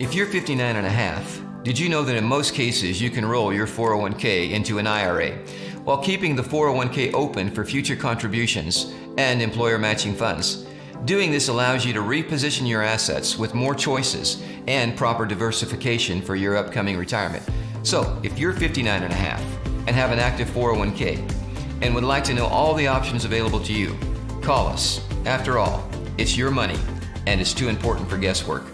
If you're 59 and a half, did you know that in most cases you can roll your 401k into an IRA while keeping the 401k open for future contributions and employer matching funds? Doing this allows you to reposition your assets with more choices and proper diversification for your upcoming retirement. So, if you're 59 and a half and have an active 401k and would like to know all the options available to you, call us. After all, it's your money and it's too important for guesswork.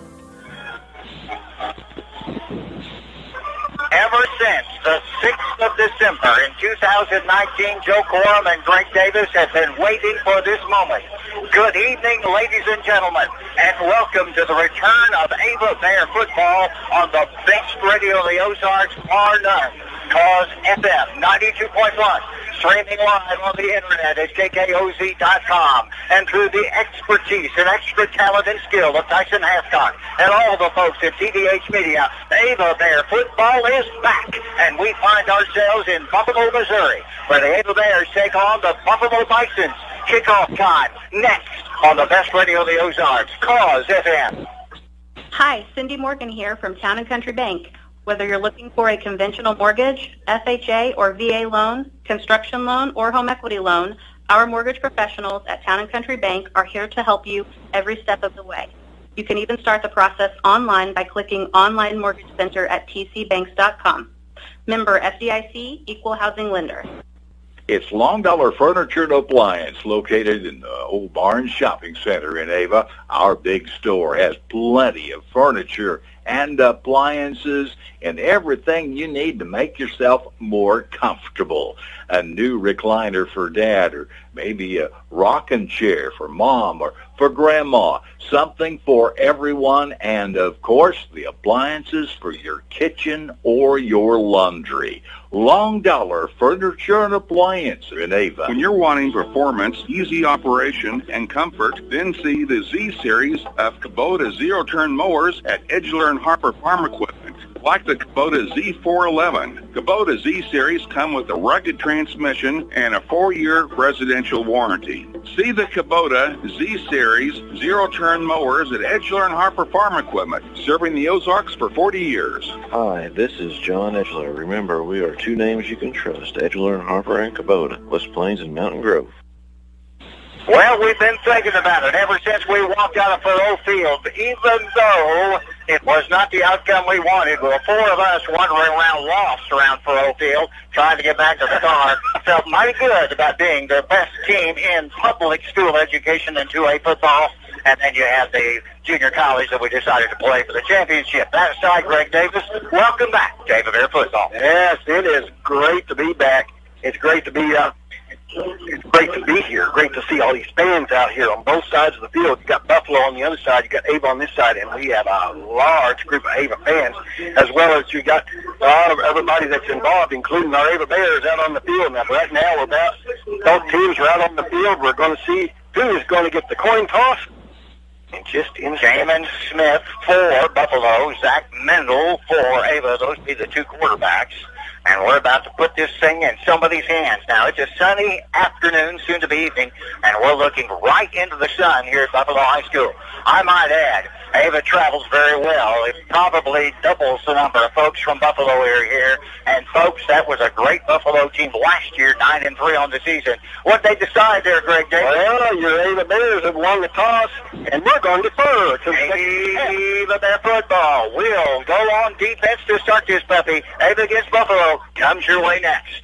Ever since the 6th of December in 2019, Joe Corum and Greg Davis have been waiting for this moment. Good evening, ladies and gentlemen, and welcome to the return of Ava Bear football on the best radio of the Ozarks, bar none. Cause FM 92.1. Streaming live on the internet at KKOZ.com, and through the expertise and extra talent and skill of Tyson Hascock and all the folks at TVH Media, Ava Bear football is back, and we find ourselves in Buffalo, Missouri, where the Ava Bears take on the Buffalo Bisons. Kickoff time next on the best radio of the Ozarks, Cause FM. Hi, Cindy Morgan here from Town and Country Bank. Whether you're looking for a conventional mortgage, FHA or VA loan, construction loan, or home equity loan, our mortgage professionals at Town & Country Bank are here to help you every step of the way. You can even start the process online by clicking Online Mortgage Center at tcbanks.com. Member FDIC, Equal Housing Lender. It's Long Dollar Furniture and Appliance, located in the Old Barnes Shopping Center in Ava. Our big store has plenty of furniture and appliances and everything you need to make yourself more comfortable. A new recliner for Dad, or maybe a rocking chair for Mom or for Grandma. Something for everyone, and of course the appliances for your kitchen or your laundry. Long Dollar Furniture and Appliance in Ava. When you're wanting performance, easy operation, and comfort, then see the Z-Series of Kubota zero-turn mowers at Edgeler and Harper Farm Equipment. Like the Kubota Z411, Kubota Z-Series come with a rugged transmission and a 4-year residential warranty. See the Kubota Z-Series zero-turn mowers at Edgeler and Harper Farm Equipment, serving the Ozarks for 40 years. Hi, this is John Edgeler. Remember, we are two names you can trust, Edgeler and Harper and Kubota, West Plains and Mountain Grove. Well, we've been thinking about it ever since we walked out of Faurot Field. Even though it was not the outcome we wanted, there were 4 of us wandering around lost around Faurot Field, trying to get back to the car. Felt mighty good about being the best team in public school education in 2A football. And then you have the junior college that we decided to play for the championship. That aside, Greg Davis, welcome back to Ava Bear football. Yes, it is great to be back. It's great to be It's great to be here. Great to see all these fans out here on both sides of the field. You got Buffalo on the other side, you got Ava on this side, and we have a large group of Ava fans, as well as you got everybody that's involved, including our Ava Bears out on the field. Now, right now, we're about both teams are out on the field. We're going to see who is going to get the coin toss. And just in Jamin Smith for Buffalo, Zach Mendel for Ava. Those be the 2 quarterbacks. And we're about to put this thing in somebody's hands. Now, it's a sunny afternoon, soon to be evening, and we're looking right into the sun here at Buffalo High School. I might add, Ava travels very well. It probably doubles the number of folks from Buffalo are here. And, folks, that was a great Buffalo team last year, 9-3 on the season. What'd they decide there, Greg Davis? Well, your Ava Bears have won the toss, and we're going to defer to Ava Bear football will go on defense to start this puppy. Ava against Buffalo comes your way next.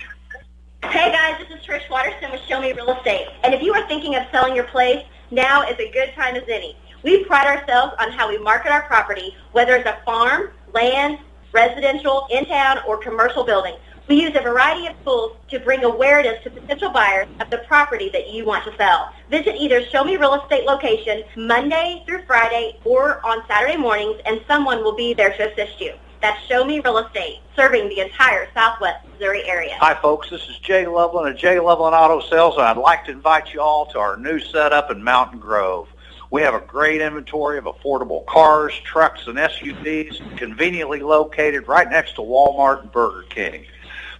Hey guys, this is Trish Watterson with Show Me Real Estate. And if you are thinking of selling your place, now is a good time as any. We pride ourselves on how we market our property, whether it's a farm, land, residential, in-town, or commercial building. We use a variety of tools to bring awareness to potential buyers of the property that you want to sell. Visit either Show Me Real Estate location Monday through Friday or on Saturday mornings, and someone will be there to assist you. That's Show Me Real Estate, serving the entire Southwest Missouri area. Hi, folks. This is Jay Loveland of Jay Loveland Auto Sales, and I'd like to invite you all to our new setup in Mountain Grove. We have a great inventory of affordable cars, trucks, and SUVs, conveniently located right next to Walmart and Burger King.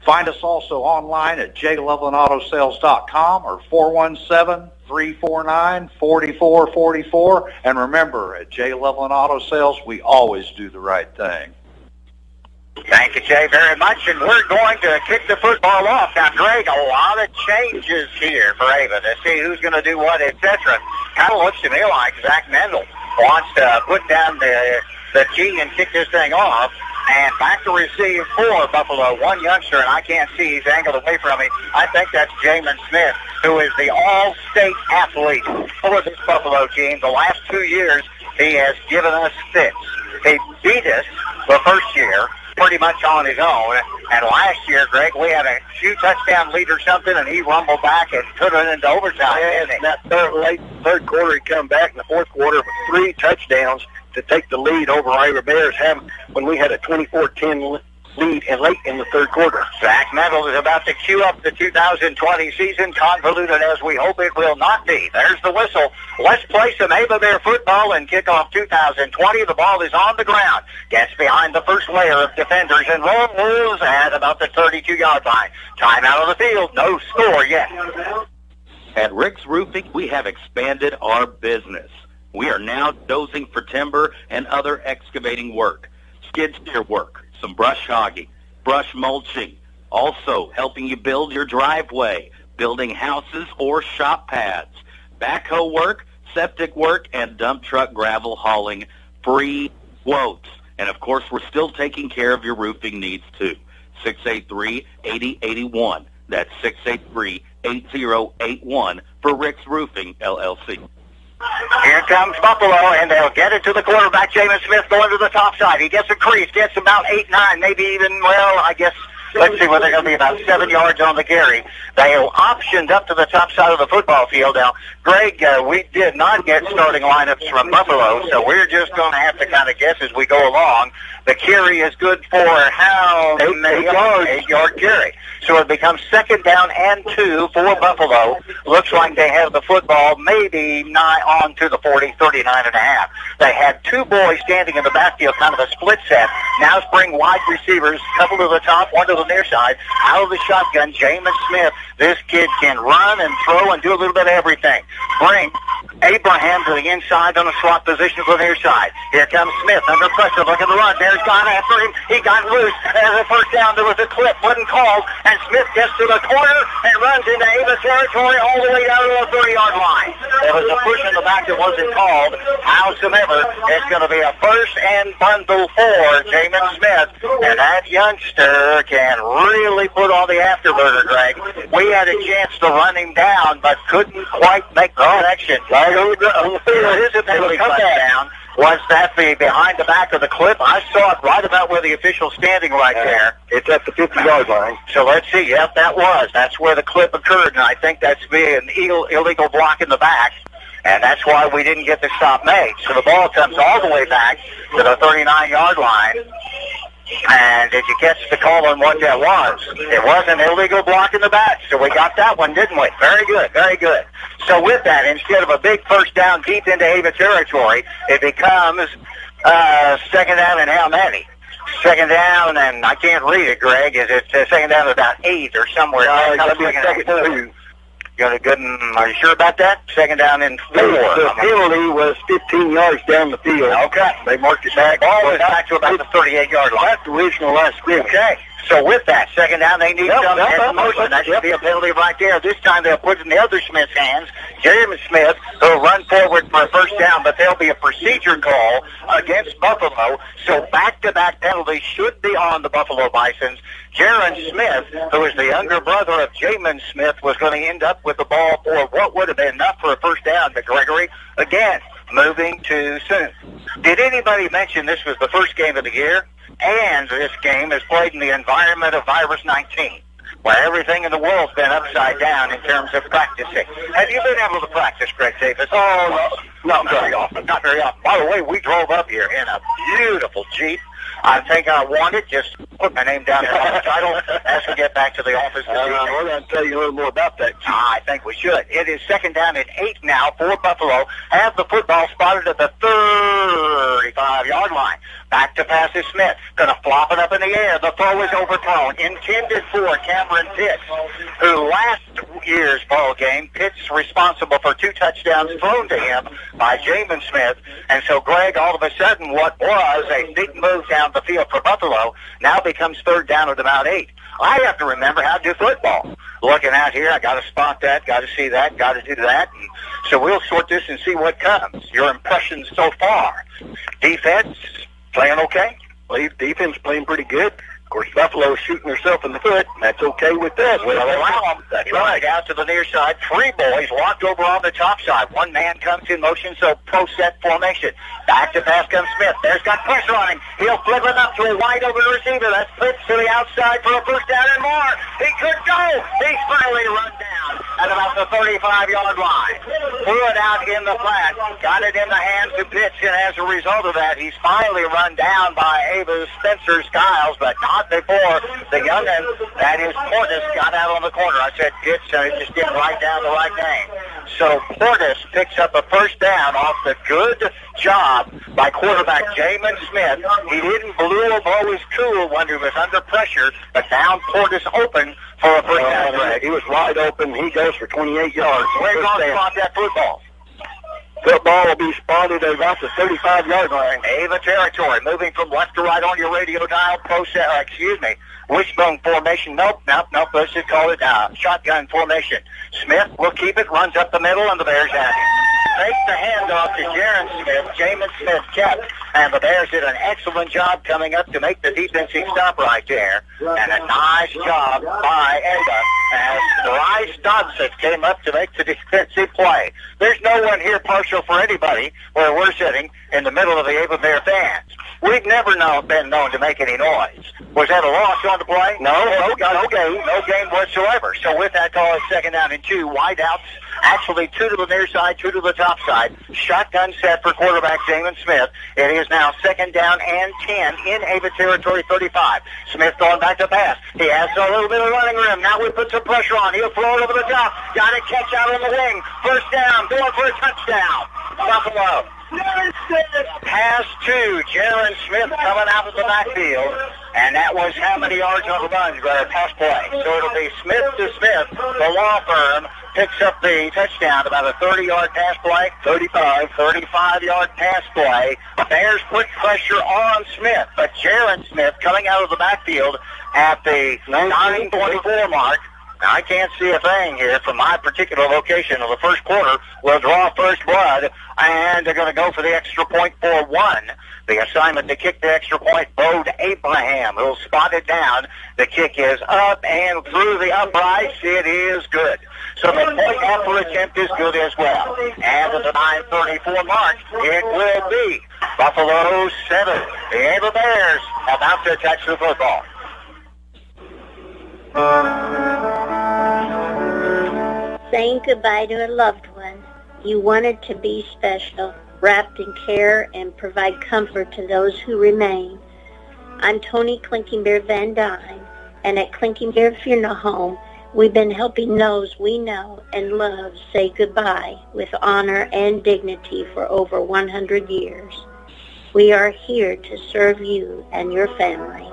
Find us also online at jlovelandautosales.com or 417-349-4444. And remember, at J. Loveland Auto Sales, we always do the right thing. Thank you, Jay, very much. And we're going to kick the football off. Now, Greg, a lot of changes here for Ava to see who's going to do what, etc. Kind of looks to me like Zach Mendel wants to put down the key and kick this thing off. And back to receive for Buffalo, one youngster, and I can't see, he's angled away from me. I think that's Jamin Smith, who is the all-state athlete for this Buffalo team. The last 2 years, he has given us fits. He beat us the first year pretty much on his own. And last year, Greg, we had a few touchdown lead or something, and he rumbled back and put it into overtime. And that late third quarter, he come back in the fourth quarter with 3 touchdowns to take the lead over Iowa Bears when we had a 24-10 lead late in the third quarter. Zach Mendel is about to cue up the 2020 season, convoluted as we hope it will not be. There's the whistle. Let's play some Ava Bear football and kick off 2020. The ball is on the ground. Gets behind the first layer of defenders and rolls at about the 32-yard line. Time out of the field. No score yet. At Rick's Roofing, we have expanded our business. We are now dozing for timber and other excavating work, skid steer work, some brush hogging, brush mulching, also helping you build your driveway, building houses or shop pads, backhoe work, septic work, and dump truck gravel hauling, free quotes. And, of course, we're still taking care of your roofing needs, too. 683-8081. That's 683-8081 for Rick's Roofing, LLC. Here comes Buffalo, and they'll get it to the quarterback, Jamin Smith, going to the top side. He gets a crease, gets about 8, 9, maybe even, well, I guess, let's see, they're going to be about 7 yards on the carry. They optioned up to the top side of the football field. Now, Greg, we did not get starting lineups from Buffalo, so we're just going to have to kind of guess as we go along. The carry is good for how many yards? 8-yard carry. So it becomes 2nd down and 2 for Buffalo. Looks like they have the football maybe nigh on to the 40, 39.5. They had 2 boys standing in the backfield, kind of a split set. Now bring wide receivers, couple to the top, one to the near side. Out of the shotgun, Jamin Smith. This kid can run and throw and do a little bit of everything. Bring Abraham to the inside on a slot position to the near side. Here comes Smith under pressure, looking to run. Bears gone after him. He got loose. As a first down, there was a clip, wasn't called, and Smith gets to the corner and runs into Ava territory all the way down to the 30-yard line. There was a push in the back that wasn't called. Howsoever, it's going to be a first and bundle for Jamin Smith, and that youngster can really put on the afterburner, Greg. We had a chance to run him down, but couldn't quite make the connection. It is a penalty touchdown. Was that the behind the back of the clip? I saw it right about where the official's standing right there. It's at the 50-yard line. So let's see. Yep, that was. That's where the clip occurred, and I think that's an illegal block in the back, and that's why we didn't get the stop made. So the ball comes all the way back to the 39-yard line. And did you catch the call on what that was? It was an illegal block in the back, so we got that one, didn't we? Very good, very good. So with that, instead of a big first down deep into Ava territory, it becomes 2nd down and how many? 2nd down, and I can't read it, Greg. Is it 2nd down about 8 or somewhere? That'll be 2nd down. Are you sure about that? 2nd down and 4. The penalty was 15 yards down the field. Okay. They marked it back. Ball was back to about the 38-yard line. That's the original line of scrimmage. Okay. So with that, 2nd down, they need some motion. That should be a penalty right there. This time they'll put it in the other Smith's hands, Jamin Smith, who'll run forward for a first down, but there'll be a procedure call against Buffalo. So back-to-back penalties should be on the Buffalo Bisons. Jaron Smith, who is the younger brother of Jamin Smith, was going to end up with the ball for what would have been enough for a first down, but Gregory, again, moving too soon. Did anybody mention this was the first game of the year? And this game is played in the environment of Virus 19, where everything in the world's been upside down in terms of practicing. Have you been able to practice, Greg Davis? Oh, no, not very often. Not very often. By the way, we drove up here in a beautiful Jeep. I think I won it. Just put my name down on the title as we get back to the office. We're going to tell you a little more about that. I think we should. It is second down and 8 now for Buffalo. Have the football spotted at the 35-yard line. Back to pass is Smith. Going to flop it up in the air. The throw is overthrown. Intended for Cameron Pitts, who last year's ball game, Pitts responsible for 2 touchdowns thrown to him by Jamin Smith. And so, Greg, all of a sudden, what was a big move down the field for Buffalo now becomes third down at about 8. I have to remember how to do football. Looking out here, I got to spot that, got to see that, got to do that. And so we'll sort this and see what comes. Your impressions so far? Defense playing okay? Believe defense playing pretty good. Of course, Buffalo's shooting herself in the foot. That's okay with that. Well, allow them. That's right. Out to the near side. 3 boys locked over on the top side. 1 man comes in motion, so pro-set formation. Back to pass comes Smith. There's got pressure on him. He'll flip it up to a wide-open receiver. That's flips to the outside for a first down and more. He could go. He's finally run down at about the 35-yard line. Threw it out in the flat. Got it in the hands of Pitts, and as a result of that, he's finally run down by Ava Spencer Skiles, but not before the young'un, that is Portis, got out on the corner. I said Pitts, and it just didn't write down the right name. So Portis picks up a first down off the good job by quarterback Jamin Smith. He didn't blow his cool when he was under pressure, but found Portis open for a first down. He was wide open. He goes for 28 yards. Where's going to spot that football? Football will be spotted at about the 35-yard line. Ava territory, moving from left to right on your radio dial. Wishbone formation. Nope. Let's just call it shotgun formation. Smith will keep it, runs up the middle, and the Bears have it. Takes the handoff to Jaron Smith. Jamin Smith kept, and the Bears did an excellent job coming up to make the defensive stop right there. And a nice job by Ava as Bryce Dodson came up to make the defensive play. There's no one here partial for anybody where we're sitting in the middle of the Ava Bear fans. We've never been known to make any noise. Was that a loss on the play? No game whatsoever. So with that call, it's second down and 2. Wide outs, actually 2 to the near side, 2 to the top side. Shotgun set for quarterback Jamin Smith. It is now second down and 10 in Ava territory 35. Smith going back to pass. He has a little bit of running room. Now we put some pressure on. He'll throw it over the top. Got it, catch out on the wing. First down, going for a touchdown. Buffalo. Pass to Jaron Smith coming out of the backfield. And that was how many yards on the run, pass play. So it'll be Smith to Smith. The law firm picks up the touchdown, about a 30-yard pass play. 35-yard pass play. Bears put pressure on Smith, but Jaron Smith coming out of the backfield at the 9:24 mark. Now, I can't see a thing here from my particular location of the first quarter. We'll draw first blood, and they're going to go for the extra point for 1. The assignment to kick the extra point, Bode Abraham, who'll spot it down. The kick is up and through the uprights. It is good. So the point after attempt is good as well. And at the 9:34 mark, it will be Buffalo 7. The Ava Bears about to touch the football. Saying goodbye to a loved one. You wanted to be special, wrapped in care and provide comfort to those who remain. I'm Tony Clinking Bear Van Dyne, and at Clinking Bear Funeral Home, we've been helping those we know and love say goodbye with honor and dignity for over 100 years. We are here to serve you and your family.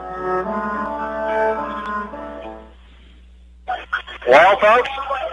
Well, folks,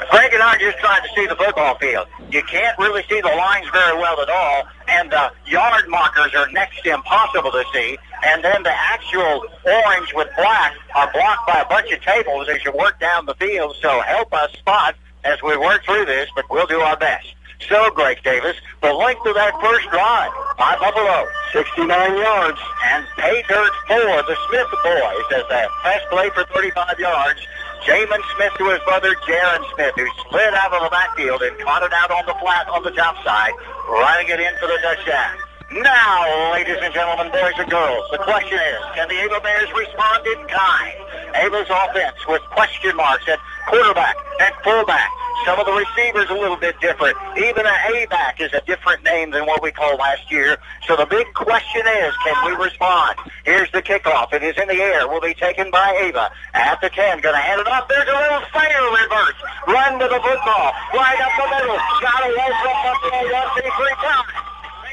Greg and I are just trying to see the football field. You can't really see the lines very well at all, and the yard markers are next to impossible to see, and then the actual orange with black are blocked by a bunch of tables as you work down the field, so help us spot as we work through this, but we'll do our best. So, Greg Davis, the length of that first drive by Buffalo, 69 yards, and pay dirt for the Smith boys as they pass play for 35 yards. Jamin Smith to his brother Jaron Smith, who slid out of the backfield and caught it out on the flat on the top side, running it in for the touchdown. Now, ladies and gentlemen, boys and girls, the question is, can the Ava Bears respond in kind? Ava's offense with question marks at quarterback, at fullback. Some of the receivers a little bit different. Even an A-back is a different name than what we called last year. So the big question is, can we respond? Here's the kickoff. It is in the air. Will be taken by Ava at the 10. Going to hand it off. There's a little fair reverse. Run to the football. Right up the middle. Got away from Buffalo. 1, 2, 3 times.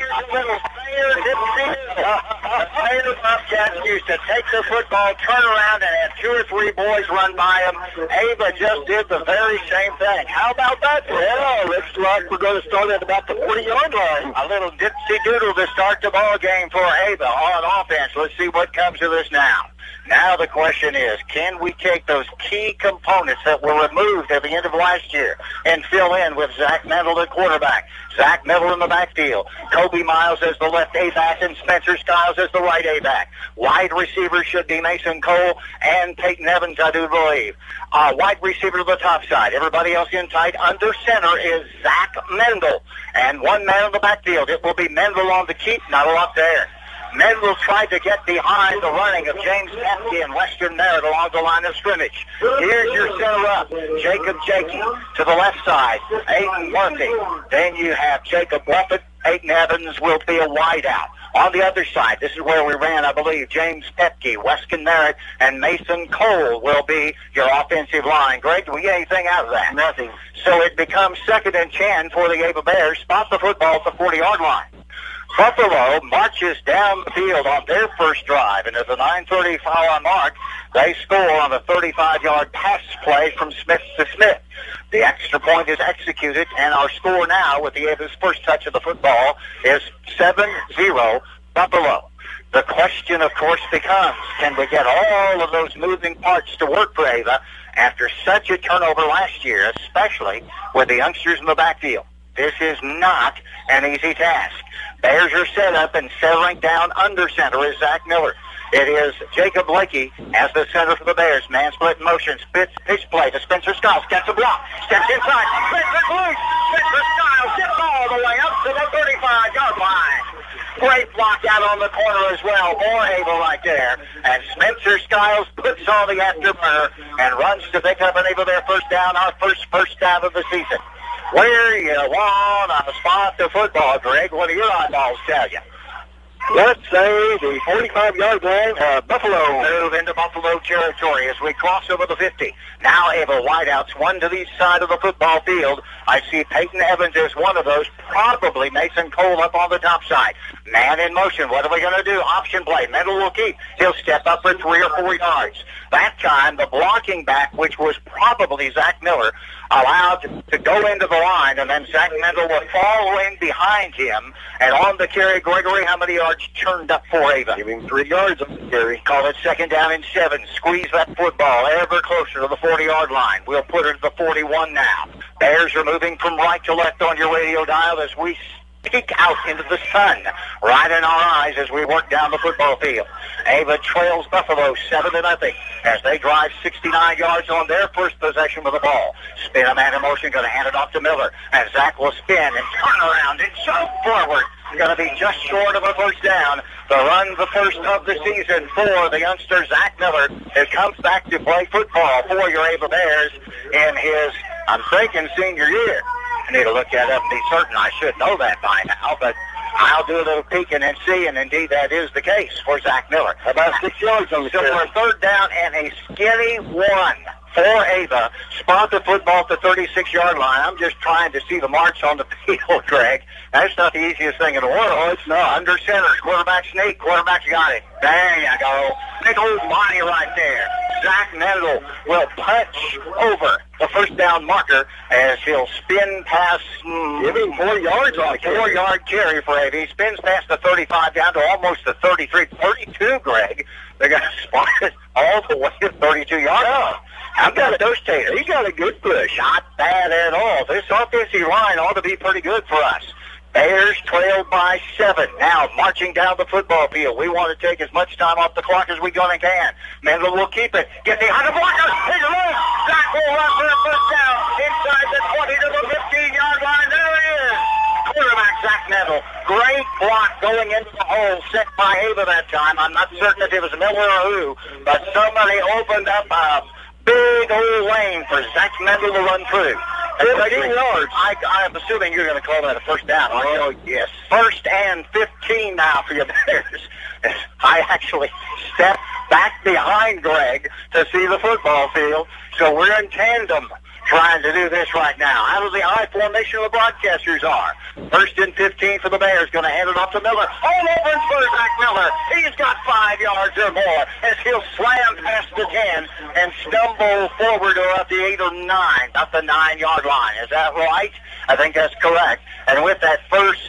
A little fair Bobcats used to take the football, turn around, and have 2 or 3 boys run by them. Ava just did the very same thing. How about that? Yeah, looks like we're going to start at about the 40-yard line. A little dipsy-doodle to start the ball game for Ava on offense. Let's see what comes of this now. Now the question is, can we take those key components that were removed at the end of last year and fill in with Zach Mendel at quarterback, Zach Mendel in the backfield, Kobe Miles as the left A-back, and Spencer Skiles as the right A-back. Wide receiver should be Mason Cole and Peyton Evans, I do believe. Wide receiver to the top side. Everybody else in tight. Under center is Zach Mendel. And one man in the backfield. It will be Mendel on the keep, not a lot there. Mendel tried to get behind the running of James Pepke and Western Merritt along the line of scrimmage. Here's your center up, Jacob Jakey. To the left side, Aiden Murphy. Then you have Jacob Buffett. Peyton Evans will be a wideout. On the other side, this is where we ran, I believe, James Pepke, Weston Merritt, and Mason Cole will be your offensive line. Greg, do we get anything out of that? Nothing. So it becomes 2nd and 10 for the Ava Bears. Spot the football at the 40-yard line. Buffalo marches down the field on their first drive, and at the 9:30 foul mark, they score on a 35-yard pass play from Smith to Smith. The extra point is executed, and our score now with the Ava's first touch of the football is 7-0 Buffalo. The question, of course, becomes, can we get all of those moving parts to work for Ava after such a turnover last year, especially with the youngsters in the backfield? This is not an easy task. Bears are set up, and settling down under center is Zach Miller. It is Jacob Blakey as the center for the Bears. Man split motion, spits pitch play to Spencer Skiles. Gets a block, steps inside. Spencer's loose. Spencer Skiles gets all the way up to the 35-yard line. Great block out on the corner as well. More Ava right there. And Spencer Skiles puts on the afterburner and runs to pick up an Ava their first down, our first down of the season. Where you want to spot the football, Greg? What do your eyeballs tell you? Let's say the 45-yard line, Buffalo. Move into Buffalo territory as we cross over the 50. Now Ava wideouts, one to each side of the football field. I see Peyton Evans as one of those, probably Mason Cole up on the top side. Man in motion. What are we going to do? Option play. Mendel will keep. He'll step up for 3 or 4 yards. That time, the blocking back, which was probably Zach Miller, allowed to go into the line, and then Zach Mendel will follow in behind him. And on the carry, Gregory, how many yards turned up for Ava? Give him 3 yards on the carry. Call it 2nd down and 7. Squeeze that football ever closer to the 40-yard line. We'll put it at the 41 now. Bears are moving from right to left on your radio dial as we peek out into the sun right in our eyes as we work down the football field. Ava trails Buffalo 7-0 as they drive 69 yards on their first possession with the ball. Spin a man in motion, going to hand it off to Miller, and Zach will spin and turn around and jump forward. Going to be just short of a first down. The run, the first of the season for the youngster Zach Miller, who comes back to play football for your Ava Bears in his, I'm thinking, senior year. I need to look that up and be certain. I should know that by now, but I'll do a little peeking and see, and indeed that is the case for Zach Miller. About 6 yards on the So for a 3rd down and a skinny 1 for Ava. Spot the football at the 36-yard line. I'm just trying to see the march on the field, Greg. That's not the easiest thing in the world. Oh, it's not. Under center, quarterback sneak. Quarterback's got it. There you go. Big old body right there. Zach Mendel will punch over the first down marker as he'll spin past. Give him 4 yards on a 4-yard carry for Ava. He spins past the 35 down to almost the 33, 32, Greg. They're going to spot it all the way to 32 yards. Oh, how about those taters? He got a good push. Not bad at all. This offensive line ought to be pretty good for us. Bears trailed by 7. Now marching down the football field. We want to take as much time off the clock as we can. Mendel will keep it. Get behind the blocker. He's loose. Zach will run for a first down. Inside the 20 to the 15-yard line. There he is. Quarterback Zach Mendel. Great block going into the hole set by Ava that time. I'm not certain if it was Miller or who, but somebody opened up a big old lane for Zach Mendel to run through. 15 yards. I'm assuming you're going to call that a first down. Oh, yes. 1st and 15 now for your Bears. I actually stepped back behind Greg to see the football field, so we're in tandem trying to do this right now. Out of the I formation the broadcasters are. 1st and 15 for the Bears. Going to hand it off to Miller. All over for Zach Miller. He's got 5 yards or more as he'll slam past the 10 and stumble forward to about the 8 or 9, not the 9-yard line. Is that right? I think that's correct. And with that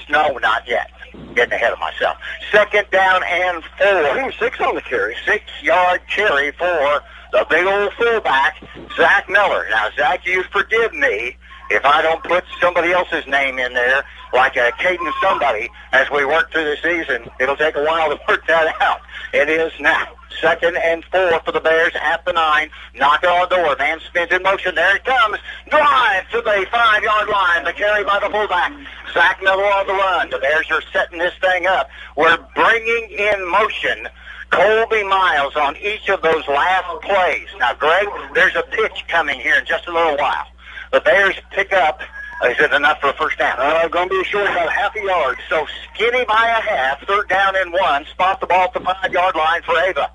no, not yet. Getting ahead of myself. 2nd down and 4. 6 on the carry. 6-yard carry for the big old fullback, Zach Miller. Now, Zach, you forgive me if I don't put somebody else's name in there, like a Caden somebody, as we work through the season. It'll take a while to work that out. It is now. 2nd and 4 for the Bears at the 9. Knocker on the door. Man spins in motion. There it comes. Drive to the 5-yard line. The carry by the fullback. Zach Miller on the run. The Bears are setting this thing up. We're bringing in motion Colby Miles on each of those last plays. Now, Greg, there's a pitch coming here in just a little while. The Bears pick up. Is it enough for a first down? Going to be short about half a yard. So skinny by a half. 3rd down and 1. Spot the ball at the 5-yard line for Ava.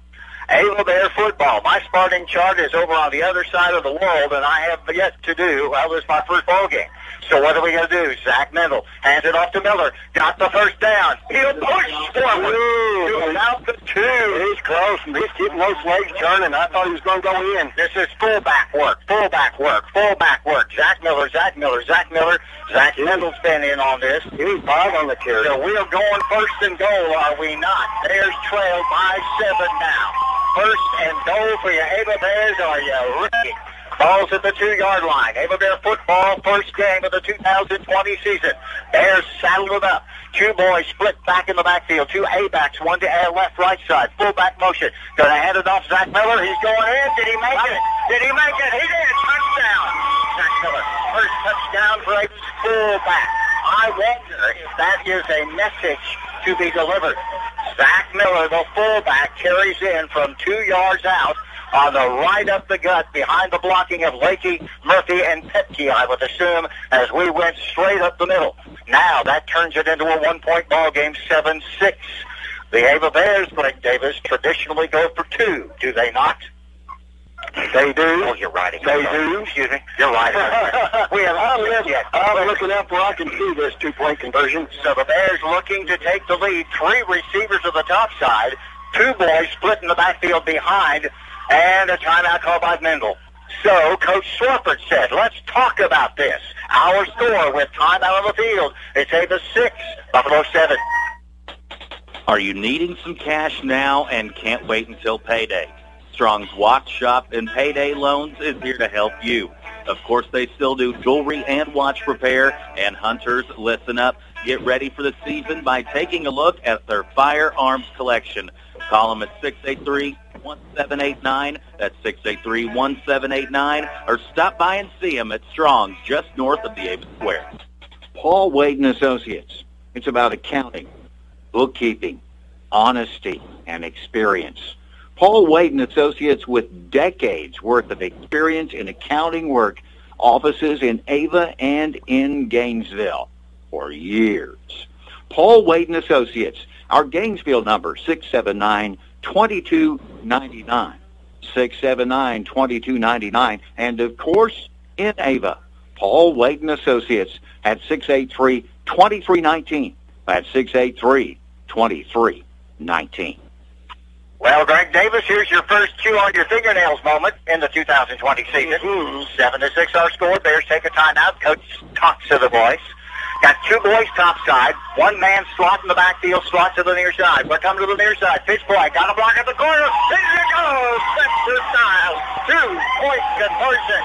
Ava Bear football. My starting chart is over on the other side of the world, and I have yet to do, well, this is my first ball game. So what are we going to do? Zach Mendel hands it off to Miller. Got the first down. He'll push forward to about the 2. He's close, and he's keeping those legs turning. I thought he was going to go in. This is fullback work. Zach Miller. Zach Mendel's been in on this. He's 5 on the carry. So we're going 1st and goal, are we not? Bears trail by 7 now. 1st and goal for your Ava Bears. Are you ready? Ball's at the 2-yard line. Ava Bear football, first game of the 2020 season. Bears saddled it up. 2 boys split back in the backfield. 2 A-backs, 1 to left, right side. Fullback motion. Going to hand it off Zach Miller. He's going in. Did he make it? He did. Touchdown. Zach Miller. First touchdown for a fullback. I wonder if that is a message to be delivered. Zach Miller, the fullback, carries in from 2 yards out on the right up the gut behind the blocking of Lakey, Murphy, and Petke, I would assume, as we went straight up the middle. Now that turns it into a 1-point ball game, 7-6. The Ava Bears, Greg Davis, traditionally go for 2, do they not? They do. Oh, you're right. They do. Excuse me. You're right. We have not lived yet. I'm looking up where I can see this 2-point conversion. So the Bears looking to take the lead. 3 receivers to the top side. 2 boys split in the backfield behind. And a timeout call by Mendel. So Coach Swarford said, let's talk about this. Our score with timeout on the field. It's Ava 6, Buffalo 7. Are you needing some cash now and can't wait until payday? Strong's Watch Shop and Payday Loans is here to help you. Of course, they still do jewelry and watch repair. And hunters, listen up. Get ready for the season by taking a look at their firearms collection. Call them at 683-1789. That's 683-1789. Or stop by and see them at Strong's, just north of the Ava Square. Paul Wade and Associates. It's about accounting, bookkeeping, honesty, and experience. Paul Wade and Associates, with decades worth of experience in accounting work, offices in Ava and in Gainesville for years. Paul Wade and Associates, our Gainesville number, 679-2299. 679-2299. And, of course, in Ava, Paul Wade and Associates at 683-2319. That's 683-2319. Well, Greg Davis, here's your first chew on your fingernails moment in the 2020 season. 7-6 our score. Bears take a timeout. Coach talks to the boys. Got 2 boys topside. 1 man slot in the backfield, slot to the near side. We're coming to the near side. Pitch play. Got a block at the corner. There it goes. Spencer Styles. 2-point conversion.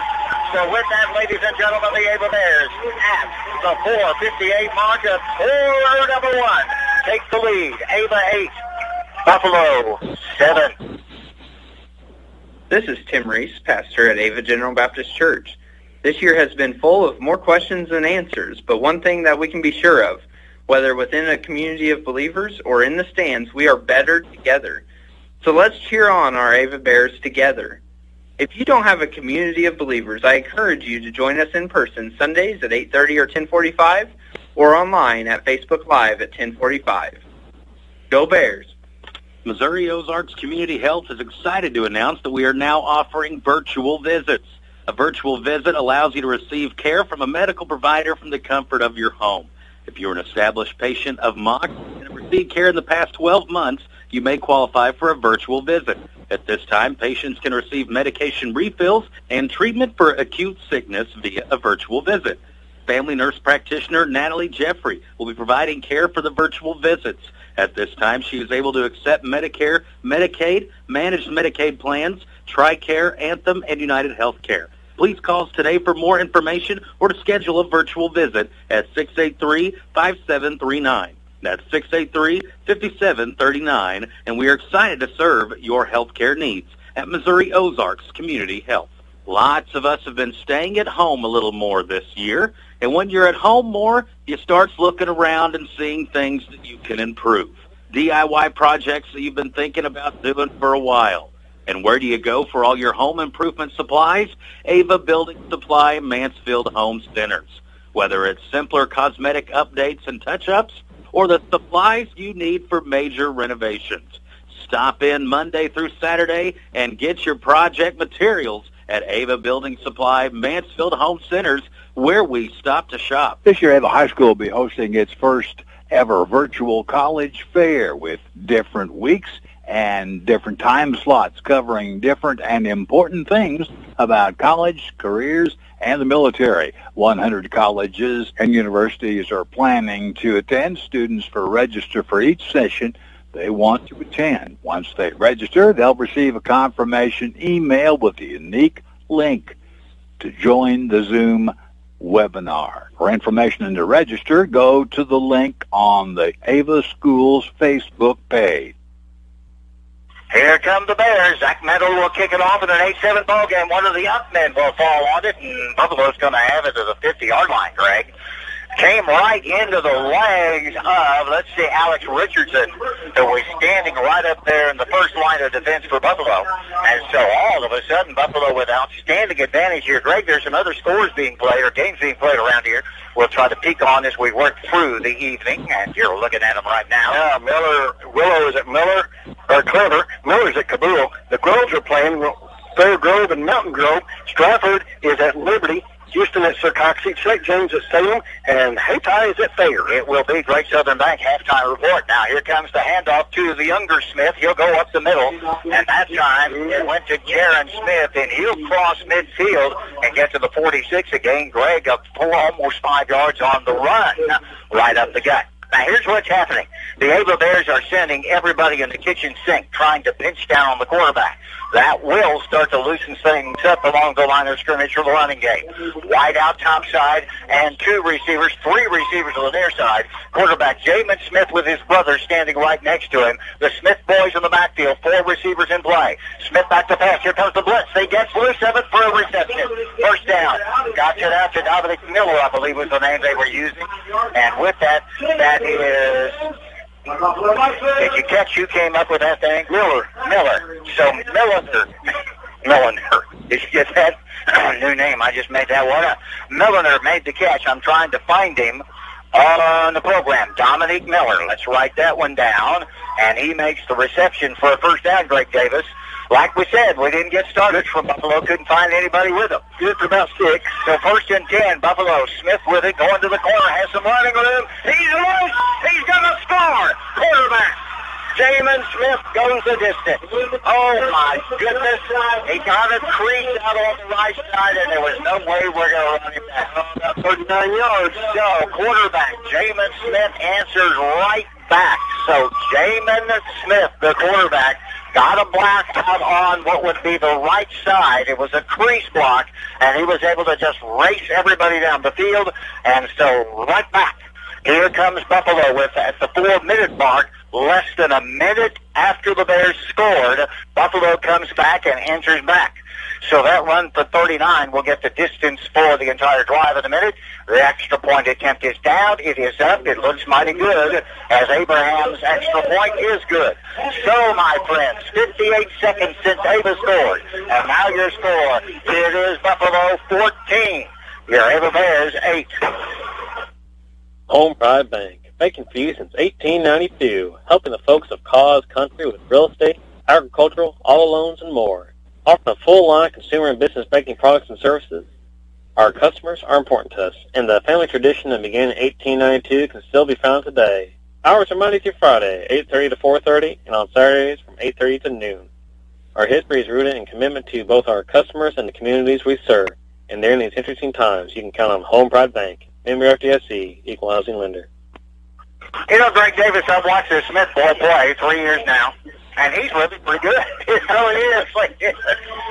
So with that, ladies and gentlemen, the Ava Bears at the 4:58 mark of quarter number 1 take the lead. Ava 8. Buffalo 7. This is Tim Reese, pastor at Ava General Baptist Church. This year has been full of more questions than answers, but one thing that we can be sure of, whether within a community of believers or in the stands, we are better together. So let's cheer on our Ava Bears together. If you don't have a community of believers, I encourage you to join us in person Sundays at 8:30 or 10:45 or online at Facebook Live at 10:45. Go Bears! Missouri Ozarks Community Health is excited to announce that we are now offering virtual visits. A virtual visit allows you to receive care from a medical provider from the comfort of your home. If you're an established patient of MOX and have received care in the past 12 months, you may qualify for a virtual visit. At this time, patients can receive medication refills and treatment for acute sickness via a virtual visit. Family nurse practitioner Natalie Jeffrey will be providing care for the virtual visits. At this time, she is able to accept Medicare, Medicaid, managed Medicaid plans, TRICARE, Anthem, and United Healthcare. Please call us today for more information or to schedule a virtual visit at 683-5739. That's 683-5739, and we are excited to serve your health care needs at Missouri Ozarks Community Health. Lots of us have been staying at home a little more this year, and when you're at home more, you start looking around and seeing things that you can improve. DIY projects that you've been thinking about doing for a while. And where do you go for all your home improvement supplies? Ava Building Supply Mansfield Home Centers. Whether it's simpler cosmetic updates and touch-ups or the supplies you need for major renovations. Stop in Monday through Saturday and get your project materials at Ava Building Supply Mansfield Home Centers, where we stop to shop. This year, Ava High School will be hosting its first ever virtual college fair with different weeks and different time slots covering different and important things about college, careers, and the military. 100 colleges and universities are planning to attend. Students register for each session they want to attend. Once they register, they'll receive a confirmation email with a unique link to join the Zoom webinar. For information and to register, go to the link on the Ava Schools Facebook page. Here come the Bears. Zach Mendel will kick it off in an 8-7 ball game. One of the up men will fall on it, and Buffalo's going to have it to the 50-yard line, Greg. Came right into the legs of, let's see, Alex Richardson, who was standing right up there in the first line of defense for Buffalo. And so all of a sudden, Buffalo with outstanding advantage here. Greg, there's some other scores being played or games being played around here. We'll try to peek on as we work through the evening, and you're looking at them right now. Yeah, Willow is at Miller, or Clever. Miller's at Cabul. The Groves are playing Fair Grove and Mountain Grove. Stratford is at Liberty. Houston at Circoxie, St. James at Salem, and Hayti is at Thayer. It will be Great Southern Bank halftime report. Now here comes the handoff to the younger Smith. He'll go up the middle, and that time it went to Jaron Smith, and he'll cross midfield and get to the 46 again. Greg up almost 5 yards on the run, right up the gut. Now, here's what's happening. The Ava Bears are sending everybody in the kitchen sink, trying to pinch down on the quarterback. That will start to loosen things up along the line of scrimmage for the running game. Wide out top side, and 3 receivers on the near side. Quarterback Jamin Smith with his brother standing right next to him. The Smith boys in the backfield, 4 receivers in play. Smith back to pass. Here comes the blitz. They get loose of it for a reception. First down. Got it out to Dominic Miller, I believe was the name they were using. And with that, that is... Did you catch who came up with that thing? Miller. So Milliner. Did you get that? New name. I just made that one up. Milliner made the catch. I'm trying to find him on the program. Dominic Miller. Let's write that one down. And he makes the reception for a first down, Greg Davis. Like we said, we didn't get started from Buffalo. Couldn't find anybody with him. Good for about 6. So first and 10, Buffalo. Smith with it, going to the corner, has some running room. He's loose. He's going to score. Quarterback. Jamin Smith goes the distance. Oh, my goodness. He got a crease out on the right side, and there was no way we're going to run him back. About 39 yards. So quarterback Jamin Smith answers right back. So Jamin Smith, the quarterback, got a block out on what would be the right side. It was a crease block, and he was able to just race everybody down the field. And so right back, here comes Buffalo with, at the 4-minute mark, less than a minute after the Bears scored, Buffalo comes back and enters back. So that run for 39 will get the distance for the entire drive in a minute. The extra point attempt is down. It is up. It looks mighty good, as Abraham's extra point is good. So, my friends, 58 seconds since Ava scored. And now your score. It is Buffalo 14. Your Ava Bears 8. Home Pride Bank, banking for you since 1892, helping the folks of Cause Country with real estate, agricultural, auto loans, and more. Offering a full line of consumer and business banking products and services. Our customers are important to us, and the family tradition that began in 1892 can still be found today. Hours are Monday through Friday, 8:30 to 4:30, and on Saturdays from 8:30 to noon. Our history is rooted in commitment to both our customers and the communities we serve, and during these interesting times, you can count on Home Pride Bank, member FDIC, equal housing lender. You know, Greg Davis, I've watched this Smith boy play 3 years now, and he's really pretty good. He really is.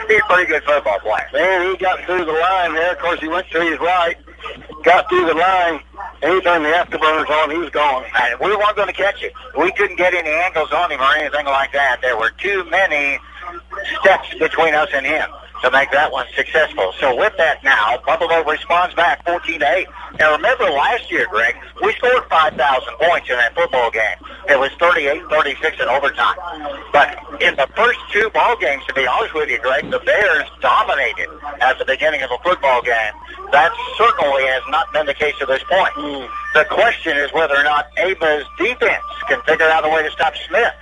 He's a pretty good football player. Man, he got through the line there. Of course, he went to his right, got through the line. Anytime the afterburners on, he was gone. And we weren't going to catch it. We couldn't get any angles on him or anything like that. There were too many steps between us and him to make that one successful. So with that now, Buffalo responds back 14-8. Now remember last year, Greg, we scored 5,000 points in that football game. It was 38-36 in overtime. But in the first two ball games, to be honest with you, Greg, the Bears dominated at the beginning of a football game. That certainly has not been the case to this point. The question is whether or not Ava's defense can figure out a way to stop Smith.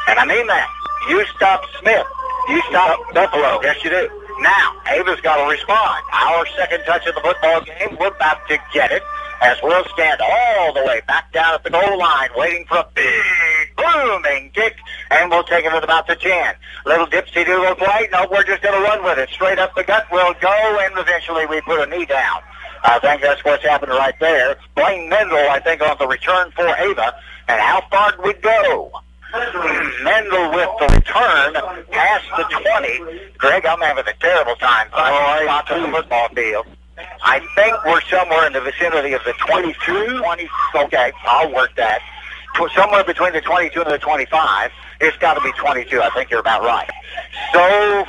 And I mean that. You stop Smith. You stop Buffalo. Yes, you do. Now, Ava's got to respond. Our second touch of the football game, we're about to get it, as we'll stand all the way back down at the goal line, waiting for a big, booming kick, and we'll take it at about the 10. Little dipsy-doodle play. No, we're just going to run with it. Straight up the gut we'll go, and eventually we put a knee down. I think that's what's happened right there. Blaine Mendel, I think, on the return for Ava. And how far did we go? Mendel with the return past the 20. Greg, I'm having a terrible time finding spots on the football field. I think we're somewhere in the vicinity of the 22, 20. Okay, I'll work that. Somewhere between the 22 and the 25. It's got to be 22. I think you're about right. So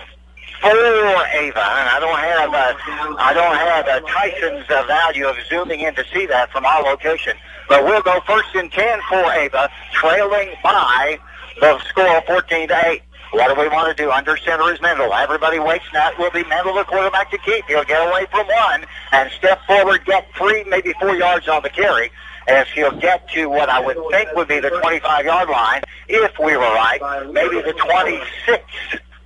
for Ava, and I don't have Tyson's value of zooming in to see that from our location. But we'll go 1st and 10 for Ava, trailing by the score 14-8. What do we want to do? Under center is Mendel. Everybody waits. Now it will be Mendel, the quarterback, to keep. He'll get away from one and step forward, get 3, maybe 4 yards on the carry, as he'll get to what I would think would be the 25-yard line, if we were right, maybe the 26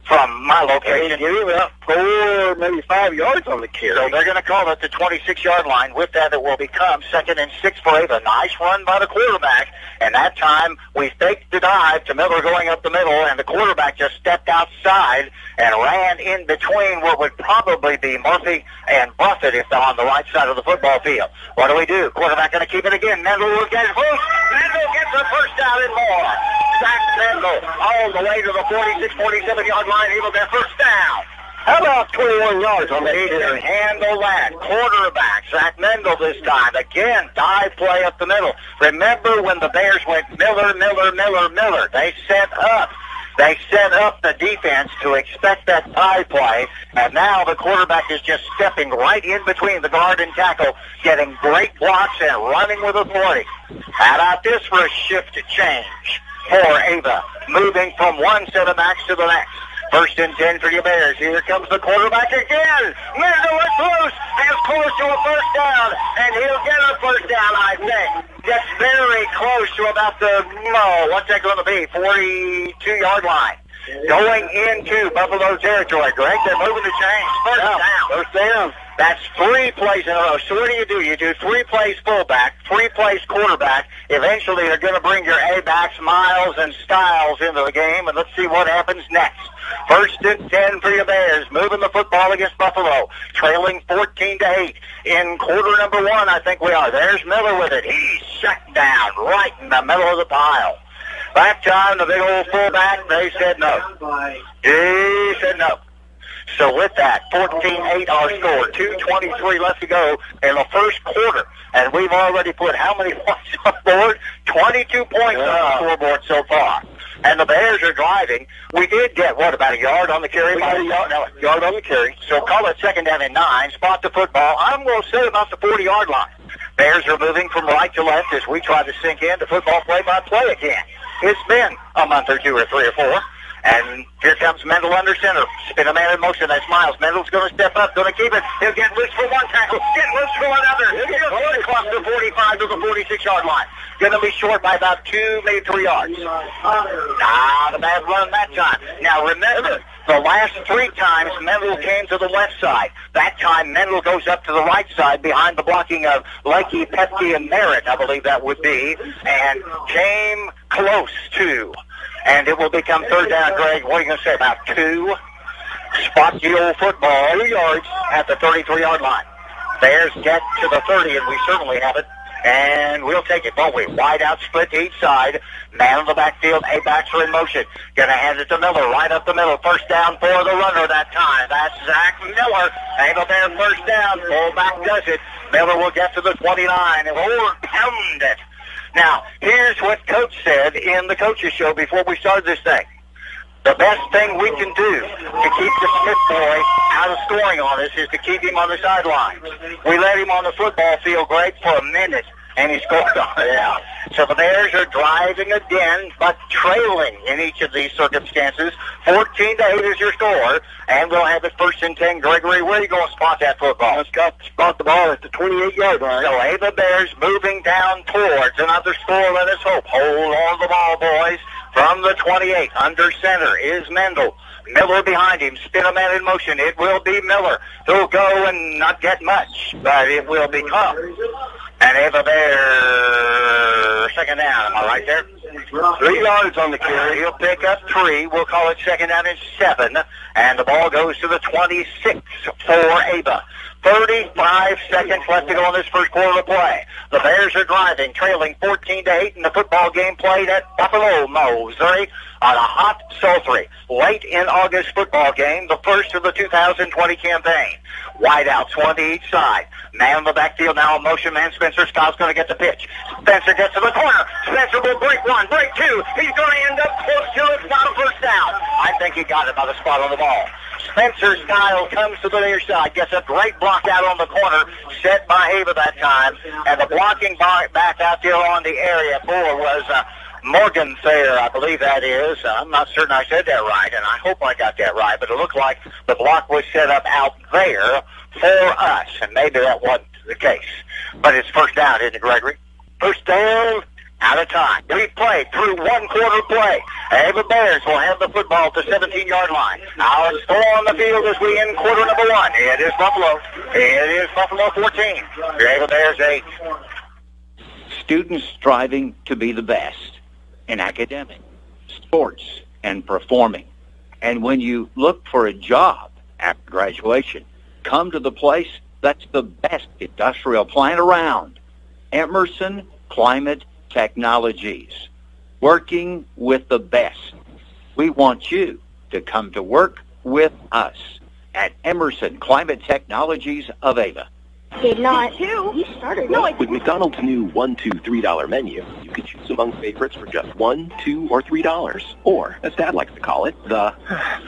from my location. Give him up 4, maybe 5 yards on the carry. So they're going to call it the 26-yard line. With that, it will become 2nd and 6 for Ava. Nice run by the quarterback. And that time, we faked the dive to Miller going up the middle, and the quarterback just stepped outside and ran in between what would probably be Murphy and Buffett if they're on the right side of the football field. What do? Quarterback going to keep it again. Mendel will get it loose. Mendel gets the first down and more. Zach Mendel all the way to the 46, 47-yard line. He will get first down. How about 21 yards on the 8? Can handle that. Quarterback, Zach Mendel this time. Again, dive play up the middle. Remember when the Bears went Miller, Miller, Miller, Miller. They set up the defense to expect that dive play, and now the quarterback is just stepping right in between the guard and tackle, getting great blocks and running with authority. How about this for a shift change for Ava, moving from one set of backs to the next. 1st and 10 for your Bears. Here comes the quarterback again. Mendel is close to a first down, and he'll get a first down, I think. Gets very close to about the, what's that going to be, 42-yard line. Going into Buffalo territory, Greg, they're moving the chains. First down. That's 3 plays in a row. So what do? You do 3 plays fullback, 3 plays quarterback. Eventually, they're going to bring your A-backs, Miles and Styles, into the game, and let's see what happens next. 1st and 10 for your Bears, moving the football against Buffalo, trailing 14-8. In quarter number 1, I think we are. There's Miller with it. He's shut down right in the middle of the pile. That time, the big old fullback, they said no. He said no. So with that, 14-8 our score, 2:23 left to go in the first quarter. And we've already put how many points on the board? 22 points on the scoreboard so far. and the Bears are driving. We did get, about a yard on the carry? Yard on the carry. So call it 2nd down and 9. Spot the football. I'm going to say about the 40-yard line. Bears are moving from right to left as we try to sink into football play-by-play again. It's been a month or 2 or 3 or 4. And here comes Mendel under center. Spin a man in motion. That's Miles. Mendel's going to step up, going to keep it. He'll get loose for one tackle. Get loose for another. He'll go across the 45 to the 46-yard line. Going to be short by about 2, maybe 3 yards. Not a bad run that time. Now remember, the last 3 times Mendel came to the left side. That time Mendel goes up to the right side behind the blocking of Lakey, Pepke, and Merritt, I believe that would be, and came close to. And it will become 3rd down, Greg. What are you going to say, about 2? Spot the old football, 2 yards at the 33-yard line. Bears get to the 30, and we certainly have it. And we'll take it, won't we? Wide out split to each side. Man on the backfield, A-backs are in motion. Going to hand it to Miller, right up the middle. First down for the runner that time. That's Zach Miller. Able there, first down. Fullback does it. Miller will get to the 29 and pound it. Now, here's what Coach said in the coaches show before we started this thing. The best thing we can do to keep the Smith boy out of scoring on us is to keep him on the sidelines. We let him on the football field, Greg, for a minute, and he scored on it. Yeah. So the Bears are driving again, but trailing in each of these circumstances. 14-8 is your score, and we'll have it 1st and 10. Gregory, where are you going to spot that football? Let's spot the ball at the 28-yard line. So Ava Bears moving down towards another score. Let us hope. Hold on to the ball, boys. From the 28, under center is Mendel. Miller behind him. Spin a man in motion. It will be Miller. He'll go and not get much, but it will become. And Ava Bear, 2nd down. Am I right there? 3 yards on the carry. He'll pick up 3. We'll call it 2nd down and 7. And the ball goes to the 26 for Ava. 35 seconds left to go in this first quarter of play. The Bears are driving, trailing 14-8 in the football game played at Buffalo, Missouri on a hot sultry late in August football game, the first of the 2020 campaign. Wideouts, one to each side. Man on the backfield now, a motion man. Spencer Scott's going to get the pitch. Spencer gets to the corner. Spencer will break 1, break 2. He's going to end up close to it. It's not a first down. I think he got it by the spot on the ball. Spencer Skyle comes to the near side, gets a great block out on the corner, set by Ava that time, and the blocking back out there on the area for was Morgan Thayer, I believe that is. I'm not certain I said that right, and I hope I got that right, but it looked like the block was set up out there for us, and maybe that wasn't the case. But it's first down, isn't it, Gregory? First down. Out of time. We played through 1 quarter play. Ava Bears will have the football at the 17-yard line. Now it's score on the field as we end quarter number 1. It is Buffalo. It is Buffalo 14. Ava Bears 8. Students striving to be the best in academic, sports, and performing. And when you look for a job after graduation, come to the place that's the best industrial plant around. Emerson Climate Technologies, working with the best. We want you to come to work with us at Emerson Climate Technologies of Ava. Did not. You started it. With McDonald's new $1, $2, $3 menu, you can choose among favorites for just $1, $2, or $3. Or, as Dad likes to call it, the...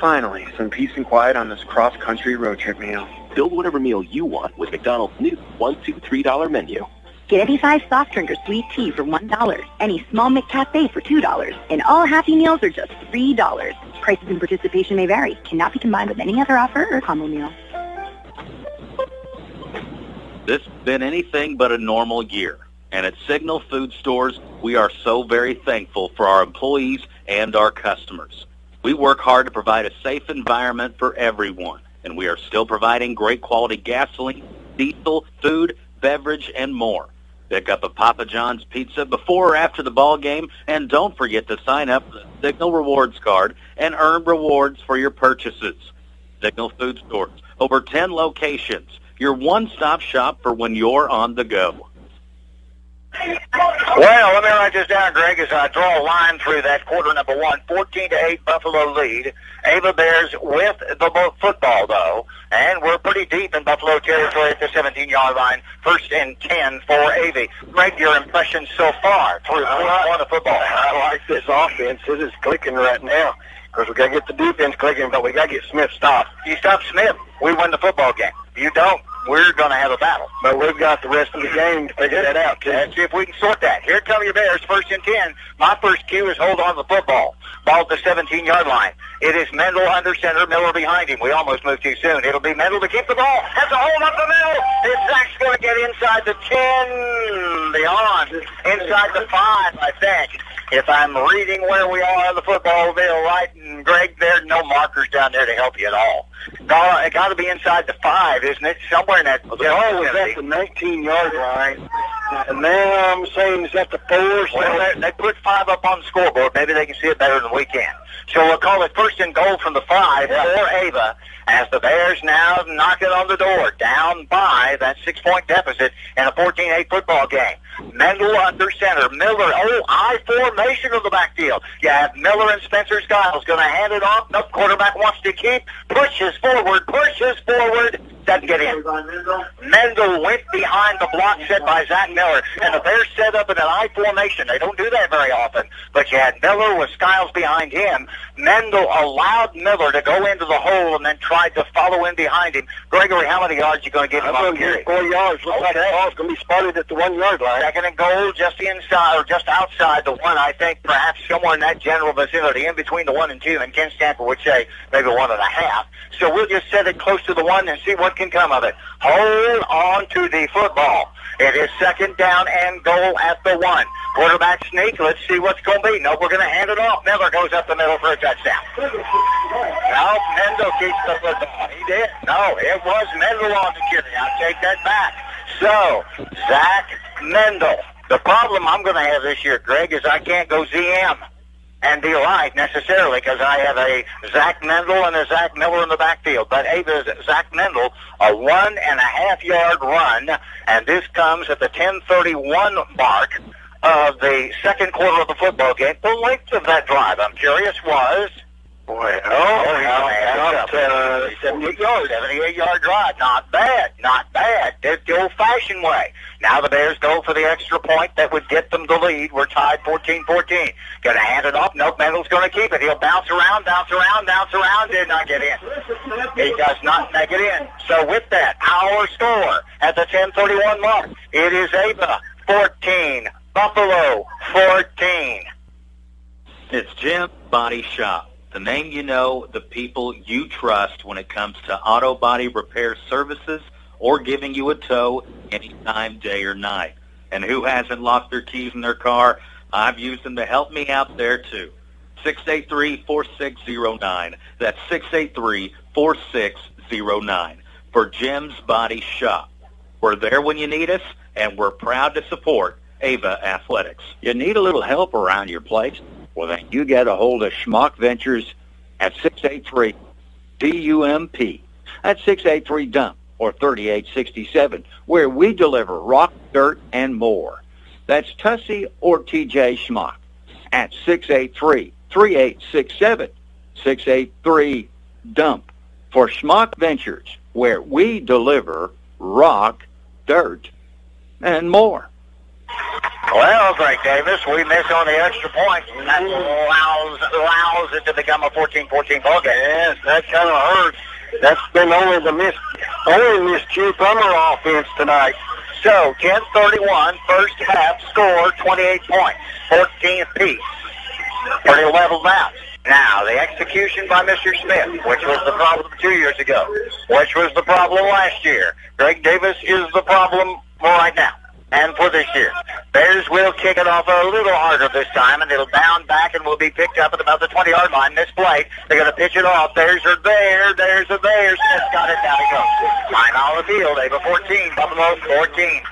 Finally, some peace and quiet on this cross-country road trip meal. Build whatever meal you want with McDonald's new $1, $2, $3 menu. Get any size soft drink or sweet tea for $1. Any small McCafe for $2. And all Happy Meals are just $3. Prices and participation may vary. Cannot be combined with any other offer or combo meal. This has been anything but a normal year. And at Signal Food Stores, we are so very thankful for our employees and our customers. We work hard to provide a safe environment for everyone. And we are still providing great quality gasoline, diesel, food, beverage, and more. Pick up a Papa John's pizza before or after the ball game, and don't forget to sign up for the Signal Rewards card and earn rewards for your purchases. Signal Food Stores, over 10 locations, your one-stop shop for when you're on the go. Well, let me write this down, Greg, as I draw a line through that quarter number 1. 14-8 Buffalo lead. Ava Bears with the football, though. And we're pretty deep in Buffalo territory at the 17-yard line. 1st and 10 for Ava. Greg, your impressions so far through on the football? I like this offense. It is clicking right now. Of course, we got to get the defense clicking, but we got to get Smith stopped. You stop Smith, we win the football game. You don't, we're going to have a battle. But we've got the rest of the game to figure that out, too. Let's see if we can sort that. Here come your Bears, 1st and 10. My first cue is hold on to the football. Ball at the 17-yard line. It is Mendel under center, Miller behind him. We almost moved too soon. It'll be Mendel to keep the ball. Has a hold up the middle. Zach's going to get inside the 10, beyond, inside the 5, I think. If I'm reading where we are on the football field, right, and Greg, there's no markers down there to help you at all. It got to be inside the 5, isn't it? Somewhere in that. The ball was at the 19-yard line, and now I'm saying it's at the 4. So well, they put 5 up on the scoreboard. Maybe they can see it better than we can. So we'll call it 1st and goal from the 5 for Ava, as the Bears now knock it on the door, down by that 6-point deficit in a 14-8 football game. Mendel under center. Miller, I formation of the backfield. You have Miller and Spencer Skiles going to hand it off. Nope, quarterback wants to keep. Pushes forward. Doesn't get in. Mendel went behind the block set by Zach Miller, and the Bears set up in an I formation. They don't do that very often, but you had Miller with Skiles behind him. Mendel allowed Miller to go into the hole and then tried to follow in behind him. Gregory, how many yards are you going to give him on carry? 4 yards. Looks like the ball's going to be spotted at the 1-yard line. 2nd and goal, just inside or just outside the 1. I think perhaps somewhere in that general vicinity, in between the 1 and 2, and Ken Stanford would say maybe 1.5. So we'll just set it close to the 1 and see what can come of it. Hold on to the football. It is 2nd down and goal at the 1. Quarterback sneak. Let's see what's going to be. No, we're going to hand it off. Miller goes up the middle for a touchdown. No, Mendel keeps the football. He did. No, it was Mendel on the carry. I'll take that back. So, Zach Mendel. The problem I'm going to have this year, Greg, is I can't go ZM and be right necessarily because I have a Zach Mendel and a Zach Miller in the backfield. But Ava's Zach Mendel, a 1.5-yard run, and this comes at the 10:31 mark of the 2nd quarter of the football game. The length of that drive, I'm curious, was... 78-yard drive. Not bad. Did the old-fashioned way. Now the Bears go for the extra point that would get them the lead. We're tied 14-14. Going to hand it off. Nope, Mendel's going to keep it. He'll bounce around. Did not get in. He does not make it in. So with that, our score at the 10:31 mark, it is Ava 14, Buffalo 14. It's Jim's Body Shop. The name you know, the people you trust when it comes to auto body repair services or giving you a tow anytime, day or night. And who hasn't lost their keys in their car? I've used them to help me out there too. 683-4609. That's 683-4609 for Jim's Body Shop. We're there when you need us, and we're proud to support Ava Athletics. You need a little help around your place? Well, then you get a hold of Schmuck Ventures at 683-DUMP. That's 683-DUMP or 3867, where we deliver rock, dirt, and more. That's Tussie or TJ Schmuck at 683-3867, 683-DUMP for Schmuck Ventures, where we deliver rock, dirt, and more. Well, Greg Davis, we miss on the extra point, and that allows it to become a 14-14 ball game. Yes, that kind of hurts. That's been only this Q Plummer offense tonight. So, 10:31, first half, score 28 points, 14 apiece. Pretty leveled out. Now, the execution by Mr. Smith, which was the problem 2 years ago, which was the problem last year. Greg Davis is the problem right now. And for this year, Bears will kick it off a little harder this time, and it'll bound back and will be picked up at about the 20-yard line. Misplayed. They're going to pitch it off. Bears are there. There's a Bears. Smith's got it. Down he goes. 9 on the field. Ava 14. Buffalo 14.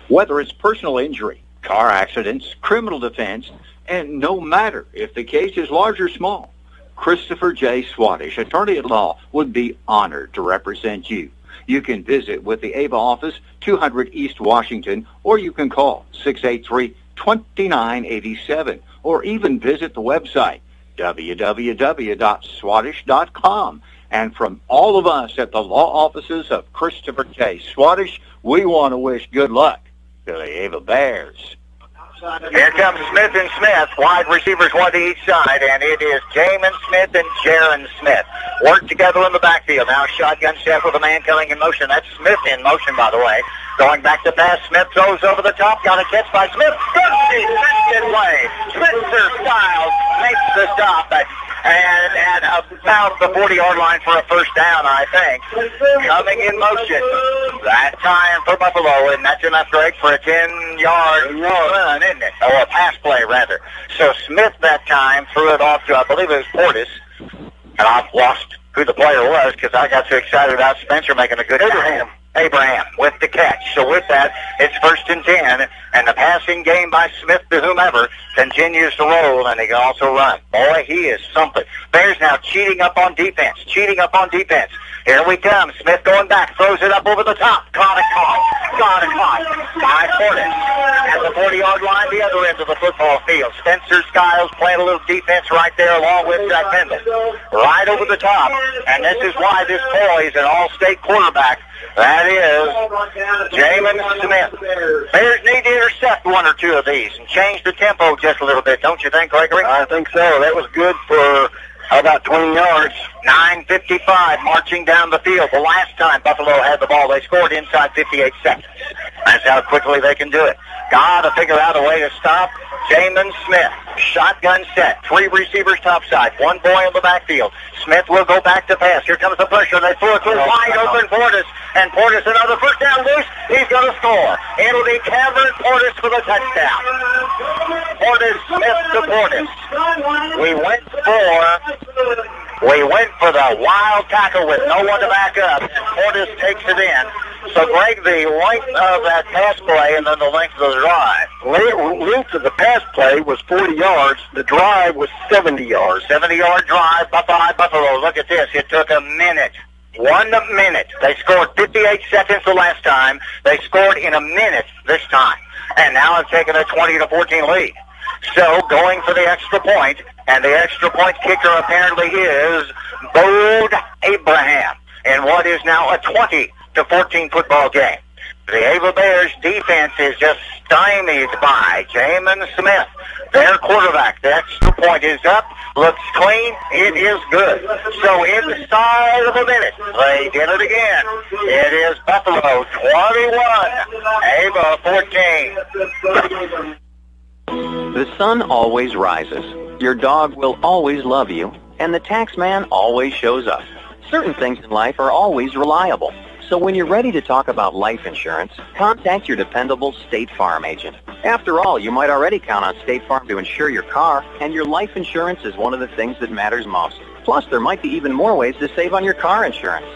Whether it's personal injury, car accidents, criminal defense, and no matter if the case is large or small, Christopher J. Swadesh, attorney at law, would be honored to represent you. You can visit with the Ava office, 200 East Washington, or you can call 683-2987, or even visit the website, www.swadesh.com. And from all of us at the law offices of Christopher J. Swadesh, we want to wish good luck to the Ava Bears. Here comes Smith and Smith, wide receivers one to each side, and it is Jamin Smith and Jaron Smith. Work together in the backfield. Now shotgun set with a man coming in motion. That's Smith in motion, by the way. Going back to pass, Smith throws over the top. Got a catch by Smith. Good defensive play. Spencer Styles makes the stop and at about the 40-yard line for a first down, I think. Coming in motion. That time for Buffalo, and that's enough, Greg, for a 10-yard run, isn't it? Or a pass play, rather. So Smith that time threw it off to, I believe it was Portis. And I've lost who the player was because I got too excited about Spencer making a good Abraham with the catch. So with that, it's 1st and 10, and the passing game by Smith to whomever continues to roll, and he can also run. Boy, he is something. Bears now cheating up on defense. Here we come. Smith going back, throws it up over the top. Got it caught by Portis. At the 40-yard line, the other end of the football field. Spencer Skiles playing a little defense right there along with Jack Pendle. Right over the top. And this is why this boy is an all-state quarterback. That is Jamin Smith. Bears need to intercept one or two of these and change the tempo just a little bit, don't you think, Gregory? I think so. That was good for about 20 yards. 9:55 marching down the field. The last time Buffalo had the ball, they scored inside 58 seconds. That's how quickly they can do it. Got to figure out a way to stop Jamin Smith. Shotgun set. 3 receivers topside. 1 boy in the backfield. Smith will go back to pass. Here comes the pressure. They throw it to wide open Portis. And Portis another first down loose. He's going to score. It'll be Cameron Portis for the touchdown. Portis Smith to Portis. We went for the wild tackle with no one to back up. And Portis takes it in. So, Greg, the length of that pass play and then the length of the drive. Length of the pass play was 40 yards. The drive was 70 yards. 70-yard drive by Buffalo. Look at this. It took a minute. 1 minute. They scored 58 seconds the last time. They scored in a minute this time. And now it's taken a 20-14 lead. So going for the extra point, and the extra point kicker apparently is Bode Abraham in what is now a 20-14 football game. The Ava Bears defense is just stymied by Jamin Smith. Their quarterback, the extra point is up, looks clean, it is good. So inside of a minute, they did it again. It is Buffalo 21, Ava 14. The sun always rises. Your dog will always love you, and the tax man always shows up. Certain things in life are always reliable. So when you're ready to talk about life insurance, contact your dependable State Farm agent. After all, you might already count on State Farm to insure your car, and your life insurance is one of the things that matters most. Plus, there might be even more ways to save on your car insurance.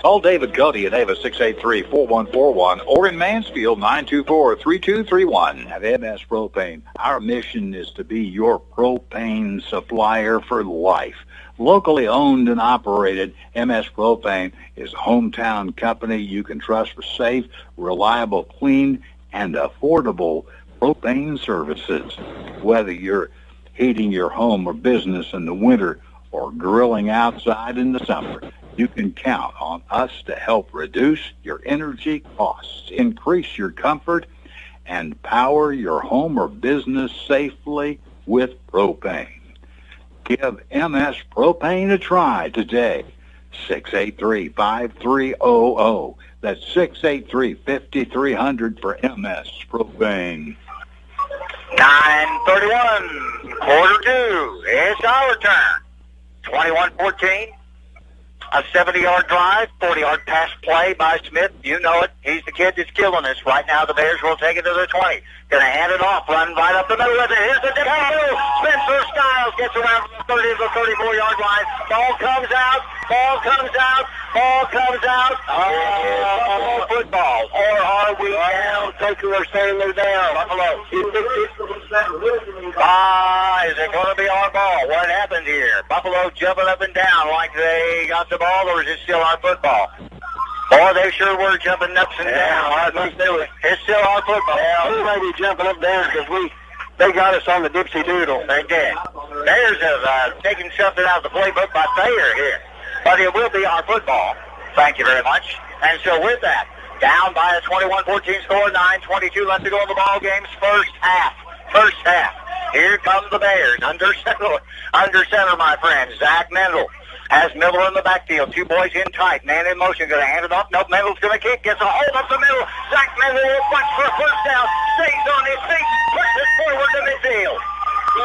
Call David Cody at Ava 683-4141 or in Mansfield 924-3231 at MS Propane. Our mission is to be your propane supplier for life. Locally owned and operated, MS Propane is a hometown company you can trust for safe, reliable, clean, and affordable propane services. Whether you're heating your home or business in the winter or grilling outside in the summer, you can count on us to help reduce your energy costs, increase your comfort, and power your home or business safely with propane. Give MS Propane a try today. 683-5300. That's 683-5300 for MS Propane. 9:31, quarter 2. It's our turn. 21-14. A 70-yard drive, 40-yard pass play by Smith. You know it. He's the kid that's killing us. Right now, the Bears will take it to the 20. Going to hand it off, run right up the middle of it. Here's the tackle. Spencer Skiles gets around the 30 to the 34-yard line. Ball comes out. Football. Or are we down? Taker or Sandler down? Buffalo. Is it going to be our ball? What happened here? Buffalo jumping up and down like they got the ball, or is it still our football? Boy, they sure were jumping ups and downs. It's still our football. Yeah, we may be jumping up and down because they got us on the Dipsy Doodle. They did. Bears have taken something out of the playbook by Thayer here. But it will be our football. Thank you very much. And so with that, down by a 21-14 score, 9:22 left to go in the ball game's first half. Here come the Bears. Under center, my friend. Zach Mendel has Miller in the backfield. Two boys in tight. Man in motion. Going to hand it off. Nope, Mendel's going to kick. Gets a hold up the middle. Zach Mendel will punch for a first down. Stays on his feet. Pushes forward to midfield.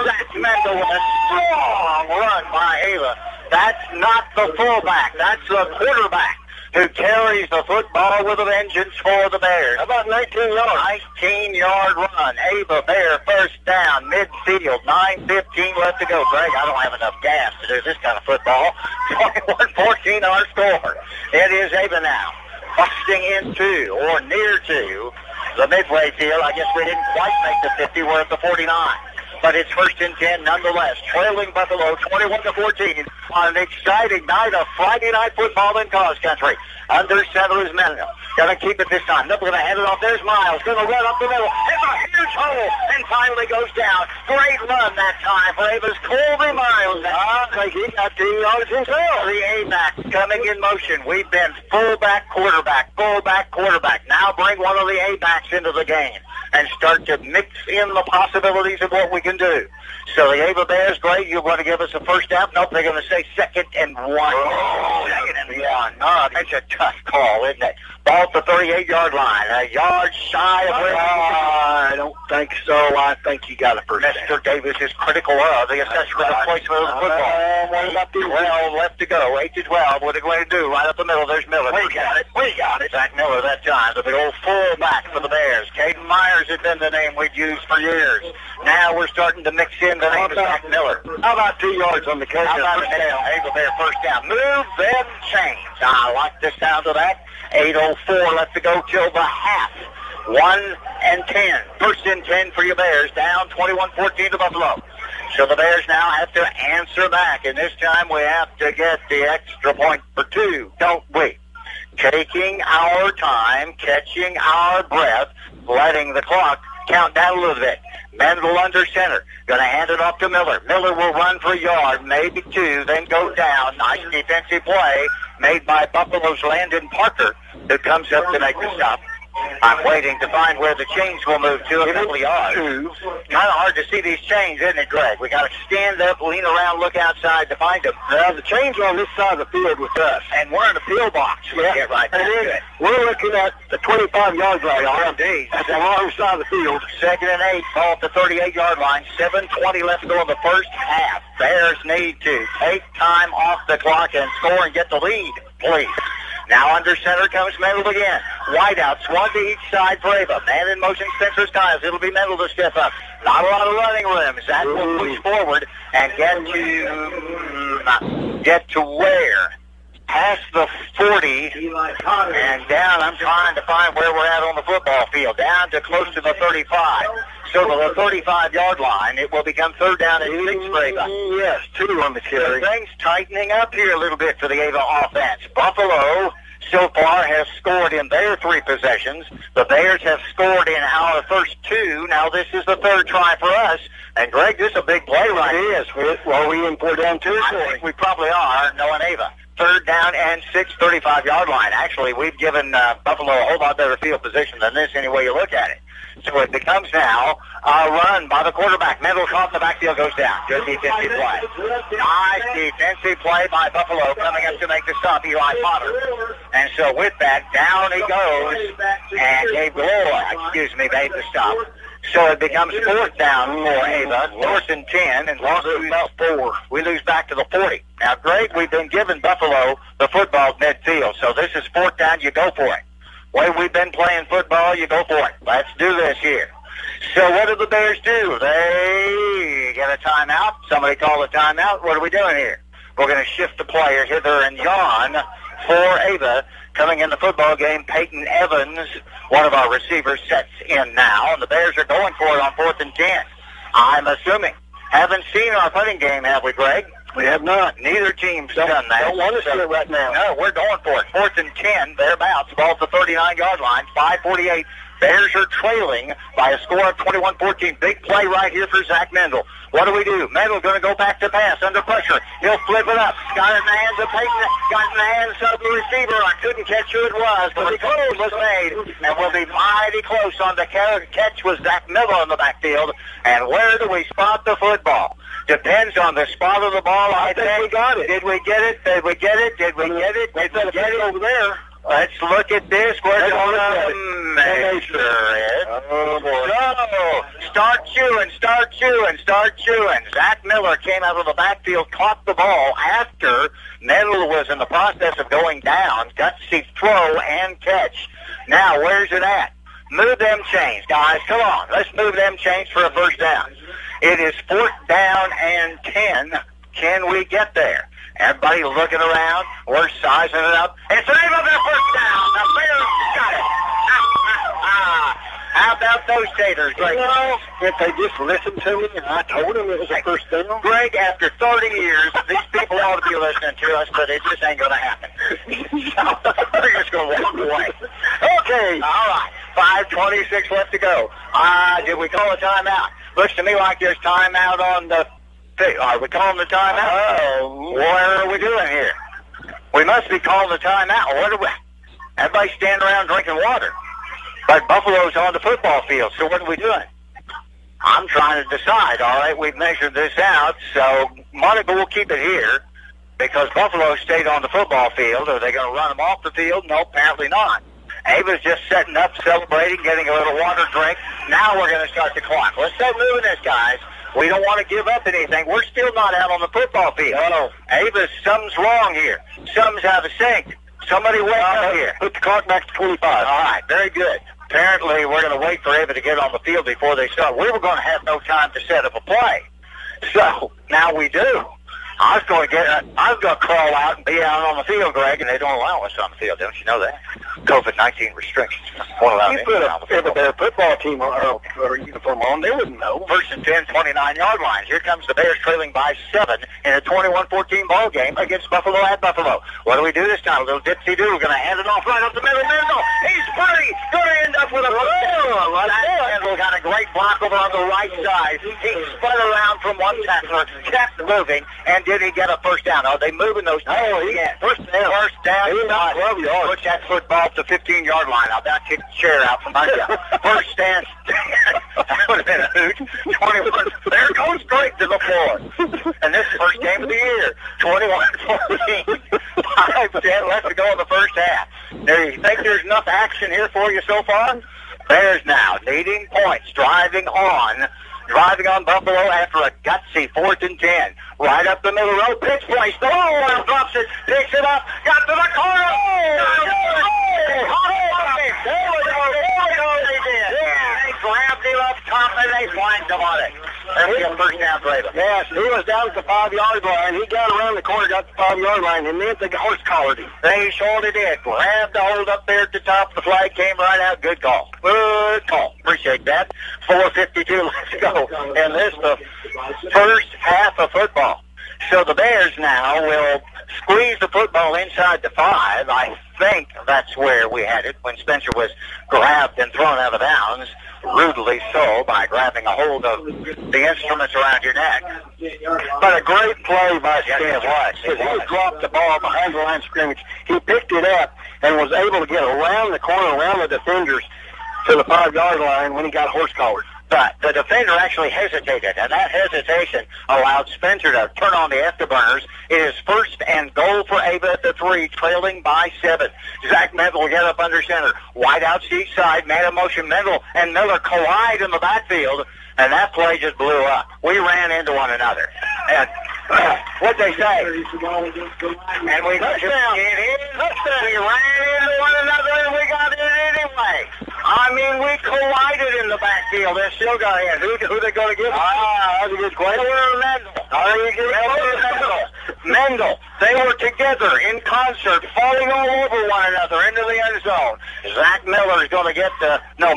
Zach Mendel with a strong run by Ava. That's not the fullback. That's the quarterback who carries the football with a vengeance for the Bears. How about 19 yards? 19-yard run. Ava Bear first down, midfield, 9:15 left to go. Greg, I don't have enough gas to do this kind of football. 21-14 our score. It is Ava now, busting into or near to the midway field. I guess we didn't quite make the 50. We're at the 49. But it's 1st and 10 nonetheless. Trailing Buffalo 21-14 on an exciting night of Friday night football in Cause Country. Under center is Mendel. Going to keep it this time. Nope, going to hand it off. There's Miles. Going to run up the middle. It's a huge hole. And finally goes down. Great run that time for Ava's Colby Miles. I think he got 10 yards himself. The A-back coming in motion. We've been fullback, quarterback. Now bring one of the A-backs into the game and start to mix in the possibilities of what we can do. So the Ava Bears, Greg, you want to give us a first down? Nope, they're going to say 2nd and 1. Oh, 2nd and 1. No, that's a tough call, isn't it? Ball at the 38-yard line. A yard shy of where I don't think so. I think you got a first down. Mr. Davis is critical of the assessment of placement of the football. 12 left to go. 8 to 12. What are they going to do? Right up the middle. There's Miller. We got it. Zach Miller that time. The big old fullback for the Bears. Caden Myers had been the name we'd used for years. Now we're starting to mix in the name of Zach Miller. How about 2 yards on the catch? How about Ava Bear first down? Move, then change. I like the sound of that. 8:04 left to go till the half. 1 and 10. 1st and 10 for your Bears. Down 21-14 to Buffalo. So the Bears now have to answer back, and this time we have to get the extra point for 2, don't we? Taking our time, catching our breath, letting the clock count down a little bit. Mendel under center. Going to hand it off to Miller. Miller will run for a yard, maybe 2, then go down. Nice defensive play made by Buffalo's Landon Parker, who comes up to make the stop. I'm waiting to find where the chains will move to a couple of yards. Kind of hard to see these chains, isn't it, Greg? We got to stand up, lean around, look outside to find them. The chains are on this side of the field with us. And we're in the field box. Yeah, right. Good. We're looking at the 25-yard line. Indeed. That's the wrong side of the field. 2nd and 8, ball at the 38-yard line. 7:20 left to go in the first half. Bears need to take time off the clock and score and get the lead, please. Now under center comes Mendel again. Wideouts, one to each side for Ava. Man in motion, Spencer Skiles. It'll be Mendel to step up. Not a lot of running room. Zach will push forward and get to where? Past the 40 and down. I'm trying to find where we're at on the football field. Down to close to the 35. So to the 35-yard line, it will become 3rd down and 6 for Ava. Yes, 2 on the carry. Things tightening up here a little bit for the Ava offense. Buffalo so far has scored in their 3 possessions. The Bears have scored in our first 2. Now this is the 3rd try for us. And Greg, this is a big play right here. It is. Well, we in 4 down territory. I think we probably are, knowing Ava. 3rd down and 6, 35-yard line. Actually, we've given Buffalo a whole lot better field position than this any way you look at it. So it becomes now a run by the quarterback. Mendel caught in the backfield, goes down. Good defensive play. Nice defensive play by Buffalo coming up to make the stop, Eli Potter. And so with that, down he goes, and Gabe Glory, made the stop. So it becomes 4th down for Ava, 4th and 10, and lost about 4. We lose back to the 40. Now, Greg, we've been giving Buffalo the football midfield, so this is 4th down, you go for it. Way we've been playing football, you go for it. Let's do this here. So what do the Bears do? They get a timeout. Somebody call a timeout. What are we doing here? We're going to shift the player hither and yon for Ava. Coming in the football game, Peyton Evans, one of our receivers, sets in now, and the Bears are going for it on 4th and 10. I'm assuming. Haven't seen our punting game, have we, Greg? We have not. Neither team's done that. Don't want to see it right now. No, we're going for it. 4th and 10, thereabouts. Ball at the 39-yard line. 5:48. Bears are trailing by a score of 21-14. Big play right here for Zach Mendel. What do? Mendel going to go back to pass under pressure. He'll flip it up. Got it in the hands of Peyton. Got it in the hands of the receiver. I couldn't catch who it was, but the close was made, and will be mighty close on the catch was Zach Miller in the backfield. And where do we spot the football? Depends on the spot of the ball. I think we got it. Did we get it? Did we get it? Did we get it? Did we get it over there? Let's look at this. Where's the measure it? Oh, boy. So, start chewing. Zach Miller came out of the backfield, caught the ball after Mendel was in the process of going down. Gutsy throw and catch. Now, where's it at? Move them chains, guys. Come on. Let's move them chains for a first down. It is 4th down and 10. Can we get there? Everybody looking around. We're sizing it up. It's an even first down. The Bears got it. How about those taters, Greg? Well, if they just listened to me and I told them it was a first down. Greg, after 30 years, these people ought to be listening to us, but it just ain't going to happen. So, they're just going to walk away. Okay. All right. 5:26 left to go. Did we call a timeout? Looks to me like there's timeout on the... Are we calling the timeout? What are we doing here? We must be calling the timeout. What are we? Everybody's standing around drinking water. But Buffalo's on the football field, so what are we doing? I'm trying to decide. All right, we've measured this out, so Monica will keep it here because Buffalo stayed on the football field. Are they going to run them off the field? No, apparently not. Ava's just setting up, celebrating, getting a little water drink. Now we're going to start the clock. Let's start moving this, guys. We don't want to give up anything. We're still not out on the football field. Oh, Ava, something's wrong here. Something's out of sync. Somebody wake up here. Put the clock back to 25. All right, very good. Apparently, we're going to wait for Ava to get on the field before they start. We were going to have no time to set up a play. So, now we do. I was going to crawl out and be out on the field, Greg, and they don't allow us on the field. Don't you know that? COVID-19 restrictions won't allow you put a football team or uniform on, they wouldn't know. 1st and 10, 29-yard line. Here comes the Bears trailing by 7 in a 21-14 ball game against Buffalo at Buffalo. What do we do this time? A little dipsy-do. We're going to hand it off right up the middle. He's free. Going to end up with a Mendel got a great block over on the right side. He spun around from one tackler, kept moving, and did he get a first down? Are they moving those? Oh, yeah. First down. Push that football to the 15-yard line. I'll about kick the chair out from under you. First down. That would have been a hoot. 21. There goes straight to the floor. And this is the first game of the year. 21-14. 5-10 left to go in the first half. Now, you think there's enough action here for you so far? Bears now needing points, driving on Buffalo after a gutsy 4th and 10. Right up the middle row, pitch place. The ball drops it, picks it up, got to the corner. There we go. They did. They grabbed him up top and they flanked him on it. And we got first down for Ava. Yes, he was down at the 5-yard line. He got around the corner, got the 5-yard line, and then they horse collared him. They surely did. Grabbed the hold up there at the top. The flag came right out. Good call. Good call. Appreciate that. 4:52 left to go. And this is the first half of football. So the Bears now will squeeze the football inside the 5. I think that's where we had it when Spencer was grabbed and thrown out of bounds, rudely so, by grabbing a hold of the instruments around your neck. But a great play by Spencer. He dropped the ball behind the line of scrimmage. He picked it up and was able to get around the corner, around the defenders to the 5-yard line when he got horse collared. But the defender actually hesitated, and that hesitation allowed Spencer to turn on the afterburners. It is 1st and goal for Ava at the 3, trailing by 7. Zach Mendel will get up under center. Wide out seat side, man in motion. Mendel and Miller collide in the backfield, and that play just blew up. We ran into one another. And what'd they say? And we just get in. We ran into one another, and we got in anyway. I mean, we collided in the backfield. They still got in. Who they going to give? That's a good question. Mendel. They were together in concert, falling all over one another into the end zone. Zach Miller is going to get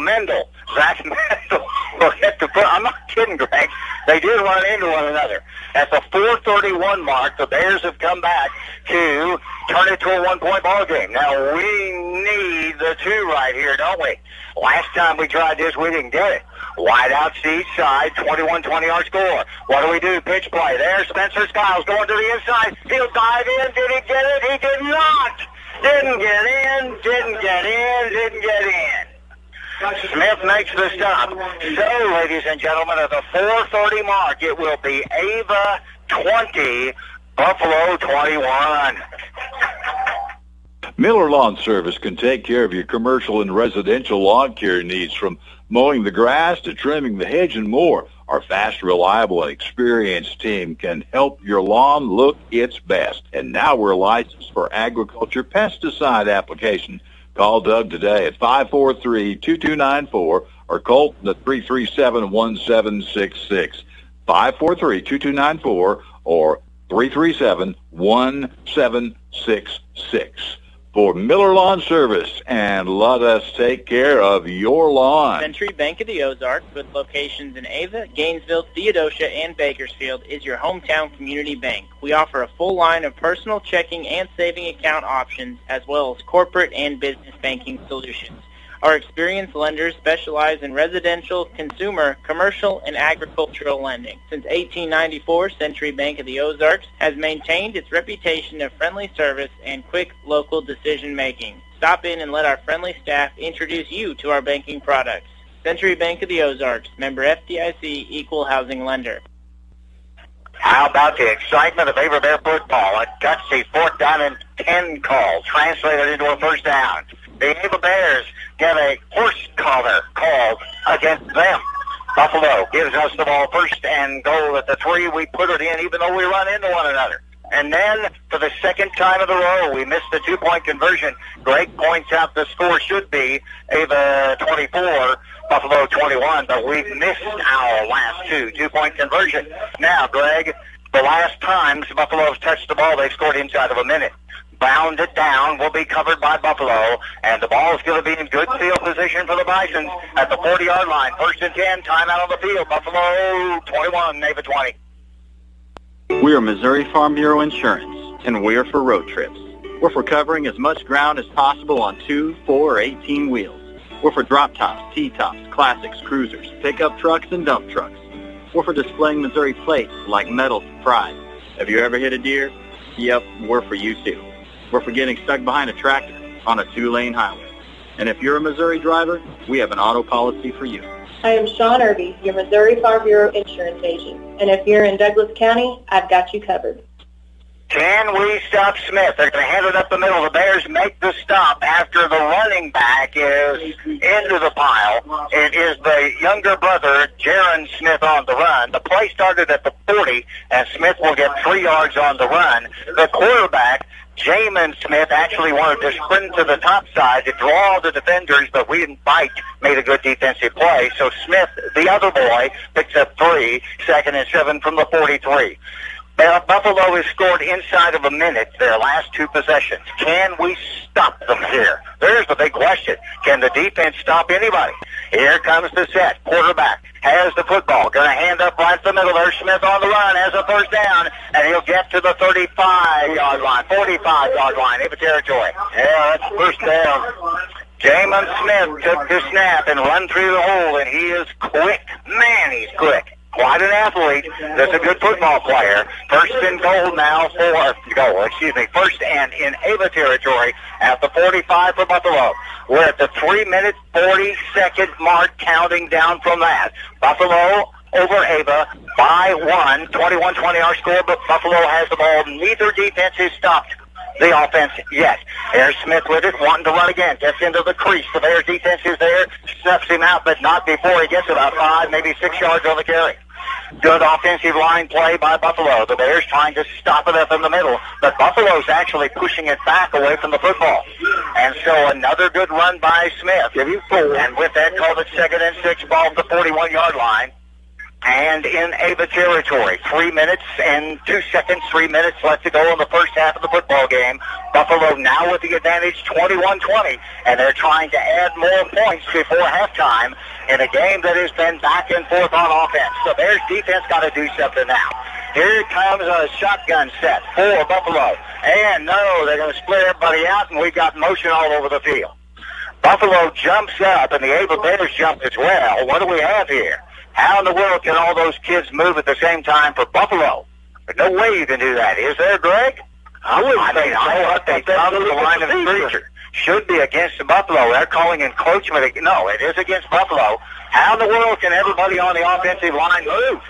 Mendel. Zach Mendel I'm not kidding, Greg. They did run into one another. At the 4:31 mark, the Bears have come back to turn it to a one-point ball game. Now, we need the two right here, don't we? Last time we tried this, we didn't get it. Wide out to each side, 21-20 our score. What do we do? Pitch play. There's Spencer Skiles going to the inside. He'll dive in. Did he get it? He did not. Didn't get in, didn't get in, didn't get in. Smith makes the stop. So, ladies and gentlemen, at the 4:30 mark, it will be Ava 20, Buffalo 21. Miller Lawn Service can take care of your commercial and residential lawn care needs, from mowing the grass to trimming the hedge and more. Our fast, reliable, and experienced team can help your lawn look its best. And now we're licensed for agriculture pesticide application. Call Doug today at 543-2294 or Colt at 337-1766. 543-2294 or 337-1766. For Miller Lawn Service, and let us take care of your lawn. Century Bank of the Ozarks, with locations in Ava, Gainesville, Theodosia, and Bakersfield, is your hometown community bank. We offer a full line of personal checking and saving account options, as well as corporate and business banking solutions. Our experienced lenders specialize in residential, consumer, commercial, and agricultural lending. Since 1894, Century Bank of the Ozarks has maintained its reputation of friendly service and quick local decision-making. Stop in and let our friendly staff introduce you to our banking products. Century Bank of the Ozarks, member FDIC, equal housing lender. How about the excitement of Ava Bear football? A gutsy 4th down and 10 call, translated into a first down. The Ava Bears get a horse collar called against them. Buffalo gives us the ball first and goal at the 3. We put it in even though we run into one another. And then, for the second time in a row, we missed the two-point conversion. Greg points out the score should be Ava 24, Buffalo 21, but we missed our last two-point conversion. Now, Greg, the last times Buffalo has touched the ball, they've scored inside of a minute. Bounded down, will be covered by Buffalo, and the ball is going to be in good field position for the Bisons at the 40-yard line. 1st and 10, timeout on the field. Buffalo 21, Ava 20. We are Missouri Farm Bureau Insurance, and we are for road trips. We're for covering as much ground as possible on 2, 4, or 18 wheels. We're for drop tops, T-tops, classics, cruisers, pickup trucks, and dump trucks. We're for displaying Missouri plates like medals of pride. Have you ever hit a deer? Yep, we're for you too. We're for getting stuck behind a tractor on a 2-lane highway. And if you're a Missouri driver, we have an auto policy for you. I am Sean Irby, your Missouri Farm Bureau insurance agent. And if you're in Douglas County, I've got you covered. Can we stop Smith? They're going to hand it up the middle. The Bears make the stop after the running back is into the pile. It is the younger brother, Jaron Smith, on the run. The play started at the 40, and Smith will get 3 yards on the run. The quarterback, Jamin Smith, actually wanted to sprint to the top side to draw the defenders, but we didn't bite, made a good defensive play. So Smith, the other boy, picks up 3, 2nd and 7 from the 43. Buffalo has scored inside of a minute their last 2 possessions. Can we stop them here? There's the big question. Can the defense stop anybody? Here comes the set. Quarterback has the football. Going to hand up right in the middle. There's Smith on the run. Has a first down, and he'll get to the 35-yard line, 45-yard line, Ava territory. Yeah, that's first down. Jamin Smith took the snap and run through the hole, and he is quick. Man, he's quick. Quite an athlete. That's a good football player. First and goal now first and in Ava territory at the 45 for Buffalo. We're at the 3-minute, 40-second mark, counting down from that. Buffalo over Ava by 1, 21-20 our score, but Buffalo has the ball. Neither defense is stopped the offense yet. There's Smith with it, wanting to run again. Gets into the crease. The Bears defense is there. Snuffs him out, but not before he gets about 5, maybe 6 yards on the carry. Good offensive line play by Buffalo. The Bears trying to stop it up in the middle, but Buffalo's actually pushing it back away from the football. And so another good run by Smith. And with that, called it 2nd and 6, ball at the 41-yard line. and in Ava territory. 3 minutes and 2 seconds, 3 minutes left to go in the first half of the football game. Buffalo now with the advantage, 21-20, and they're trying to add more points before halftime in a game that has been back and forth on offense. So Bears defense got to do something now. Here comes a shotgun set for Buffalo. And no, they're going to split everybody out, and we've got motion all over the field. Buffalo jumps up, and the Ava Bears jump as well. What do we have here? How in the world can all those kids move at the same time for Buffalo? There's no way you can do that. Is there, Greg? I think come to the line of scrimmage. Should be against the Buffalo. They're calling encroachment. No, it is against Buffalo. How in the world can everybody on the offensive line move?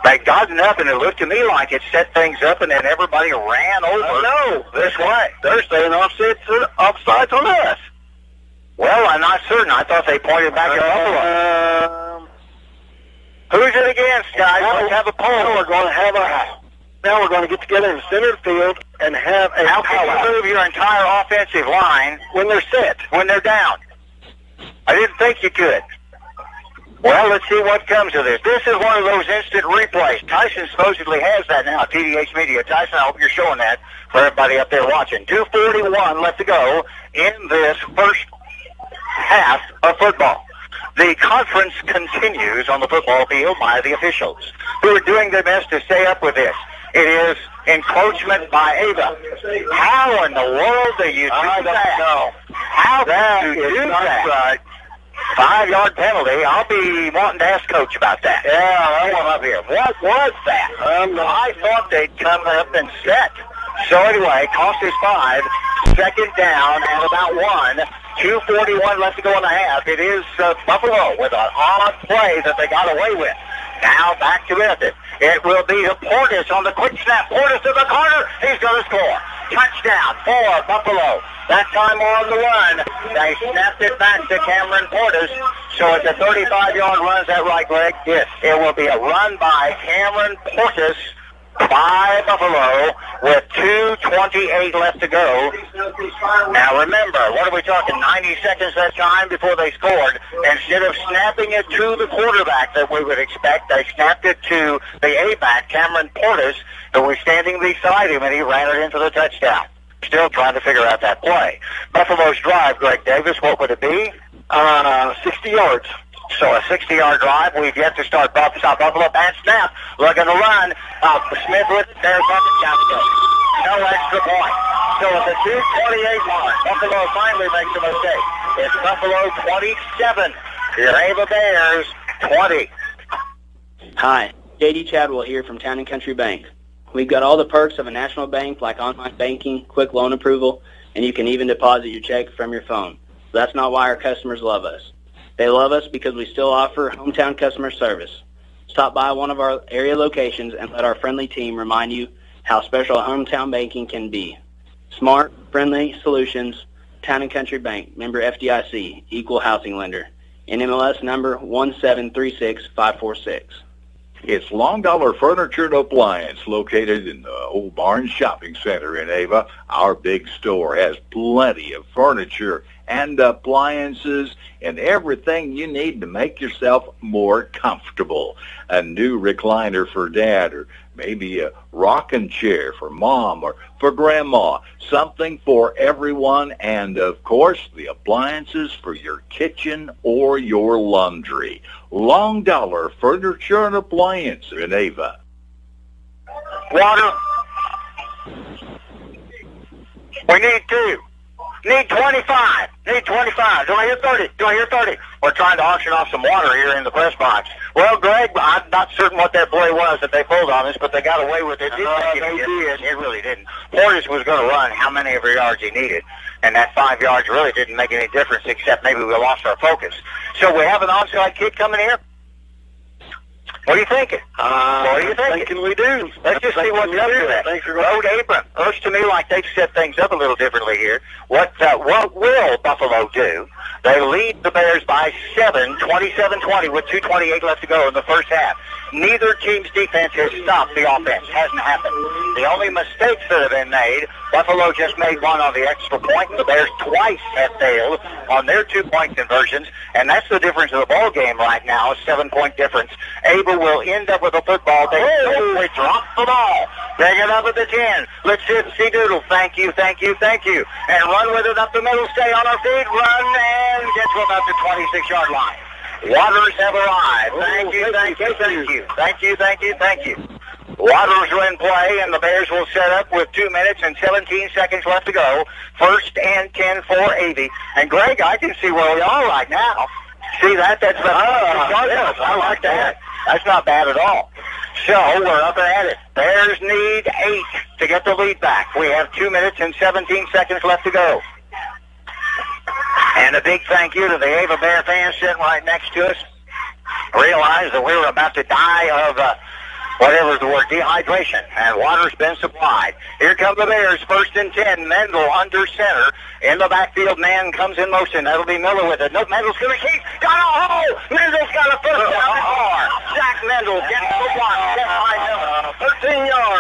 They got enough, and it looked to me like it set things up, and then everybody ran over. No, this way. They're staying offsides on us. Well, I'm not certain. I thought they pointed back at Buffalo. Who's it against, guys? Let's have a poll. Now we're going to get together in the center of the field and have a How can you move your entire offensive line when they're set, when they're down? I didn't think you could. Well, let's see what comes of this. This is one of those instant replays. Tyson supposedly has that now, TDH Media. Tyson, I hope you're showing that for everybody up there watching. 2:41 left to go in this first half of football. The conference continues on the football field by the officials, who are doing their best to stay up with this. It is encroachment by Ava. How in the world do you do that? No. How do you do that? Right. 5-yard penalty. I'll be wanting to ask Coach about that. Yeah, that one up here. What was that? I thought they'd come up and set. So anyway, cost is 5. Second down and about 1. 2:41 left to go in the half. It is Buffalo with an odd play that they got away with. Now back to it. It will be to Portis on the quick snap. Portis to the corner. He's going to score. Touchdown for Buffalo. That time on the run. They snapped it back to Cameron Portis. So it's a 35-yard run. Is that right, Greg? Yes. It will be a run by Cameron Portis by Buffalo with 2:28 left to go. Now remember, what are we talking, 90 seconds that time before they scored. Instead of snapping it to the quarterback that we would expect, they snapped it to the A-back, Cameron Portis, who was standing beside him, and he ran it into the touchdown. Still trying to figure out that play. Buffalo's drive, Greg Davis, what would it be? 60 yards. So a 60-yard drive. We've yet to start Buffalo. Bad snap. Looking to run. Smith with it. There's Buffalo. No extra point. So at the 2:28 mark, Buffalo finally makes a mistake. It's Buffalo 27. Your Ava Bears 20. Hi, J.D. Chadwell here from Town & Country Bank. We've got all the perks of a national bank like online banking, quick loan approval, and you can even deposit your check from your phone. That's not why our customers love us. They love us because we still offer hometown customer service. Stop by one of our area locations and let our friendly team remind you how special hometown banking can be. Smart, friendly solutions, Town & Country Bank, member FDIC, equal housing lender. NMLS number 1736546. It's Long Dollar Furniture and Appliance, located in the Old Barn Shopping Center in Ava. Our big store has plenty of furniture and appliances and everything you need to make yourself more comfortable. A new recliner for Dad, or maybe a rocking chair for Mom or for Grandma. Something for everyone, and of course the appliances for your kitchen or your laundry. Long Dollar Furniture and Appliance in Ava. Water. We need 2. Need 25. Need 25. Do I hear 30? Do I hear 30? We're trying to auction off some water here in the press box. Well, Greg, I'm not certain what that play was that they pulled on us, but they got away with it. It really didn't. Portis was going to run how many every yards he needed, and that 5 yards really didn't make any difference, except maybe we lost our focus. So we have an onside kick coming here. What are you thinking? What are you thinking we do? Let's just see what comes of that. Road apron. Looks to me like they've set things up a little differently here. What will Buffalo do? They lead the Bears by 7, 27-20, with 2:28 left to go in the first half. neither team's defense has stopped the offense. Hasn't happened. The only mistakes that have been made, Buffalo just made one on the extra point. The Bears twice have failed on their 2-point conversions, and that's the difference of the ball game right now, a 7-point difference. Ava will end up with a football. They drop the ball. Bring it up at the 10. Let's see Doodle. Thank you. And run with it up the middle. Stay on our feet. Run and get to about the 26-yard line. Waters have arrived. Thank you. Waters are in play, and the Bears will set up with 2 minutes and 17 seconds left to go. 1st and 10 for Avy. And Greg, I can see where we are right now. See that? That's yes, I like that. That's not bad at all. So we're up and at it. Bears need 8 to get the lead back. We have 2 minutes and 17 seconds left to go. And a big thank you to the Ava Bear fans sitting right next to us. Realize that we were about to die of whatever's the word, dehydration, and water's been supplied. Here come the Bears, 1st and 10. Mendel under center. In the backfield, man comes in motion. That'll be Miller with it. No, Mendel's going to keep. Got a hole! Mendel's got a first down and more. Zach Mendel gets the block. Set by Miller.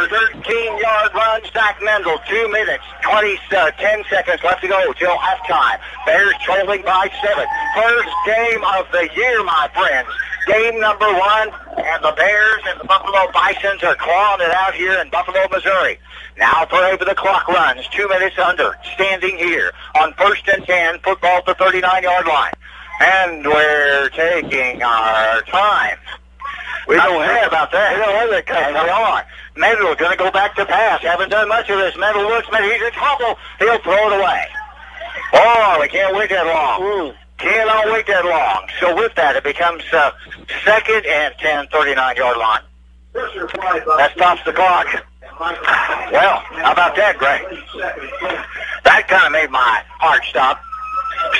13-yard run. Zach Mendel, 2 minutes, 10 seconds left to go till halftime. Bears trailing by 7. First game of the year, my friends. Game number 1, and the Bears and the Buffalo Bisons are clawing it out here in Buffalo, Missouri. Now for over the clock runs, 2 minutes under, standing here on 1st and 10, football at the 39-yard line. And we're taking our time. We don't have about that. We don't have that kind of time. Mendel going to go back to pass. Haven't done much of this. Mendel looks, he's in trouble. He'll throw it away. Oh, we can't wait that long. Cannot wait that long. So with that, it becomes 2nd and 10, 39-yard line. That stops the clock. Well, how about that, Greg? That kind of made my heart stop.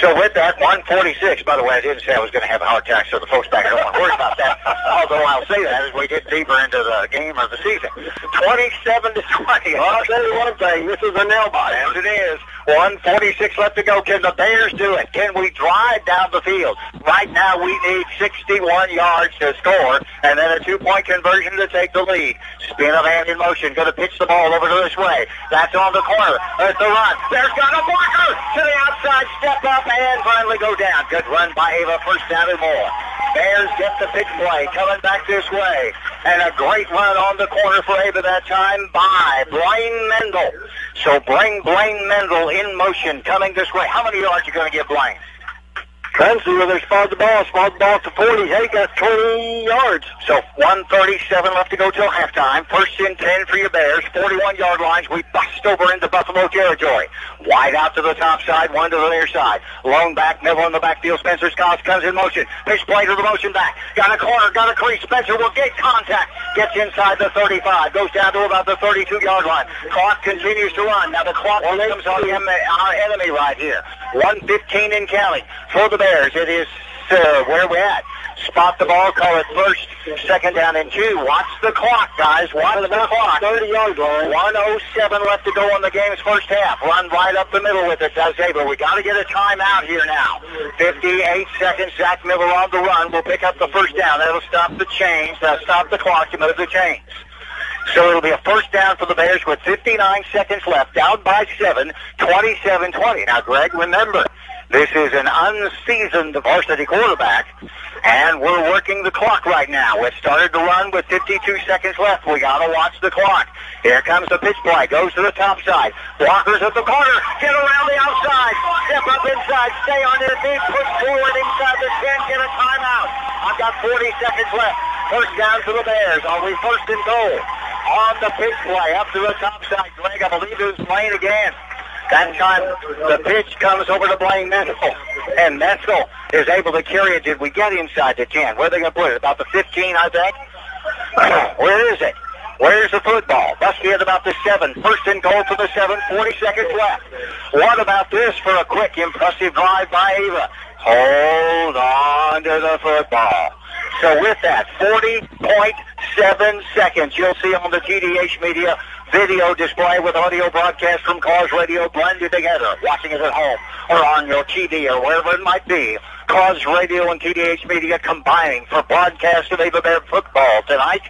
So with that, 146, by the way, I didn't say I was going to have a heart attack, so the folks back here don't want to worry about that. Although I'll say that as we get deeper into the game of the season. 27-20. Well, I'll tell you one thing, this is a nail biter. Yes, it is. 146 left to go. Can the Bears do it? Can we drive down the field? Right now we need 61 yards to score, and then a 2-point conversion to take the lead. Spin of hand in motion. Going to pitch the ball over to this way. That's on the corner. There's the run. There's got a blocker to the outside. Step up and finally go down. Good run by Ava. 1st down and more. Bears get the pitch play. Coming back this way. And a great run on the corner for Ava that time by Blaine Mendel. So bring Blaine Mendel in motion coming this way. How many yards are you going to give Blaine? Trying to see where they spot the ball. Spot the ball to 40. Hey, got 20 yards. So 1:37 left to go till halftime. 1st and 10 for your Bears. 41-yard lines. We bust over into Buffalo territory. Wide out to the top side, one to the near side. Lone back, middle in the backfield. Spencer Scott comes in motion. Pitch play to the motion back. Got a corner, got a crease. Spencer will get contact. Gets inside the 35. Goes down to about the 32-yard line. Clock continues to run. Now the clock comes on our enemy right here. 1:15 in counting for the Bears. It is where we at. Spot the ball, call it 1st, 2nd down and 2. Watch the clock, guys. Watch the clock. 30-yard line. 1:07 left to go in the game's first half. Run right up the middle with it, does Ava. We got to get a timeout here now. 58 seconds. Zach Miller on the run. We'll pick up the 1st down. That'll stop the chains. That'll stop the clock to move the chains. So it'll be a 1st down for the Bears with 59 seconds left. Down by 7, 27-20. Now, Greg, remember, this is an unseasoned varsity quarterback, and we're working the clock right now. It started to run with 52 seconds left. We got to watch the clock. Here comes the pitch play. Goes to the top side. Blockers at the corner. Get around the outside. Step up inside. Stay on your feet. Push forward inside the 10. Get a timeout. I've got 40 seconds left. 1st down for the Bears. Are we 1st and goal? On the pitch play. Up to the top side. Greg, I believe it was Blaine again. That time, the pitch comes over to Blaine Mendel, and Mendel is able to carry it. Did we get inside the 10? Where are they going to put it? About the 15, I think? Where is it? Where's the football? Must be at about the 7. 1st and goal for the 7. 40 seconds left. What about this for a quick, impressive drive by Ava? Hold on to the football. So with that, 40.7 seconds. You'll see on the TDH Media video display with audio broadcast from Cause Radio blended together, watching it at home or on your TV or wherever it might be. Cause Radio and TDH Media combining for broadcast of Ava Bear football tonight.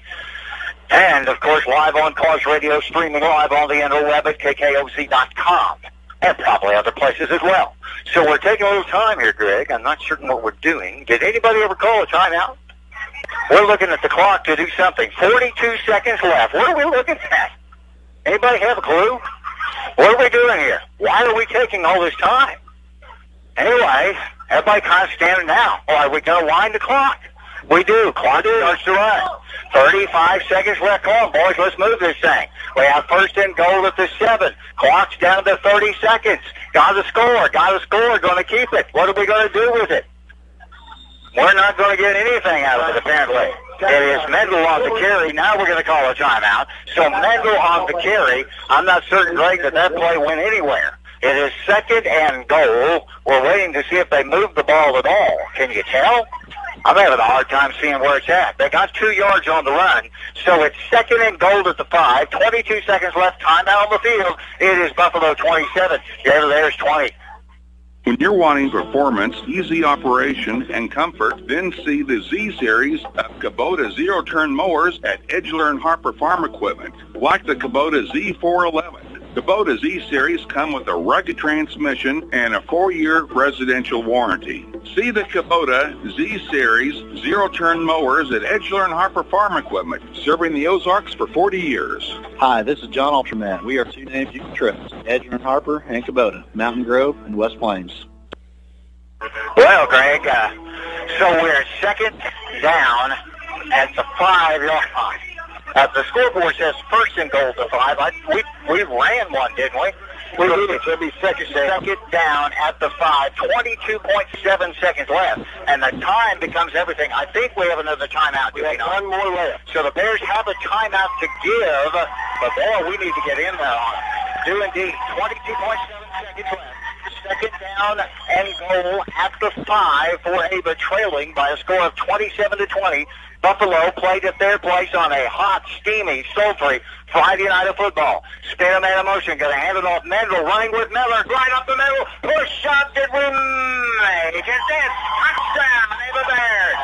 And, of course, live on Cause Radio, streaming live on the interweb at KKOZ.com. And probably other places as well. So we're taking a little time here, Greg. I'm not certain what we're doing. Did anybody ever call a timeout? We're looking at the clock to do something. 42 seconds left. What are we looking at? Anybody have a clue? What are we doing here? Why are we taking all this time? Anyway, everybody kind of standing now. All right, we're going to wind the clock. We do. Clock starts to run. 35 seconds left. Come on, boys. Let's move this thing. We have first and goal at the 7. Clock's down to 30 seconds. Got to score. Got to score. Going to keep it. What are we going to do with it? We're not going to get anything out of it, apparently. It is Mendel on the carry. Now we're going to call a timeout. So Mendel on the carry. I'm not certain, Greg, that play went anywhere. It is second and goal. We're waiting to see if they move the ball at all. Can you tell? I'm having a hard time seeing where it's at. They got 2 yards on the run, so it's second and goal at the 5. 22 seconds left. Timeout on the field. It is Buffalo 27. There's 20. When you're wanting performance, easy operation, and comfort, then see the Z-Series of Kubota zero-turn mowers at Edgeler and Harper Farm Equipment, like the Kubota Z411. Kubota Z-Series come with a rugged transmission and a 4-year residential warranty. See the Kubota Z-Series zero-turn mowers at Edgeler and Harper Farm Equipment, serving the Ozarks for 40 years. Hi, this is John Ultraman. We are 2 names you can trust, Edgeler and Harper and Kubota, Mountain Grove and West Plains. Well, Greg, so we're second down at the 5-yard line. The scoreboard says first and goal to 5. We ran one, didn't we? We did. It'll be second down at the 5. 22.7 seconds left. And the time becomes everything. I think we have another timeout. We have one more left. So the Bears have a timeout to give. But, boy, we need to get in there on it. Do indeed. 22.7 seconds left. Second down and goal at the 5 for Ava, trailing by a score of 27-20. Buffalo played at their place on a hot, steamy, sultry Friday night of football. Spin man of motion, going to hand it off Mendel, running with Miller, right up the middle, push shot, did we make it? Touchdown, Ava Bears.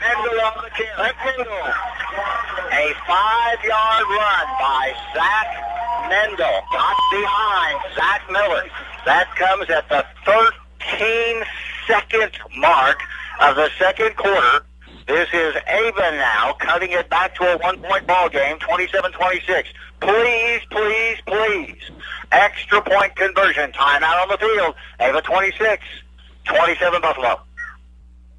Mendel on the kill. A 5-yard run by Zach Mendel. Got behind Zach Miller. That comes at the 13-second mark of the second quarter. This is Ava now, cutting it back to a 1-point ball game, 27-26. Please, please, please. Extra point conversion. Timeout on the field. Ava 26, 27 Buffalo.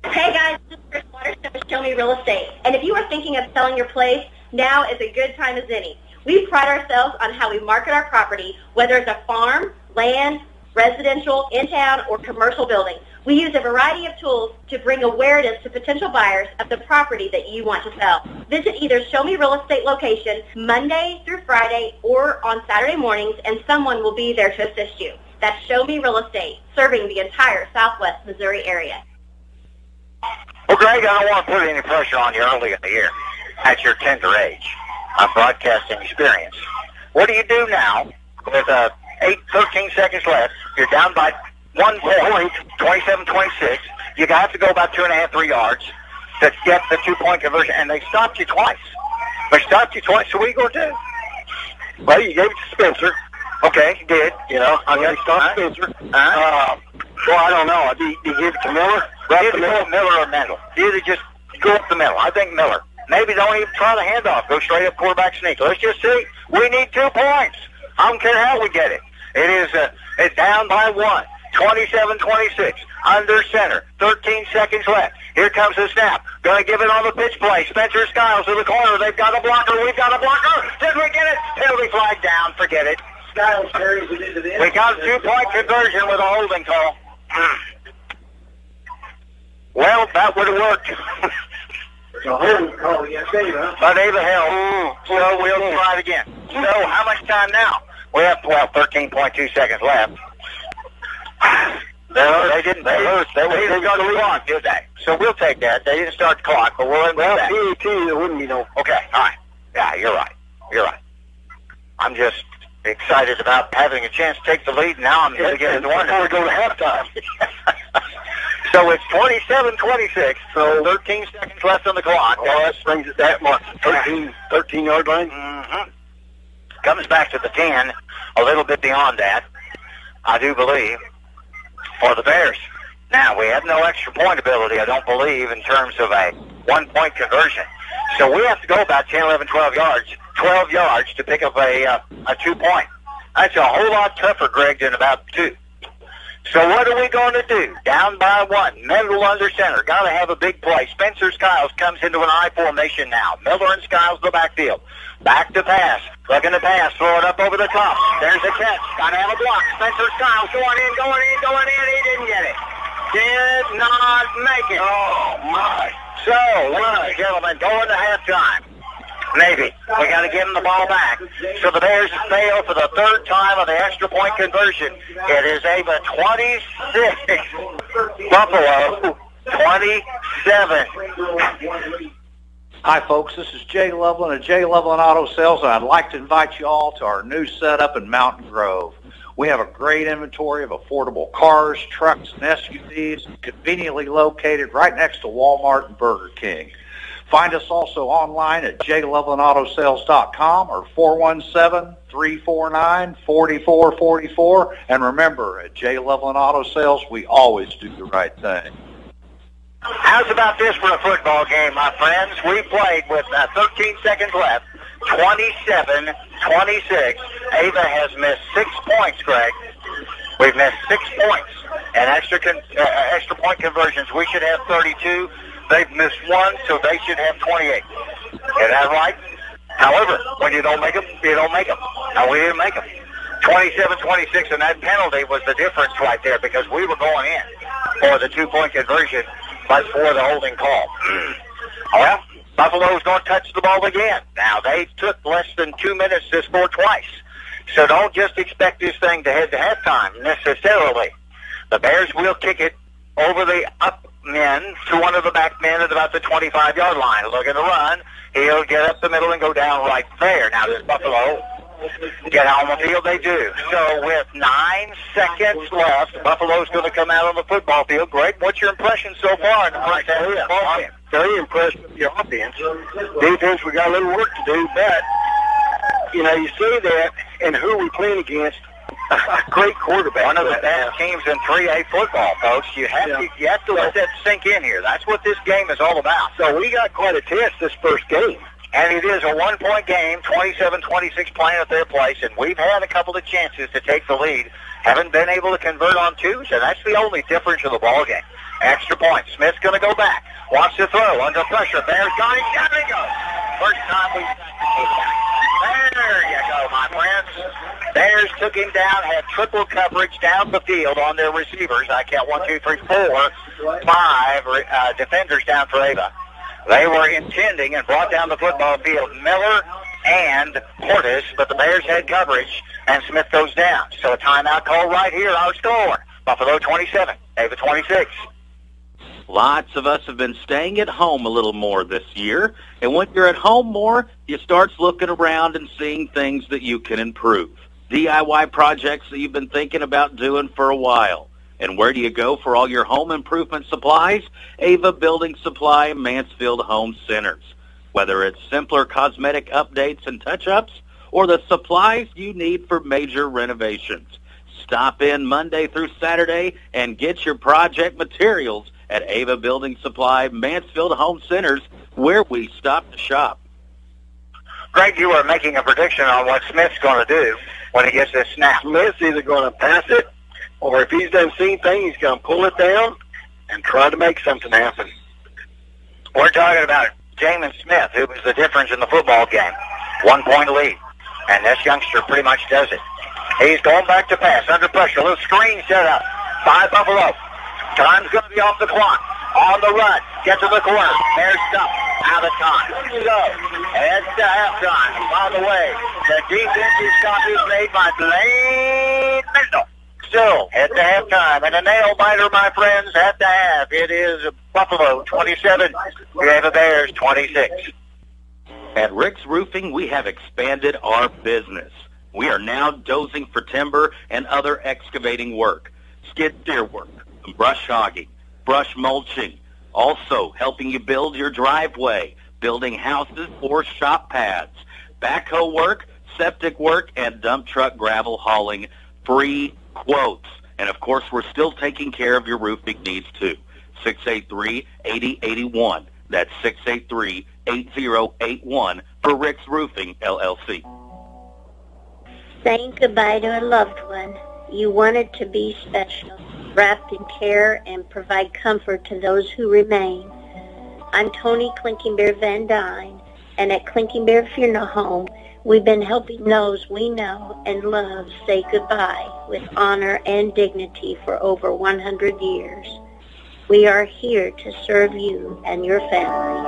Hey guys, this is Chris Waterstone with Show Me Real Estate. And if you are thinking of selling your place, now is a good time as any. We pride ourselves on how we market our property, whether it's a farm, land, residential, in-town, or commercial building. We use a variety of tools to bring awareness to potential buyers of the property that you want to sell. Visit either Show Me Real Estate location Monday through Friday or on Saturday mornings, and someone will be there to assist you. That's Show Me Real Estate, serving the entire Southwest Missouri area. Well, Greg, I don't want to put any pressure on you early in the year at your tender age of broadcasting experience. What do you do now with 13 seconds left? You're down by 1 point, 27-26. You have to go about 2.5, 3 yards to get the 2-point conversion, and they stopped you twice. So what are you going to do? Well, you gave it to Spencer. Okay, you did. You know, I'm going to stop Spencer. Well, I don't know. Do you give it to Miller? Either go Miller or Mendel. Either just go up the middle. I think Miller. Maybe don't even try the handoff. Go straight up quarterback sneak. Let's just see. We need 2 points. I don't care how we get it. It is it's down by 1. 27-26. Under center. 13 seconds left. Here comes the snap. Going to give it on the pitch play. Spencer Skiles to the corner. They've got a blocker. We've got a blocker. Did we get it? Penalty flag down. Forget it. Skiles carries it into the end. We got a 2-point conversion with a holding call. Well, that would have worked. A holding call against Ava. But Ava held. So we'll try it again. So how much time now? We have 13.2 seconds left. They didn't got the clock, did they? So we'll take that. They didn't start the clock, but we'll end with that. PAT, there wouldn't be no. Okay, all right. Yeah, you're right. You're right. I'm just excited about having a chance to take the lead. Now I'm going to get into one. Before we go to halftime. So it's 27-26, so 13 seconds left on the clock. Oh, that brings it that much. 13-yard line? Mm-hmm. Comes back to the 10, a little bit beyond that, I do believe, for the Bears. Now, we have no extra point ability, I don't believe, in terms of a one-point conversion. So we have to go about 10, 11, 12 yards to pick up a 2-point. That's a whole lot tougher, Greg, than about 2. So what are we going to do? Down by 1, middle under center. Got to have a big play. Spencer Skiles comes into an I formation now. Miller and Skiles the backfield. Back to pass. Looking to pass. Throw it up over the top. There's a catch. Got to have a block. Spencer Skiles going in. He didn't get it. Did not make it. Oh, my. So, ladies and gentlemen, going to halftime. Maybe. We got to give them the ball back. So the Bears fail for the third time on the extra point conversion. It is Ava 26, Buffalo 27. Hi, folks. This is Jay Loveland of Jay Loveland Auto Sales, and I'd like to invite you all to our new setup in Mountain Grove. We have a great inventory of affordable cars, trucks, and SUVs, conveniently located right next to Walmart and Burger King. Find us also online at jlovelandautosales.com or 417-349-4444. And remember, at J. Loveland Auto Sales, we always do the right thing. How's about this for a football game, my friends? We played with 13 seconds left, 27-26. Ava has missed 6 points, Greg. We've missed 6 points. And extra point conversions, we should have 32. They've missed 1, so they should have 28. Is that right? However, when you don't make them, you don't make them. Now, we didn't make them. 27-26, and that penalty was the difference right there because we were going in for the 2-point conversion, but for the holding call. Well, Buffalo's going to touch the ball again. Now, they took less than 2 minutes to score twice, so don't just expect this thing to head to halftime necessarily. The Bears will kick it over the up men to one of the back men at about the 25-yard line. Looking to run. He'll get up the middle and go down right there. Now, does Buffalo get out on the field? They do. So with 9 seconds left, Buffalo's going to come out on the football field. Greg, what's your impression so far in the first half of the ball game? Very impressed with your offense. Defense, we got a little work to do, but, you know, you see that, and who we playing against? A great quarterback. One of the best teams in 3A football, folks. You have to let that sink in here. That's what this game is all about. So we got quite a test this first game. And it is a 1-point game, 27-26 playing at their place, and we've had a couple of chances to take the lead. Haven't been able to convert on 2, so that's the only difference of the ball game. Extra point. Smith's going to go back. Wants to throw. Under pressure. Bears got it. Down he goes. First time we've There you go, my friends. Bears took him down, had triple coverage down the field on their receivers. I count 1, 2, 3, 4, 5 defenders down for Ava. They were intending and brought down the football field Miller and Portis, but the Bears had coverage, and Smith goes down. So a timeout call right here. Our score, Buffalo 27, Ava 26. Lots of us have been staying at home a little more this year, and when you're at home more, you start looking around and seeing things that you can improve. DIY projects that you've been thinking about doing for a while. And where do you go for all your home improvement supplies? Ava Building Supply and Mansfield Home Centers. Whether it's simpler cosmetic updates and touch-ups or the supplies you need for major renovations. Stop in Monday through Saturday and get your project materials at Ava Building Supply, Mansfield Home Centers, where we stop to shop. Greg, you were making a prediction on what Smith's going to do when he gets this snap. Smith's either going to pass it, or if he's done seen thing, he's going to pull it down and try to make something happen. We're talking about Jamin Smith, who was the difference in the football game. 1-point lead. And this youngster pretty much does it. He's going back to pass, under pressure. A little screen set up by Buffalo. Time's going to be off the clock. On the run. Get to the corner. There's stuff. Out of time. So, heads to halftime. By the way, the defensive stop is made by Blaine Mendel. Still, head to halftime. And a nail-biter, my friends, at the half. It is Buffalo 27. We have the Bears 26. At Rick's Roofing, we have expanded our business. We are now dozing for timber and other excavating work, skid steer work, brush hogging, brush mulching. Also helping you build your driveway, building houses or shop pads, backhoe work, septic work, and dump truck gravel hauling. Free quotes. And, of course, we're still taking care of your roofing needs, too. 683-8081. That's 683-8081 for Rick's Roofing, LLC. Saying goodbye to a loved one. You wanted to be special, wrapped in care and provide comfort to those who remain. I'm Tony Clinking Bear Van Dyne, and at Clinking Bear Funeral Home, we've been helping those we know and love say goodbye with honor and dignity for over 100 years. We are here to serve you and your family.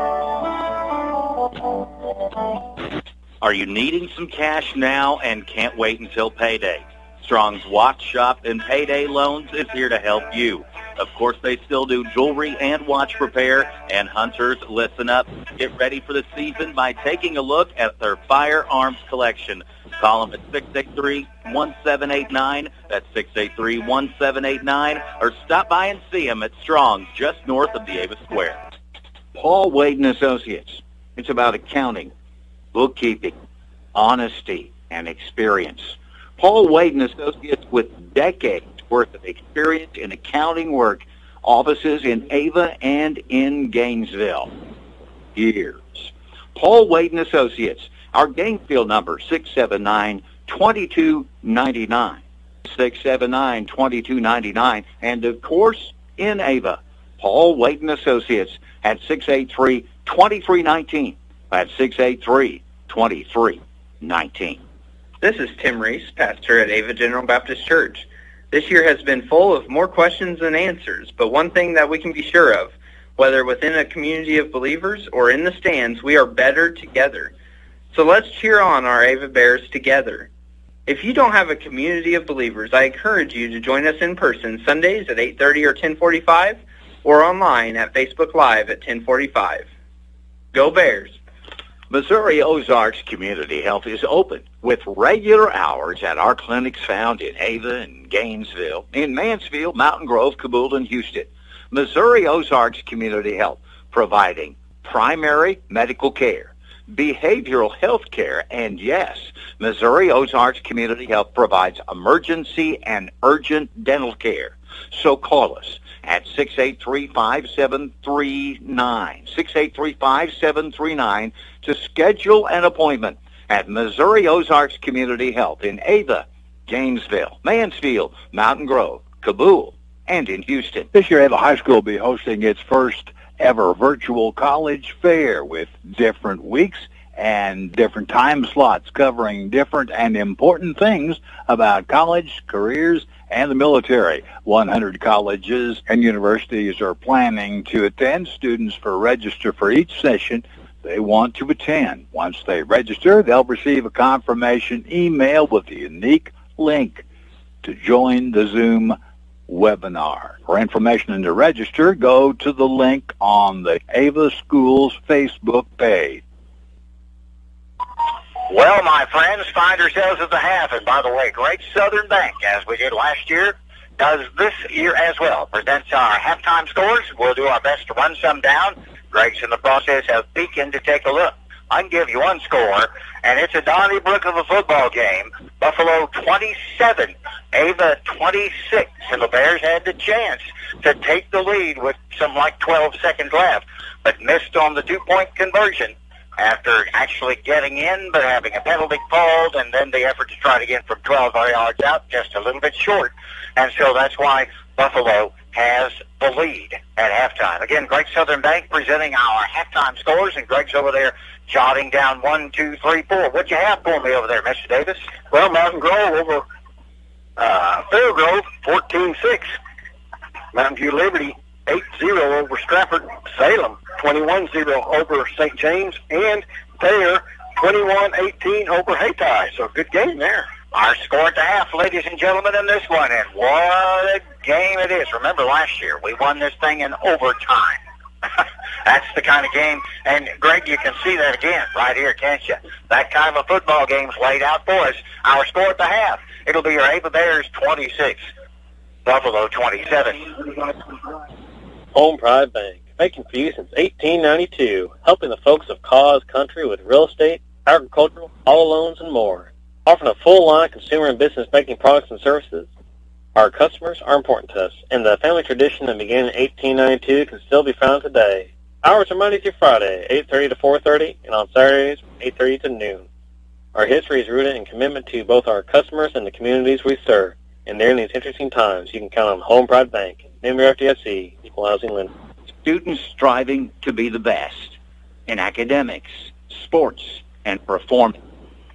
Are you needing some cash now and can't wait until payday? Strong's Watch Shop and Payday Loans is here to help you. Of course, they still do jewelry and watch repair. And hunters, listen up. Get ready for the season by taking a look at their firearms collection. Call them at 683-1789. That's 683-1789. Or stop by and see them at Strong's, just north of the Ava Square. Paul Wade & Associates. It's about accounting, bookkeeping, honesty, and experience. Paul Wade & Associates with decades worth of experience in accounting work, offices in Ava and in Gainesville. Years. Paul Wade & Associates. Our Gainesville number, 679-2299. 679-2299. And, of course, in Ava, Paul Wade & Associates at 683-2319. That's 683-2319. This is Tim Reese, pastor at Ava General Baptist Church. This year has been full of more questions than answers, but one thing that we can be sure of, whether within a community of believers or in the stands, we are better together. So let's cheer on our Ava Bears together. If you don't have a community of believers, I encourage you to join us in person Sundays at 8:30 or 10:45, or online at Facebook Live at 10:45. Go Bears! Missouri Ozarks Community Health is open with regular hours at our clinics found in Ava and Gainesville, in Mansfield, Mountain Grove, Cabool, and Houston. Missouri Ozarks Community Health, providing primary medical care, behavioral health care, and yes, Missouri Ozarks Community Health provides emergency and urgent dental care. So call us at 683-5739, 683-5739 to schedule an appointment at Missouri Ozarks Community Health in Ava, Gainesville, Mansfield, Mountain Grove, Cabool, and in Houston. This year, Ava High School will be hosting its first ever virtual college fair with different weeks and different time slots covering different and important things about college, careers, and the military. 100 colleges and universities are planning to attend. Students register for each session they want to attend. Once they register, they'll receive a confirmation email with a unique link to join the Zoom webinar. For information and to register, go to the link on the Ava Schools Facebook page. Well, my friends, find yourselves at the half. And by the way, Great Southern Bank, as we did last year, does this year as well. Presents our halftime scores. We'll do our best to run some down. Greg's in the process of peeking to take a look. I can give you one score, and it's a Donnybrook of a football game. Buffalo 27, Ava 26. And the Bears had the chance to take the lead with some like 12 seconds left, but missed on the two-point conversion after actually getting in, but having a penalty called, and then the effort to try to get from 12 yards out, just a little bit short. And so that's why Buffalo has the lead at halftime. Again, Great Southern Bank presenting our halftime scores, and Greg's over there jotting down 1, 2, 3, 4. What you have for me over there, Mr. Davis? Well, Mountain Grove over Fairgrove, 14-6. Mountain View Liberty, 8-0 over Stratford. Salem, 21-0 over St. James. And Thayer, 21-18 over Hayti. So good game there. Our score at the half, ladies and gentlemen, in this one. And what a game it is. Remember last year, we won this thing in overtime. That's the kind of game. And, Greg, you can see that again right here, can't you? That kind of a football game's laid out for us. Our score at the half, it'll be your Ava Bears 26, Buffalo 27. Home Pride Bank, making for you since 1892, helping the folks of Cause Country with real estate, agricultural, auto loans, and more. Offering a full line of consumer and business banking products and services. Our customers are important to us, and the family tradition that began in 1892 can still be found today. Hours are Monday through Friday, 8:30 to 4:30, and on Saturdays, 8:30 to noon. Our history is rooted in commitment to both our customers and the communities we serve. And during these interesting times, you can count on Home Pride Bank, member FDIC, equal housing lender. Students striving to be the best in academics, sports, and performance.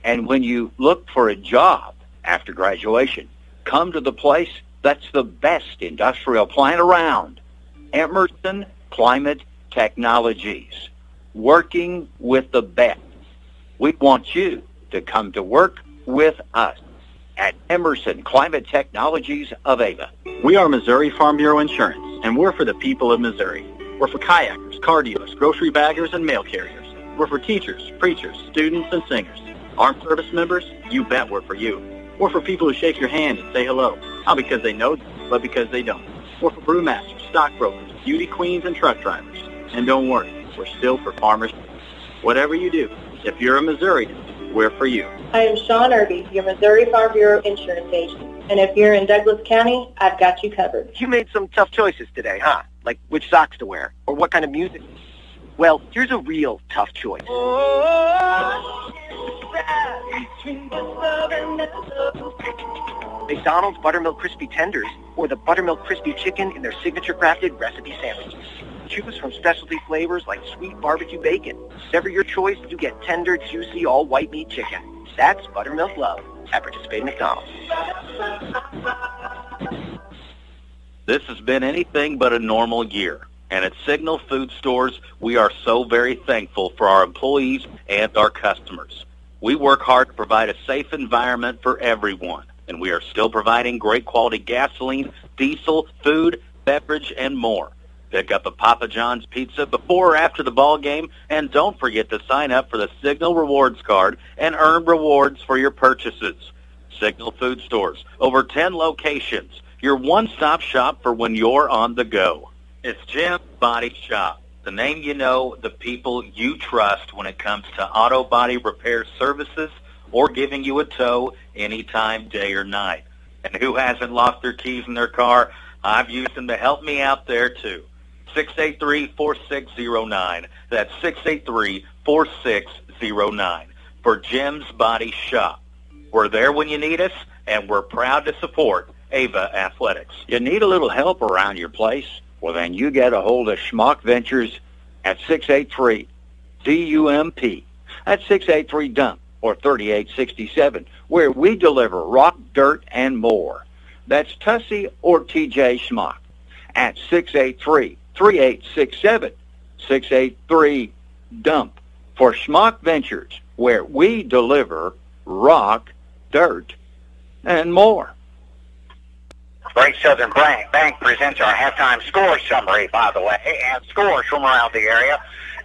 And when you look for a job after graduation, come to the place that's the best industrial plant around, Emerson Climate Technologies, working with the best. We want you to come to work with us at Emerson Climate Technologies of Ava. We are Missouri Farm Bureau Insurance, and we're for the people of Missouri. We're for kayakers, car dealers, grocery baggers, and mail carriers. We're for teachers, preachers, students, and singers. Armed service members, you bet we're for you. We're for people who shake your hand and say hello, not because they know you, but because they don't. We're for brewmasters, stockbrokers, beauty queens, and truck drivers. And don't worry, we're still for farmers. Whatever you do, if you're a Missourian, we're for you. I am Sean Irby, your Missouri Farm Bureau insurance agent. And if you're in Douglas County, I've got you covered. You made some tough choices today, huh? Like which socks to wear or what kind of music. Well, here's a real tough choice. McDonald's Buttermilk Crispy Tenders or the Buttermilk Crispy Chicken in their signature crafted recipe sandwiches. Choose from specialty flavors like sweet barbecue bacon. Whatever your choice, you get tender, juicy, all white meat chicken. That's Buttermilk Love at participating McDonald's. This has been anything but a normal year. And at Signal Food Stores, we are so very thankful for our employees and our customers. We work hard to provide a safe environment for everyone. And we are still providing great quality gasoline, diesel, food, beverage, and more. Pick up a Papa John's pizza before or after the ball game, and don't forget to sign up for the Signal Rewards Card and earn rewards for your purchases. Signal Food Stores, over 10 locations, your one-stop shop for when you're on the go. It's Jim's Body Shop, the name you know, the people you trust when it comes to auto body repair services or giving you a tow anytime, day or night. And who hasn't lost their keys in their car? I've used them to help me out there, too. 683-4609. That's 683-4609 for Jim's Body Shop. We're there when you need us, and we're proud to support Ava Athletics. You need a little help around your place? Well, then you get a hold of Schmuck Ventures at 683-DUMP. That's 683-DUMP or 3867, where we deliver rock, dirt, and more. That's Tussie or TJ Schmuck at 683-3867, 683-DUMP for Schmuck Ventures, where we deliver rock, dirt, and more. Great Southern Bank presents our halftime score summary, by the way, and scores from around the area.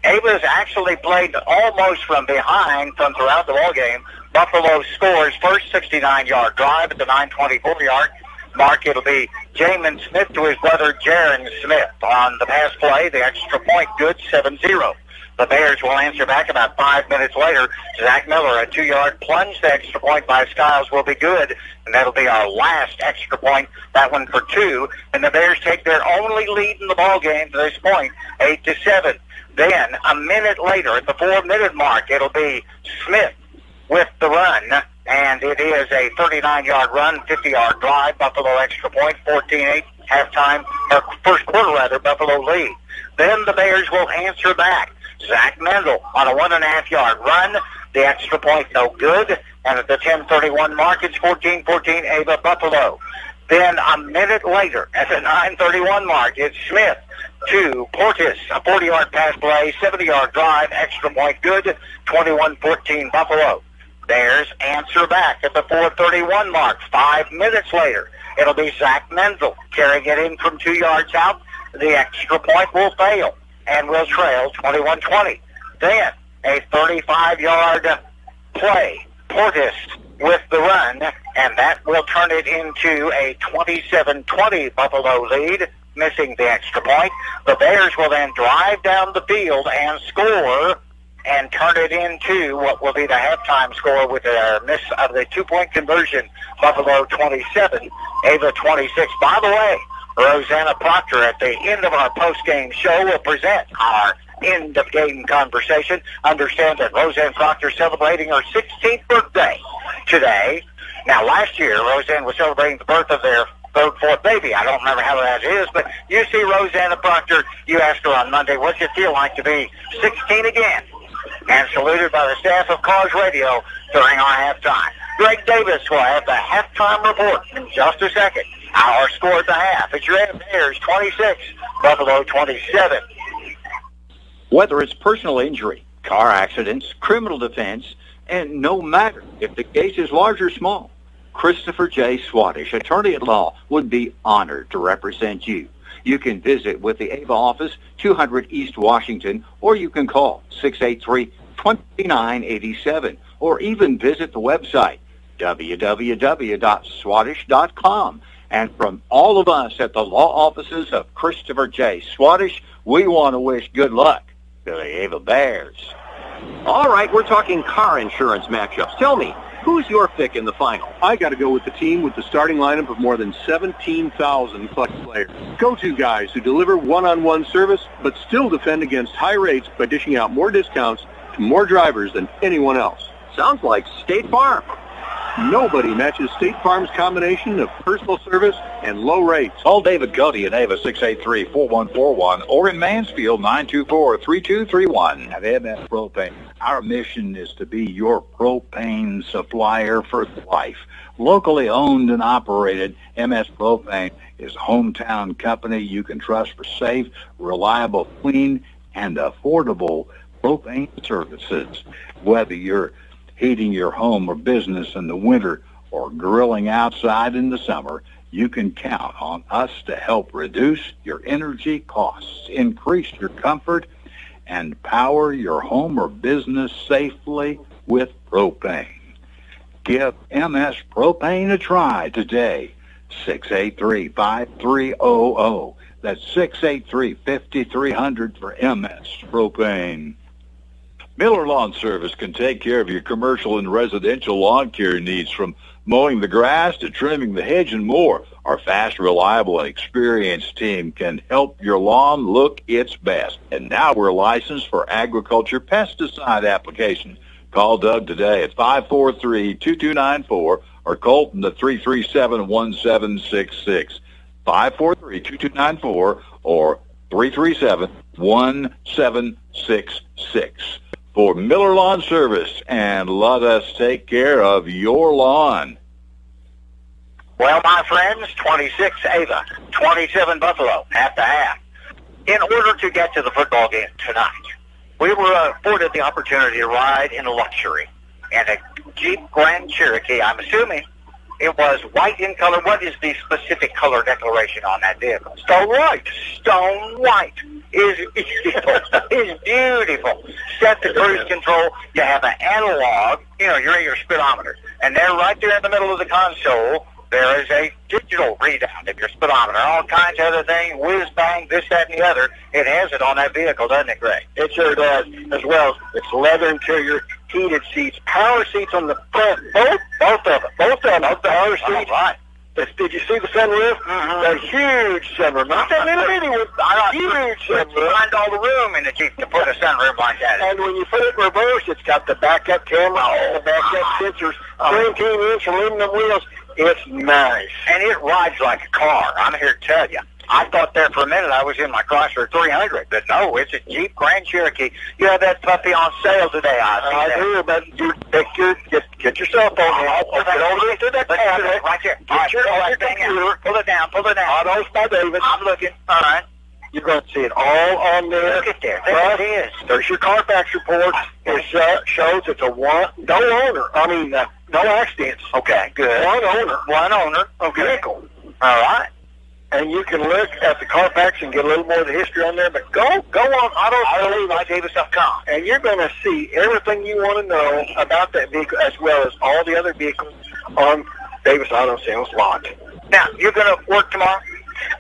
Ava's actually played almost from behind from throughout the ballgame. Buffalo scores first 69-yard drive at the 924-yard mark. It'll be Jamin Smith to his brother Jaron Smith on the pass play. The extra point good, 7-0. The Bears will answer back about 5 minutes later. Zach Miller, a 2-yard plunge. The extra point by Skiles will be good, and that'll be our last extra point, that one for 2. And the Bears take their only lead in the ball game to this point, 8-7. Then, a minute later, at the 4-minute mark, it'll be Smith with the run, and it is a 39-yard run, 50-yard drive. Buffalo extra point, 14-8, halftime, or first quarter rather, Buffalo lead. Then the Bears will answer back. Zach Mendel on a 1.5-yard run. The extra point no good. And at the 10:31 mark, it's 14-14 Ava Buffalo. Then a minute later, at the 9:31 mark, it's Smith to Portis. A 40-yard pass play, 70-yard drive, extra point good, 21-14 Buffalo. Bears answer back at the 4:31 mark. 5 minutes later, it'll be Zach Mendel carrying it in from 2 yards out. The extra point will fail and will trail 21-20. Then a 35-yard play. Portis with the run, and that will turn it into a 27-20 Buffalo lead. missing the extra point. The Bears will then drive down the field and score and turn it into what will be the halftime score with a miss of the two-point conversion. Buffalo 27, Ava 26. By the way, Rosanna Proctor at the end of our post-game show will present our end-of-game conversation. Understand that Roseanne Proctor is celebrating her 16th birthday today. Now, last year, Roseanne was celebrating the birth of their third, fourth baby. I don't remember how that is, but you see Rosanna Proctor, you asked her on Monday, what's it feel like to be 16 again? And saluted by the staff of Cars Radio during our halftime. Greg Davis will have the halftime report in just a second. Our score at the half. It's your Bears 26, Buffalo 27. Whether it's personal injury, car accidents, criminal defense, and no matter if the case is large or small, Christopher J. Swadesh, attorney at law, would be honored to represent you. You can visit with the Ava office, 200 East Washington, or you can call 683-2987, or even visit the website, www.swadesh.com. And from all of us at the law offices of Christopher J. Swadesh, we want to wish good luck to the Ava Bears. All right, we're talking car insurance matchups. Tell me, who's your pick in the final? I got to go with the team with the starting lineup of more than 17,000 Flex players. Go-to guys who deliver one-on-one service but still defend against high rates by dishing out more discounts to more drivers than anyone else. Sounds like State Farm. Nobody matches State Farm's combination of personal service and low rates. Call David Cody in Ava 683-4141 or in Mansfield 924-3231. At MS Propane, our mission is to be your propane supplier for life. Locally owned and operated, MS Propane is a hometown company you can trust for safe, reliable, clean, and affordable propane services. Whether you're heating your home or business in the winter or grilling outside in the summer, you can count on us to help reduce your energy costs, increase your comfort, and power your home or business safely with propane. Give MS Propane a try today. 683-5300. That's 683-5300 for MS Propane. Miller Lawn Service can take care of your commercial and residential lawn care needs, from mowing the grass to trimming the hedge and more. Our fast, reliable, and experienced team can help your lawn look its best. And now we're licensed for agriculture pesticide application. Call Doug today at 543-2294 or Colton at 337-1766. 543-2294 or 337-1766. For Miller Lawn Service, and let us take care of your lawn. Well, my friends, 26 Ava, 27 Buffalo, half to half. In order to get to the football game tonight, we were afforded the opportunity to ride in luxury in a Jeep Grand Cherokee. I'm assuming it was white in color. What is the specific color declaration on that vehicle? Stone white. Stone white is beautiful. Is beautiful. Set the cruise control. You have an analog. You're in your speedometer. And there, right there in the middle of the console, there is a digital readout of your speedometer. All kinds of other things, whiz bang, this, that, and the other. It has it on that vehicle, doesn't it, Greg? It sure does. As well, it's leather interior, heated seats, power seats on the front, both of them, both power seats. Right. Did you see the sunroof? A huge sunroof, not that little bitty one. Huge sunroof. You find all the room in the Jeep to put a sunroof like that. And when you put it in reverse, it's got the backup camera, the backup sensors, 17-inch aluminum wheels. It's nice. And it rides like a car. I'm here to tell you. I thought there for a minute I was in my Chrysler 300, but no, it's a Jeep Grand Cherokee. You have that puppy on sale today, I do, but you get your cell phone out. Get over to that tablet. Right there. Get your computer. Pull it down. Autos by David. I'm looking. All right. You're going to see it all on there. Look at there. There it is. There's your Carfax report. It shows it's a no accidents. Okay, good. One owner. Okay. Vehicle. All right. And you can look at the Carfax and get a little more of the history on there. But go on AutoSaleByDavis.com. and you're going to see everything you want to know about that vehicle, as well as all the other vehicles on Davis Auto Sales lot. Now, you're going to work tomorrow?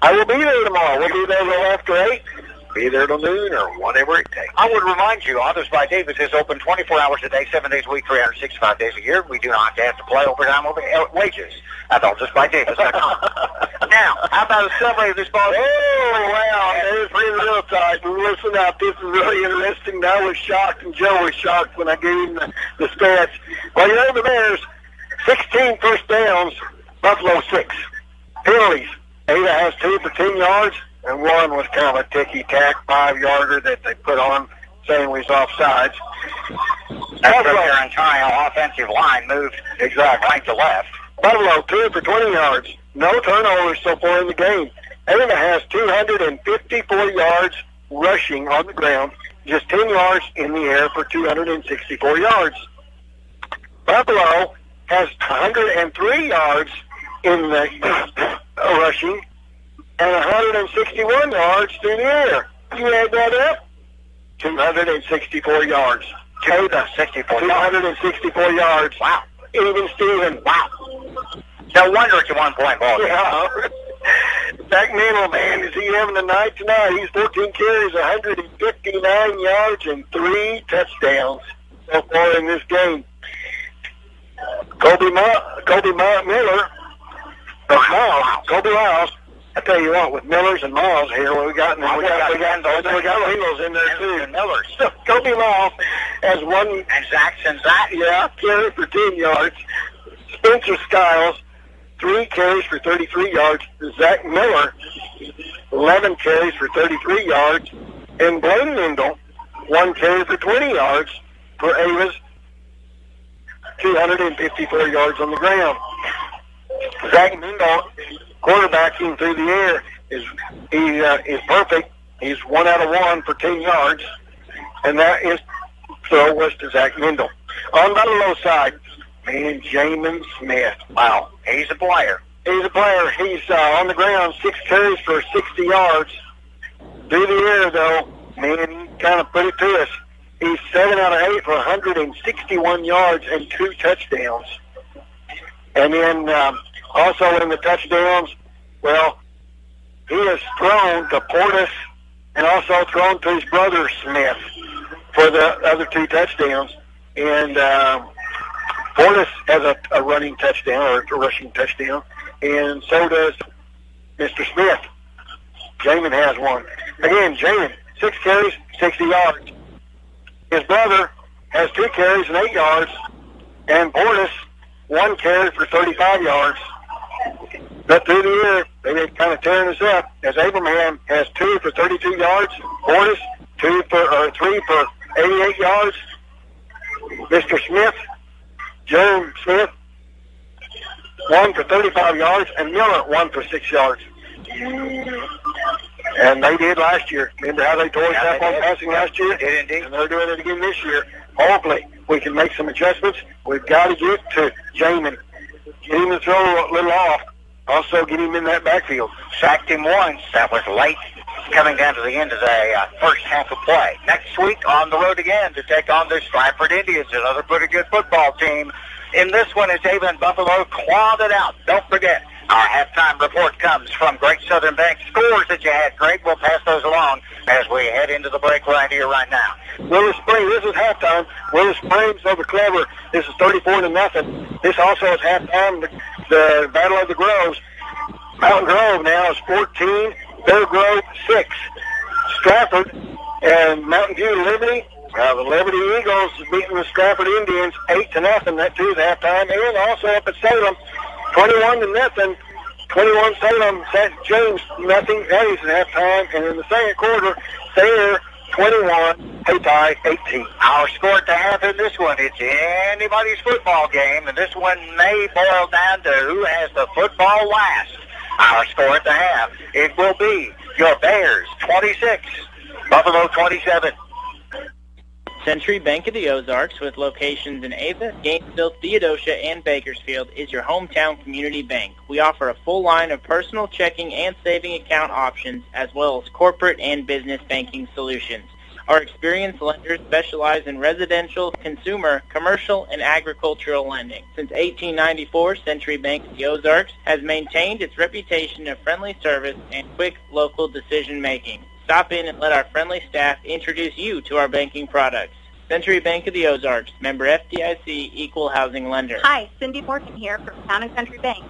I will be there tomorrow. We'll be there a little after 8. Be there till noon or whatever it takes. I would remind you, Autos by Davis is open 24 hours a day, 7 days a week, 365 days a year. We do not have to play overtime over wages at AutosByDavis.com. Now, how about a summary of this ball? Oh, wow. There's real tight. Listen up. This is really interesting. I was shocked, and Joe was shocked when I gave him the stats. Well, you know the Bears, 16 first downs, Buffalo 6. Penalties. Ada has 2 for 10 yards. And one was kind of a ticky-tack 5-yarder that they put on, saying we was offsides. That's their entire offensive line moved right to left. Buffalo 2 for 20 yards. No turnovers so far in the game. Ada has 254 yards rushing on the ground, just 10 yards in the air for 264 yards. Buffalo has 103 yards in the rushing, and 161 yards through the air. You add that up? 264 yards. 264 yards. Wow. Even Steven. Wow. No wonder it's a one-point ball. Yeah. Zach Mantle, man, is he having a night tonight? He's 14 carries, 159 yards, and 3 touchdowns so far in this game. Kobe Miles. I tell you what, with Millers and Miles here, we got Miles in there too. And Millers. Kobe Miles has 1. And Zach. Yeah, carry for 10 yards. Spencer Skiles, 3 carries for 33 yards. Zach Miller, 11 carries for 33 yards. And Blaine Lindell, 1 carry for 20 yards for Ava's 254 yards on the ground. Zach Mendel, quarterbacking through the air, is perfect. He's 1 out of 1 for 10 yards, and that is throw was to Zach Mendel. On the low side, man, Jamin Smith. Wow, he's a player. He's on the ground, 6 carries for 60 yards. Through the air, though, man, he kind of put it to us. He's 7 out of 8 for 161 yards and 2 touchdowns. And then also in the touchdowns, well, he has thrown to Portis and also thrown to his brother Smith for the other 2 touchdowns. And Portis has a running touchdown or a rushing touchdown, and so does Mr. Smith. Jamin has 1. Again, Jamin, 6 carries, 60 yards. His brother has 2 carries and 8 yards, and Portis 1 carry for 35 yards. But through the air, they've been kind of tearing us up, as Abraham has 2 for 32 yards, Portis 3 for 88 yards. Mr. Smith, Jerome Smith, 1 for 35 yards, and Miller 1 for 6 yards. And they did last year. Remember how they tore us up on passing last year? They did indeed. And they're doing it again this year. Hopefully, we can make some adjustments. We've got to get to Jamin. Get him to throw a little off. Also, get him in that backfield. Sacked him once. That was late, coming down to the end of the first half of play. Next week, on the road again to take on the Stratford Indians, another pretty good football team. In this one, it's Ava and Buffalo clawed it out. Don't forget, our halftime report comes from Great Southern Bank. Scores that you had, Greg. We'll pass those along as we head into the break right here, right now. Willis Springs, this is halftime. Willis Springs over Clever. This is 34-0. This also is halftime. The Battle of the Groves. Mountain Grove now is 14. Bear Grove 6. Stratford and Mountain View Liberty. The Liberty Eagles beating the Stratford Indians 8-0. That too is halftime. And also up at Salem, 21-0. 21 Salem, St. James, nothing. That is halftime. And in the second quarter, Thayer 21, Hayti 18. Our score at the half in this one, it's anybody's football game, and this one may boil down to who has the football last. Our score at the half, it will be your Bears 26, Buffalo 27. Century Bank of the Ozarks, with locations in Ava, Gainesville, Theodosia, and Bakersfield, is your hometown community bank. We offer a full line of personal checking and saving account options, as well as corporate and business banking solutions. Our experienced lenders specialize in residential, consumer, commercial, and agricultural lending. Since 1894, Century Bank of the Ozarks has maintained its reputation of friendly service and quick local decision-making. Stop in and let our friendly staff introduce you to our banking products. Century Bank of the Ozarks, member FDIC, equal housing lender. Hi, Cindy Morgan here from Town and Country Bank.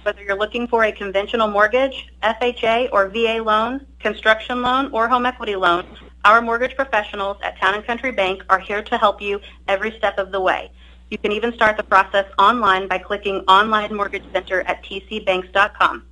Whether you're looking for a conventional mortgage, FHA or VA loan, construction loan, or home equity loan, our mortgage professionals at Town and Country Bank are here to help you every step of the way. You can even start the process online by clicking Online Mortgage Center at tcbanks.com.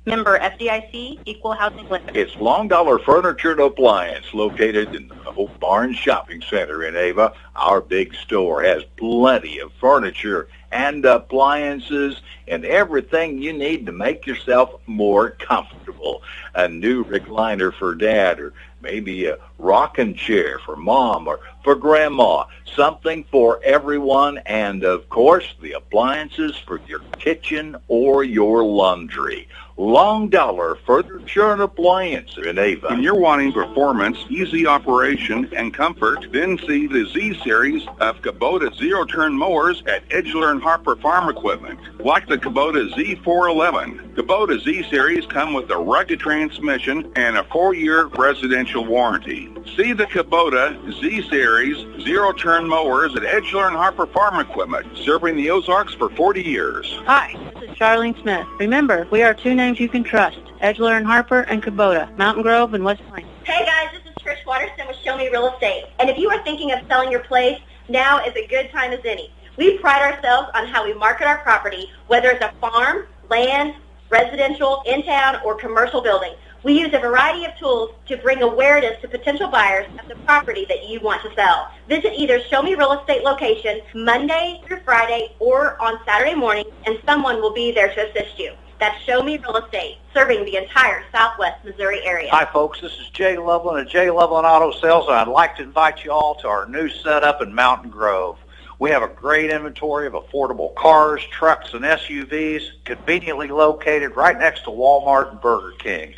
Member FDIC, equal housing lender. It's Long Dollar Furniture and Appliance, located in the Oak Barn Shopping Center in Ava. Our big store has plenty of furniture and appliances and everything you need to make yourself more comfortable. A new recliner for Dad, or maybe a rocking chair for Mom or for Grandma. Something for everyone, and of course the appliances for your kitchen or your laundry. Long Dollar Furniture and Appliance in Ava. When you're wanting performance, easy operation, and comfort, then see the Z-Series of Kubota zero-turn mowers at Edgeler and Harper Farm Equipment. Like the Kubota Z411, Kubota Z-Series come with a rugged transmission and a 4-year residential warranty. See the Kubota Z-Series zero-turn mowers at Edgeler and Harper Farm Equipment, serving the Ozarks for 40 years. Hi, this is Charlene Smith. Remember, we are two names you can trust, Edgeler and Harper and Kubota, Mountain Grove and West Plains. Hey guys, this is Trish Waterston with Show Me Real Estate. And if you are thinking of selling your place, now is a good time as any. We pride ourselves on how we market our property, whether it's a farm, land, residential, in-town, or commercial building. We use a variety of tools to bring awareness to potential buyers of the property that you want to sell. Visit either Show Me Real Estate location Monday through Friday or on Saturday morning, and someone will be there to assist you. That's Show Me Real Estate, serving the entire southwest Missouri area. Hi, folks. This is Jay Loveland of Jay Loveland Auto Sales, and I'd like to invite you all to our new setup in Mountain Grove. We have a great inventory of affordable cars, trucks, and SUVs, conveniently located right next to Walmart and Burger King.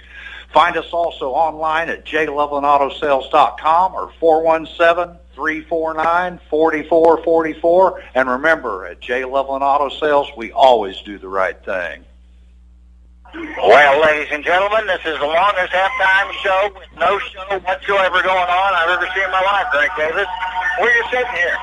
Find us also online at jlovelandautosales.com or 417-349-4444. And remember, at Jay Loveland Auto Sales, we always do the right thing. Well, ladies and gentlemen, this is the longest halftime show with no show whatsoever going on I've ever seen in my life, Greg Davis. We're just sitting here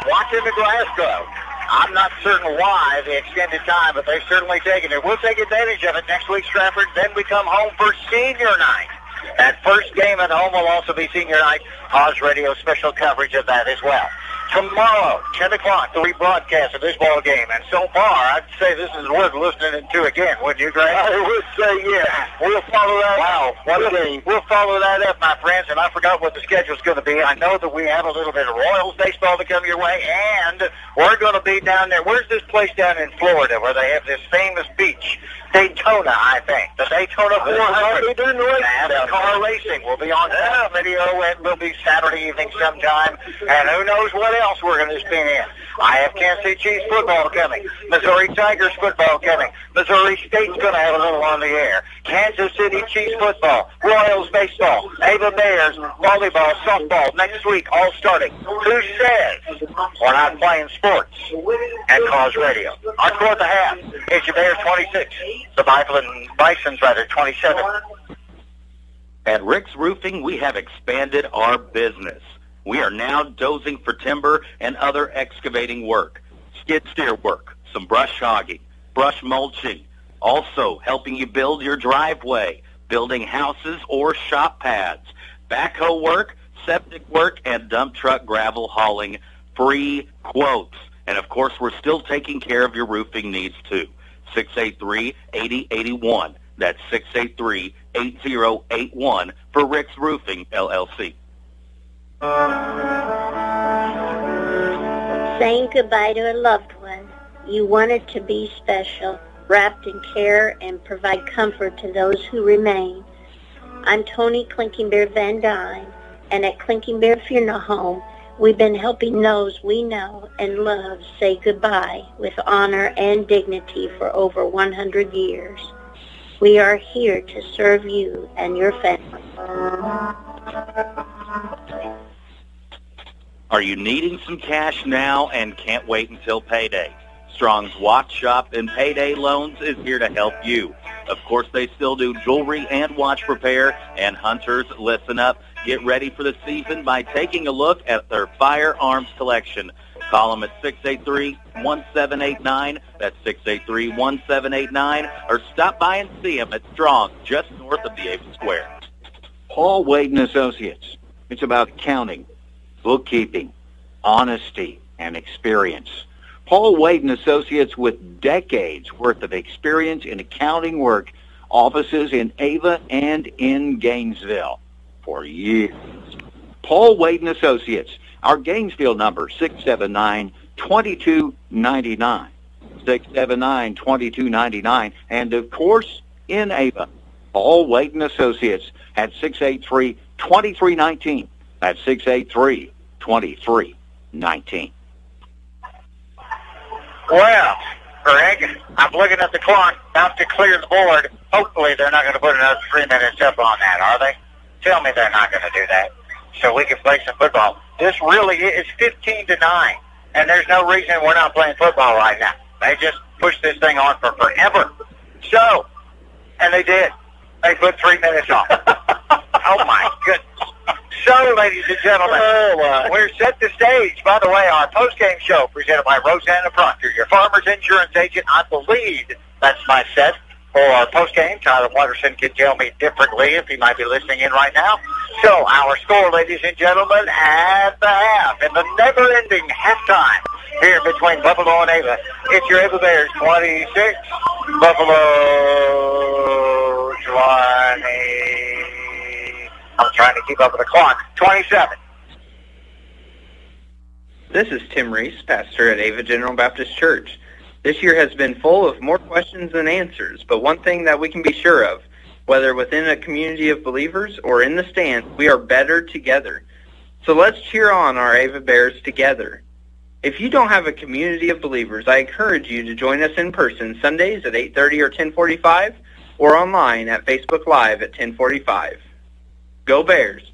watching the grass grow. I'm not certain why the extended time, but they've certainly taken it. We'll take advantage of it next week, Stratford. Then we come home for senior night. That first game at home will also be senior night. Oz Radio special coverage of that as well. Tomorrow, 10 o'clock, the rebroadcast of this ball game. And so far, I'd say this is worth listening to again, wouldn't you, Greg? I would say, yeah. We'll follow that. Wow, what a game. We'll follow that up, my friends, and I forgot what the schedule's going to be. I know that we have a little bit of Royals baseball to come your way, and we're going to be down there. Where's this place down in Florida where they have this famous beach? Daytona, I think. The Daytona 400. NASCAR racing will be on video. It will be Saturday evening sometime. And who knows what else we're going to spin in. I have Kansas City Chiefs football coming. Missouri Tigers football coming. Missouri State's going to have a little on the air. Kansas City Chiefs football. Royals baseball. Ava Bears volleyball, softball next week, all starting. Who says we're not playing sports at Cause Radio? Our score at the half is your Bears 26. The Bison's 27. At Rick's Roofing, we have expanded our business. We are now dozing for timber and other excavating work, skid steer work, some brush hogging, brush mulching, also helping you build your driveway, building houses or shop pads, backhoe work, septic work, and dump truck gravel hauling, free quotes. And, of course, we're still taking care of your roofing needs, too. 683-8081. That's 683-8081 for Rick's Roofing, LLC. Saying goodbye to a loved one. You wanted to be special, wrapped in care and provide comfort to those who remain. I'm Tony Clinking Bear Van Dyne, and at Clinking Bear Funeral Home, we've been helping those we know and love say goodbye with honor and dignity for over 100 years. We are here to serve you and your family. Are you needing some cash now and can't wait until payday? Strong's Watch Shop and Payday Loans is here to help you. Of course, they still do jewelry and watch repair. And hunters, listen up. Get ready for the season by taking a look at their firearms collection. Call them at 683-1789. That's 683-1789. Or stop by and see them at Strong, just north of the Ava Square. Paul Wade & Associates. It's about accounting, bookkeeping, honesty, and experience. Paul Wade & Associates with decades worth of experience in accounting work, offices in Ava and in Gainesville for years. Paul Wade & Associates, our Gainesville number, 679-2299. 679-2299. And, of course, in Ava, Paul Wade & Associates at 683-2319. That's 683-2319. Well, Greg, I'm looking at the clock, about to clear the board. Hopefully they're not going to put another 3 minutes up on that, are they? Tell me they're not going to do that, so we can play some football. This really is 15-9, and there's no reason we're not playing football right now. They just pushed this thing on for forever. So, and they did. They put 3 minutes on. Oh, my goodness. So, ladies and gentlemen, we're set the stage. By the way, our post-game show presented by Rosanna Proctor, your farmer's insurance agent. I believe that's my set for our post-game. Tyler Watterson can tell me differently if he might be listening in right now. So, our score, ladies and gentlemen, at the half, in the never-ending halftime here between Buffalo and Ava. It's your Ava Bears 26, Buffalo 20. I'm trying to keep up with the clock. 27. This is Tim Reese, pastor at Ava General Baptist Church. This year has been full of more questions than answers, but one thing that we can be sure of, whether within a community of believers or in the stands, we are better together. So let's cheer on our Ava Bears together. If you don't have a community of believers, I encourage you to join us in person Sundays at 8:30 or 10:45 or online at Facebook Live at 10:45. Go Bears!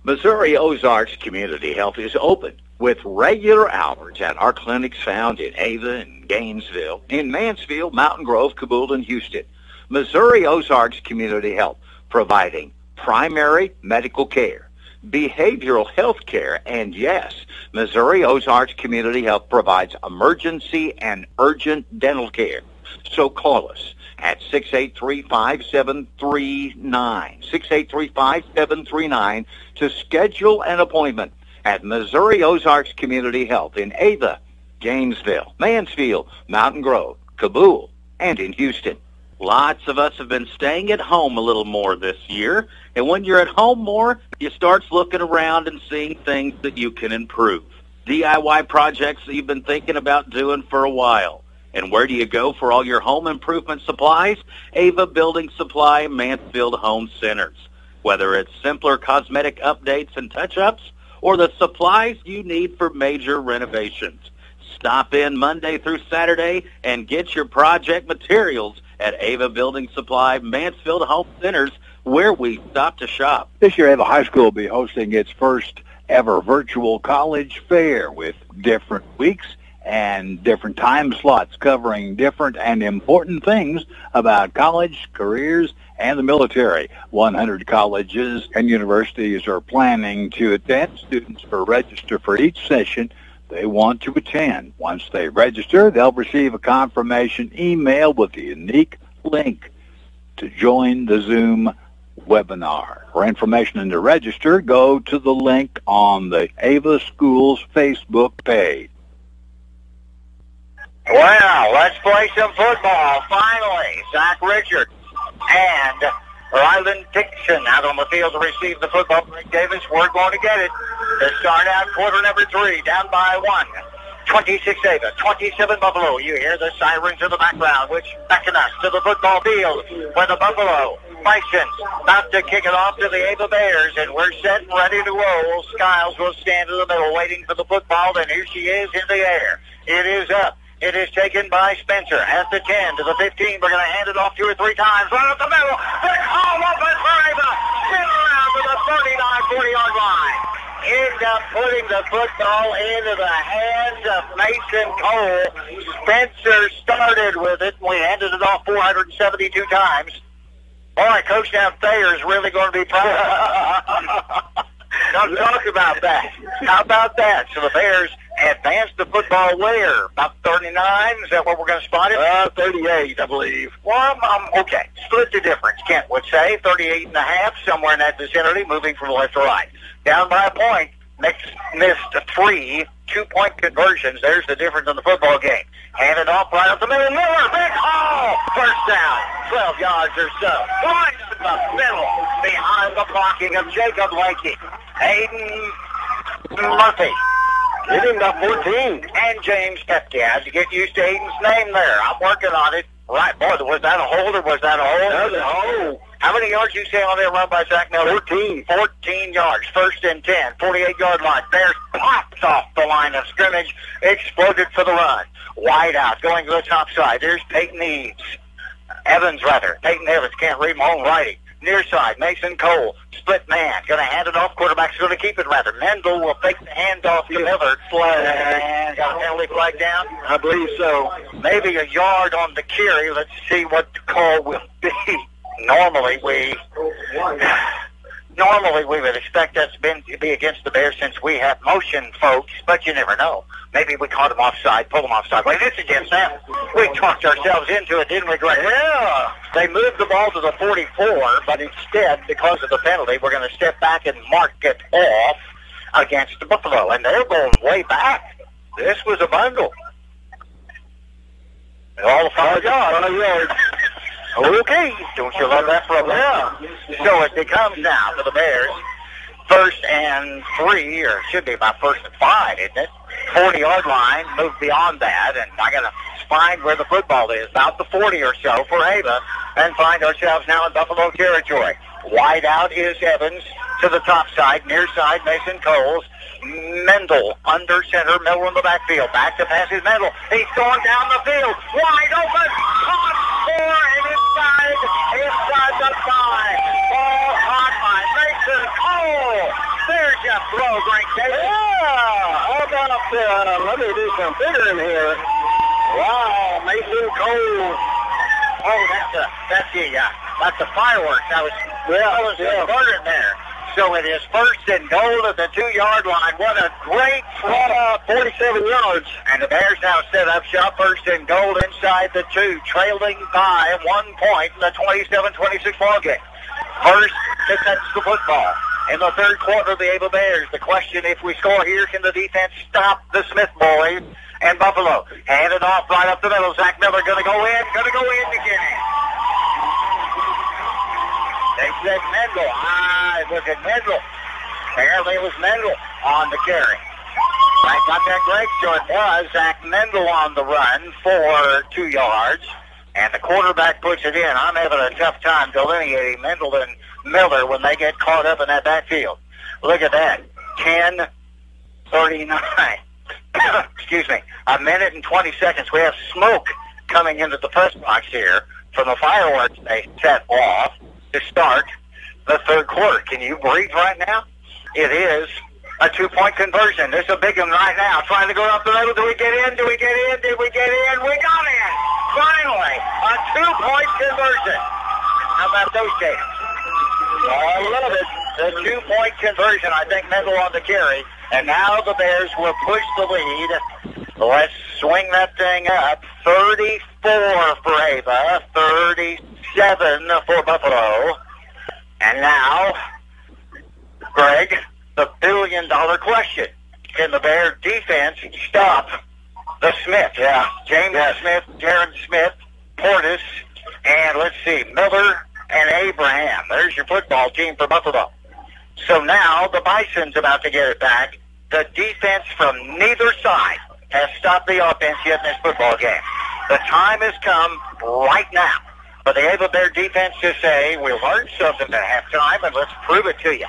Missouri Ozarks Community Health is open with regular hours at our clinics found in Ava and Gainesville, in Mansfield, Mountain Grove, Kabul, and Houston. Missouri Ozarks Community Health, providing primary medical care, behavioral health care, and yes, Missouri Ozarks Community Health provides emergency and urgent dental care. So call us at 683-5739, 683-5739 to schedule an appointment at Missouri Ozarks Community Health in Ava, Gainesville, Mansfield, Mountain Grove, Kabul, and in Houston. Lots of us have been staying at home a little more this year, and when you're at home more, you start looking around and seeing things that you can improve. DIY projects that you've been thinking about doing for a while. And where do you go for all your home improvement supplies? Ava Building Supply, Mansfield Home Centers. Whether it's simpler cosmetic updates and touch-ups or the supplies you need for major renovations. Stop in Monday through Saturday and get your project materials at Ava Building Supply, Mansfield Home Centers, where we stop to shop. This year, Ava High School will be hosting its first ever virtual college fair with different weeks and different time slots covering different and important things about college, careers, and the military. 100 colleges and universities are planning to attend. Students will register for each session they want to attend. Once they register, they'll receive a confirmation email with a unique link to join the Zoom webinar. For information and to register, go to the link on the Ava Schools Facebook page. Well, let's play some football. Finally, Zach Richards and Rylan Dixon out on the field to receive the football. Greg Davis, we're going to get it. To start out quarter number 3, down by 1. 26 Ava, 27 Buffalo. You hear the sirens in the background, which beckon us to the football field where the Buffalo Bisons about to kick it off to the Ava Bears, and we're set and ready to roll. Skiles will stand in the middle waiting for the football, and here she is in the air. It is up. It is taken by Spencer at the 10 to the 15. We're going to hand it off 2 or 3 times. Right up the middle. They're all open for Ava. Spin around to the 39, 40-yard line. end up putting the football into the hands of Mason Cole. Spencer started with it. We handed it off 472 times. Boy, Coach down Thayer is really going to be proud. Don't talk about that. How about that? So the Bears advanced the football where? About 39? Is that what we're going to spot it? 38, I believe. Well, okay. Split the difference, Kent would say. 38 and a half, somewhere in that vicinity, moving from left to right. Down by a point. Missed 3 2-point conversions. There's the difference in the football game. Handed off right up the middle. Miller, big haul! First down, 12 yards or so. Right in the middle, behind the blocking of Jacob Lakey. Aiden Murphy. Hit him about 14. And James Pepke. I have to get used to Aiden's name there. I'm working on it. Right, boy, was that a hold or was that a hold? That was a hold. How many yards you say on that run by Zach Miller? 14. 14 yards. First and 10. 48-yard line. Bears popped off the line of scrimmage. Exploded for the run. Wide out. Going to the top side. There's Peyton Evans. Peyton Evans can't read my own writing. Near side. Mason Cole. Split man. Going to hand it off. Quarterback's going to keep it rather. Mendel will fake the handoff to Miller. And got a penalty flag down? I believe so. Maybe a yard on the carry. Let's see what the call will be. Normally we would expect that to be against the Bears since we have motion, folks, but you never know. Maybe we caught them offside, pulled them offside. Wait, it's against them. We talked ourselves into it, didn't we, Greg? Yeah. They moved the ball to the 44, but instead, because of the penalty, we're going to step back and mark it off against the Buffalo, and they're going way back. This was a bundle. All 5 yards. Okay, don't you love that for a minute? So it becomes now for the Bears, 1st and 3, or it should be about 1st and 5, isn't it? 40-yard line, move beyond that, and I got to find where the football is, about the 40 or so for Ava, and find ourselves now in Buffalo territory. Wide out is Evans to the top side, near side Mason Coles. Mendel under center, Miller in the backfield. Back to pass is Mendel. He's going down the field. Wide open. Caught for and inside the 5. Ball caught by Mason Cole. There's your throw, Greg Davis. Yeah. How about, let me do some figuring here. Wow, Mason Cole. Oh, that's the fireworks. I was burning there. So it is 1st and goal at the 2-yard line. What a great throw, 47 yards. And the Bears now set up shop, 1st and goal inside the 2, trailing by 1 point in the 27-26 ball game. First to touch the football. In the 3rd quarter, the Ava Bears. The question, if we score here, can the defense stop the Smith boys and Buffalo? Handed off right up the middle. Zach Miller going to go in again. They said Mendel. It was Mendel. Apparently it was Mendel on the carry. I got that, Greg. So it was Zach Mendel on the run for 2 yards. And the quarterback puts it in. I'm having a tough time delineating Mendel and Miller when they get caught up in that backfield. Look at that. 10:39. Excuse me. 1 minute and 20 seconds. We have smoke coming into the press box here from the fireworks they set off to start the 3rd quarter. Can you breathe right now? It is a 2-point conversion. There's a big one right now. Trying to go up the middle. Do we get in? Did we get in? We got in. Finally, a 2-point conversion. How about those Gators? I love it. The 2-point conversion. I think Mendel on the carry. And now the Bears will push the lead. Let's swing that thing up. 34 for Ava. 37 for Buffalo. And now, Greg, the billion-dollar question. Can the Bear defense stop the Smith? Yeah. James Smith, Jaron Smith, Portis, and let's see, Miller and Abraham. There's your football team for Buffalo. So now the Bison's about to get it back. The defense from neither side has stopped the offense yet in this football game. The time has come right now for the Ava Bear defense to say, we learned something at halftime, and let's prove it to you.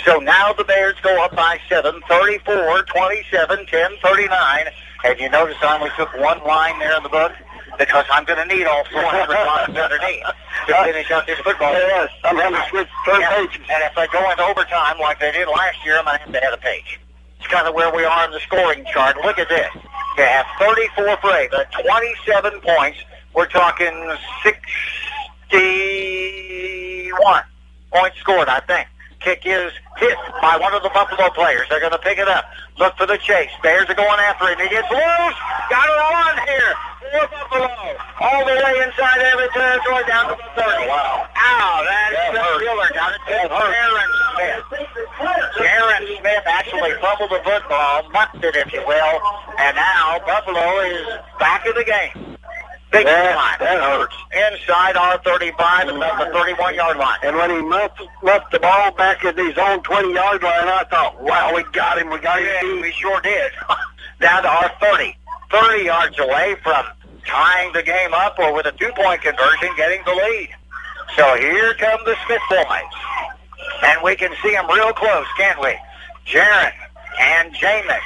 So now the Bears go up by 7, 34, 27, 10, 39. Have you noticed I only took one line there in the book? because I'm going to need all 400 runs underneath to finish out this football. Yes, I'm having to switch third pages. And if they go into overtime like they did last year, I'm going to have to add a page. It's kind of where we are in the scoring chart. Look at this. You have 34 for Ava, 27 points. We're talking 61 points scored, I think. Kick is hit by one of the Buffalo players. They're going to pick it up. Look for the chase. Bears are going after him. He gets loose. Got a run here for Buffalo. All the way inside every territory down to the 30. Wow. Ow, that is the Wheeler. Got it to Aaron Smith. Aaron Smith actually fumbled the football, mucked it, if you will, and now Buffalo is back in the game. Big time. That hurts. Inside our 35 and about the 31-yard line. And when he muffed the ball back at his own 20-yard line, I thought, wow, we got him. We got him. We sure did. Down to our 30. 30 yards away from tying the game up or with a two-point conversion getting the lead. So here come the Smith boys. And we can see them real close, can't we? Jaron and Jameis.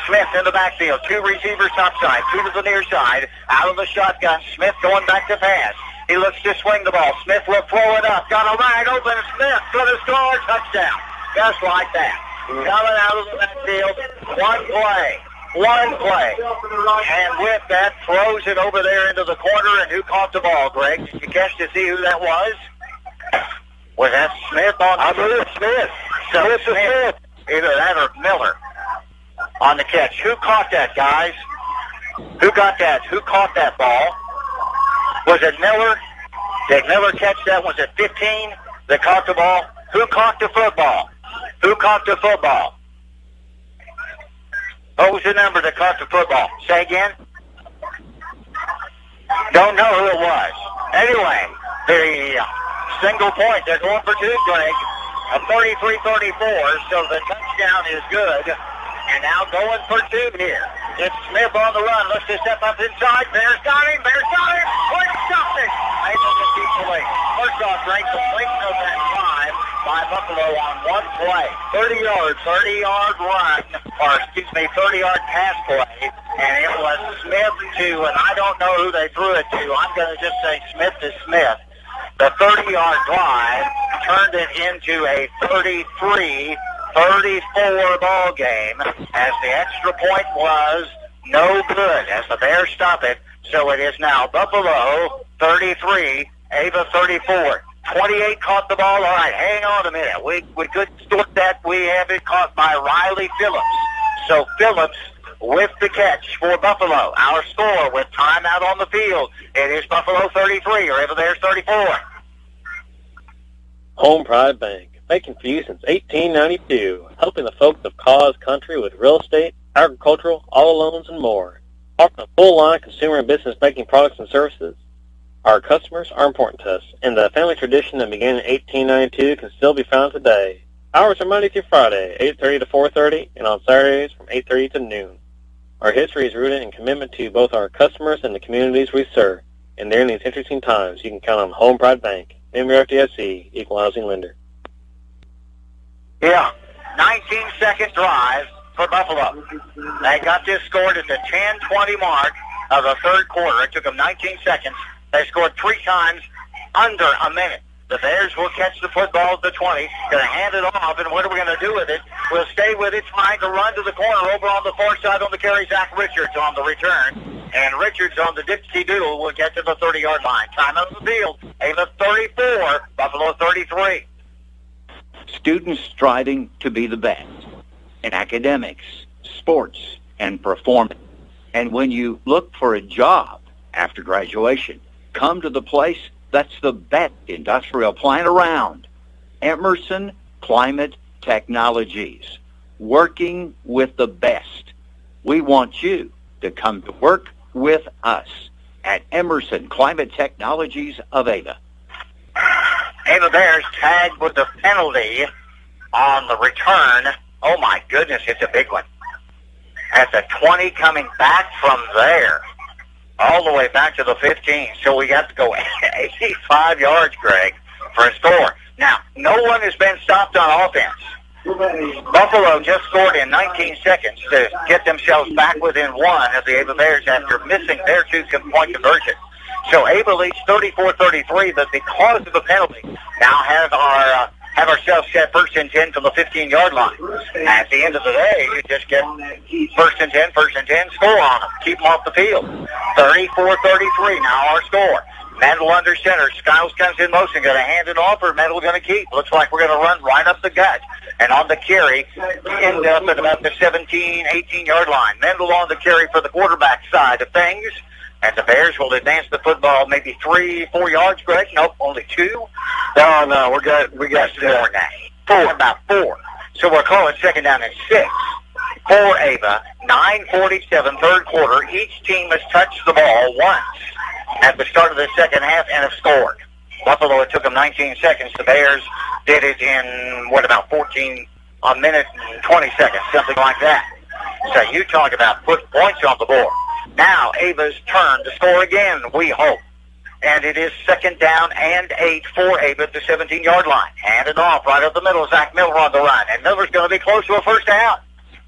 Smith in the backfield. Two receivers topside, two to the near side. Out of the shotgun. Smith going back to pass. He looks to swing the ball. Smith will throw it up. Got a wide open. Smith going to score. Touchdown. Just like that. Coming out of the backfield. One play. And with that, throws it over there into the corner. And who caught the ball, Greg? Did you catch to see who that was? Was that Smith on the... I believe Smith. So Smith. Either that or Miller on the catch. Who caught that, guys? Who got that? Who caught that ball? Was it Miller? Did Miller catch that? Was it 15 that caught the ball? Who caught the football? Who caught the football? What was the number that caught the football? Say again? Don't know who it was. Anyway, the single point. They're going for two, Greg. A 33-34, so the touchdown is good. And now going for two here. It's Smith on the run. Looks to step up inside. Bears got him. Quick something. Able to keep the lead. First off, Greg, completion of that drive by Buffalo on one play. 30-yard run, or 30-yard pass play. And it was Smith to, and I don't know who they threw it to. I'm going to just say Smith to Smith. The 30-yard drive turned it into a 33-34 ball game, as the extra point was no good as the Bears stop it. So it is now Buffalo 33, Ava 34. 28 caught the ball. All right, hang on a minute. We could start that. We have it caught by Riley Phillips. So Phillips with the catch for Buffalo. Our score with time out on the field. It is Buffalo 33, or Ava Bears 34. Home Pride Bank. Making for you since 1892, helping the folks of Cause Country with real estate, agricultural, auto loans, and more. Offering a full line of consumer and business banking products and services. Our customers are important to us, and the family tradition that began in 1892 can still be found today. Hours are Monday through Friday, 8:30 to 4:30, and on Saturdays from 8:30 to noon. Our history is rooted in commitment to both our customers and the communities we serve, and during these interesting times, you can count on Home Pride Bank, member FDIC, equal housing lender. Yeah, 19-second drive for Buffalo. They got this scored at the 10:20 mark of the third quarter. It took them 19 seconds. They scored 3 times under a minute. The Bears will catch the football at the 20. Going to hand it off, and what are we going to do with it? We'll stay with it, trying to run to the corner over on the far side on the carry. Zach Richards on the return. And Richards on the Dixie Doodle will get to the 30-yard line. Time out of the field. Ava 34, Buffalo 33. Students striving to be the best in academics, sports, and performance. And when you look for a job after graduation, come to the place that's the best industrial plant around. Emerson Climate Technologies, working with the best. We want you to come to work with us at Emerson Climate Technologies of Ava. Ava Bears tagged with the penalty on the return. Oh, my goodness, it's a big one. At the 20, coming back from there, all the way back to the 15. So we got to go 85 yards, Greg, for a score. Now, no one has been stopped on offense. Buffalo just scored in 19 seconds to get themselves back within one of the Ava Bears after missing their two-point conversion. So Ava leads 34-33, but because of the penalty, now have ourselves set first and 10 from the 15-yard line. At the end of the day, you just get first and 10, score on them. Keep them off the field. 34-33, now our score. Mendel under center. Skiles comes in motion. Going to hand it off, or Mendel going to keep. Looks like we're going to run right up the gut. And on the carry, end up at about the 17, 18-yard line. Mendel on the carry for the quarterback side of things. And the Bears will advance the football maybe 3-4 yards, Greg? Nope, only 2. No, we got more now. 4, about 4. So we'll call it second down and 6 for Ava. 9:47, third quarter. Each team has touched the ball once at the start of the second half and have scored. Buffalo, it took them 19 seconds. The Bears did it in, about a minute and 20 seconds, something like that. So you talk about putting points on the board. Now Ava's turn to score again, we hope. And it is second down and 8 for Ava at the 17-yard line. Hand it off right up the middle. Zach Miller on the run. And Miller's going to be close to a first down.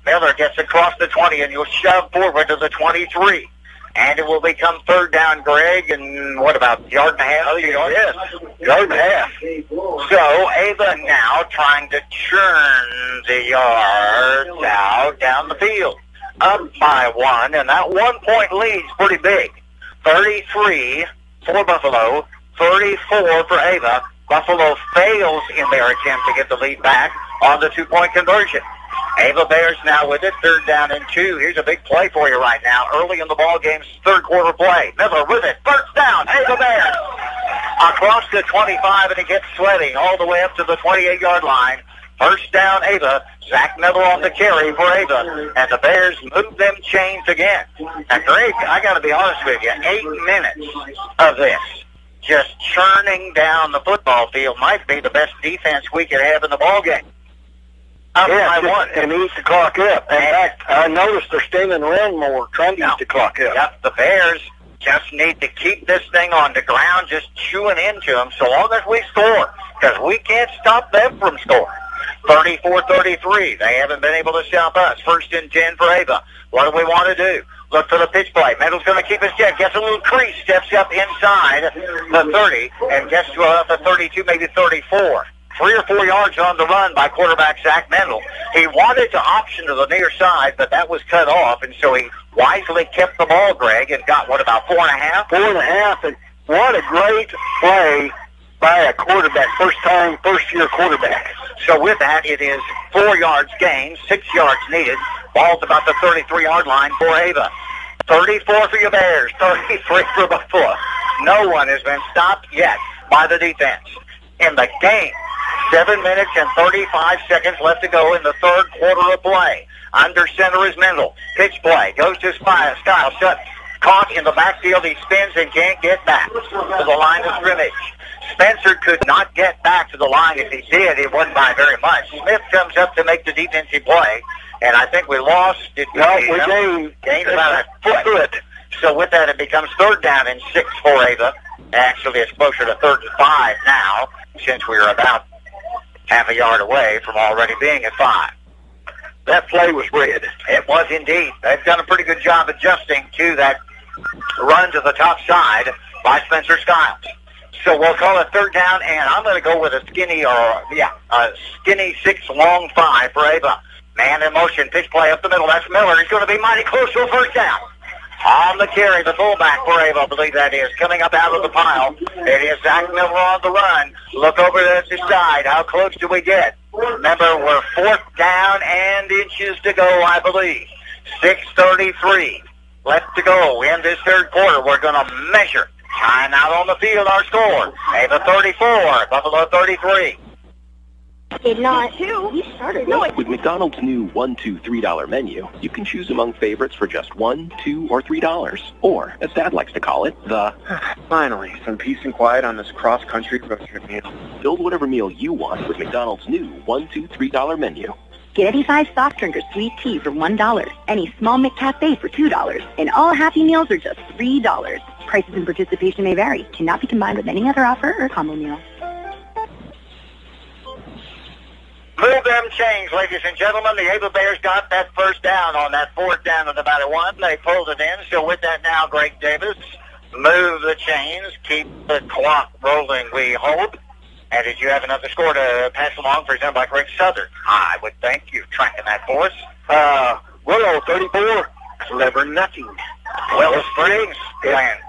Miller gets across the 20, and you'll shove forward to the 23. And it will become third down, Greg, and about yard and a half? Yes, yard and a half. So Ava now trying to churn the yards out down the field. Up by 1, and that 1-point lead's pretty big. 33 for Buffalo, 34 for Ava. Buffalo fails in their attempt to get the lead back on the 2-point conversion. Ava Bears now with it, third down and 2. Here's a big play for you right now. Early in the ball game's third quarter play. Miller with it, first down, Ava Bears. Across the 25, and it gets sweating all the way up to the 28-yard line. First down, Ava. Zach Miller on the carry for Ava. And the Bears move them chains again. Now, Greg, I got to be honest with you, 8 minutes of this, just churning down the football field, might be the best defense we could have in the ball game. It needs to clock up. In fact, I noticed they're staying around more, trying to get the clock up. Yep, the Bears just need to keep this thing on the ground, just chewing into them, so long as we score, because we can't stop them from scoring. 34-33. They haven't been able to stop us. First and 10 for Ava. What do we want to do? Look for the pitch play. Mendel's going to keep his jet. Gets a little crease. Steps up inside the 30 and gets to about the 32, maybe 34. 3 or 4 yards on the run by quarterback Zach Mendel. He wanted to option to the near side, but that was cut off, and so he wisely kept the ball, Greg, and got, about 4.5? 4.5, and what a great play by a quarterback, first-year quarterback. So with that, it is 4 yards gained, 6 yards needed. Ball's about the 33-yard line for Ava. 34 for your Bears, 33 for Buffalo. No one has been stopped yet by the defense in the game. 7 minutes and 35 seconds left to go in the third quarter of play. Under center is Mendel. Pitch play. Goes to Skiles. Caught in the backfield. He spins and can't get back to the line of scrimmage. Spencer could not get back to the line. If he did, it wasn't by very much. Smith comes up to make the defensive play, and I think we lost. We gained about a foot. So with that, it becomes third down and 6 for Ava. Actually, it's closer to third and 5 now, since we're about half a yard away from already being at 5. That play was red. It was indeed. They've done a pretty good job adjusting to that run to the top side by Spencer Skiles. So we'll call it third down, and I'm going to go with a skinny 6, long 5 for Ava. Man in motion, pitch play up the middle. That's Miller. He's going to be mighty close to a first down. On the carry, the fullback for Ava, I believe that is, coming up out of the pile. It is Zach Miller on the run. Look over to the side. How close do we get? Remember, we're 4th down and inches to go, I believe. 6:33 left to go in this third quarter. We're going to measure. Time out on the field, our score. Ava 34, Buffalo 33. Did not. You started. No, With McDonald's new $1, $2, $3 menu, you can choose among favorites for just $1, $2, or $3. Or, as Dad likes to call it, the... Finally, some peace and quiet on this cross-country grocery meal. Build whatever meal you want with McDonald's new $1, $2, $3 menu. Get any size soft drink or sweet tea for $1. Any small McCafe for $2. And all Happy Meals are just $3. Prices and participation may vary. Cannot be combined with any other offer or combo meal. Move them change, ladies and gentlemen. The Ava Bears got that first down on that fourth down at about 1. They pulled it in. So with that now, Greg Davis, move the chains, keep the clock rolling, we hope. And did you have another score to pass along, for example, by Greg Southern? I would think you're tracking that for us. Willow, 34. Clever nothing. Willow Springs playing.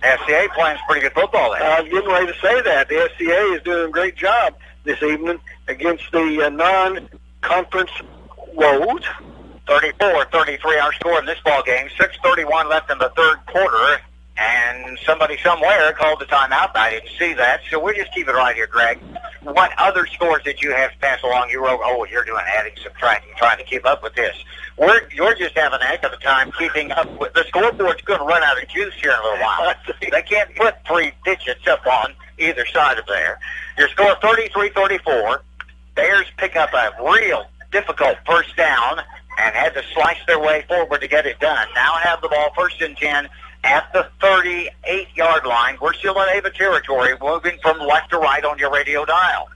SCA playing pretty good football there. I was getting ready to say that. The SCA is doing a great job this evening against the non-conference woes. 34-33 our score in this ball game. 6:31 left in the third quarter. And somebody somewhere called the timeout. I didn't see that, so we'll just keep it right here, Greg. What other scores did you have to pass along? You wrote, you're doing adding, subtracting, trying to keep up with this. You're just having a heck of a time keeping up with the scoreboard's going to run out of juice here in a little while. They can't put 3 digits up on either side of there. Your score 33-34. Bears pick up a real difficult first down and had to slice their way forward to get it done. Now have the ball 1st and 10 at the 38-yard line. We're still in Ava territory, moving from left to right on your radio dial.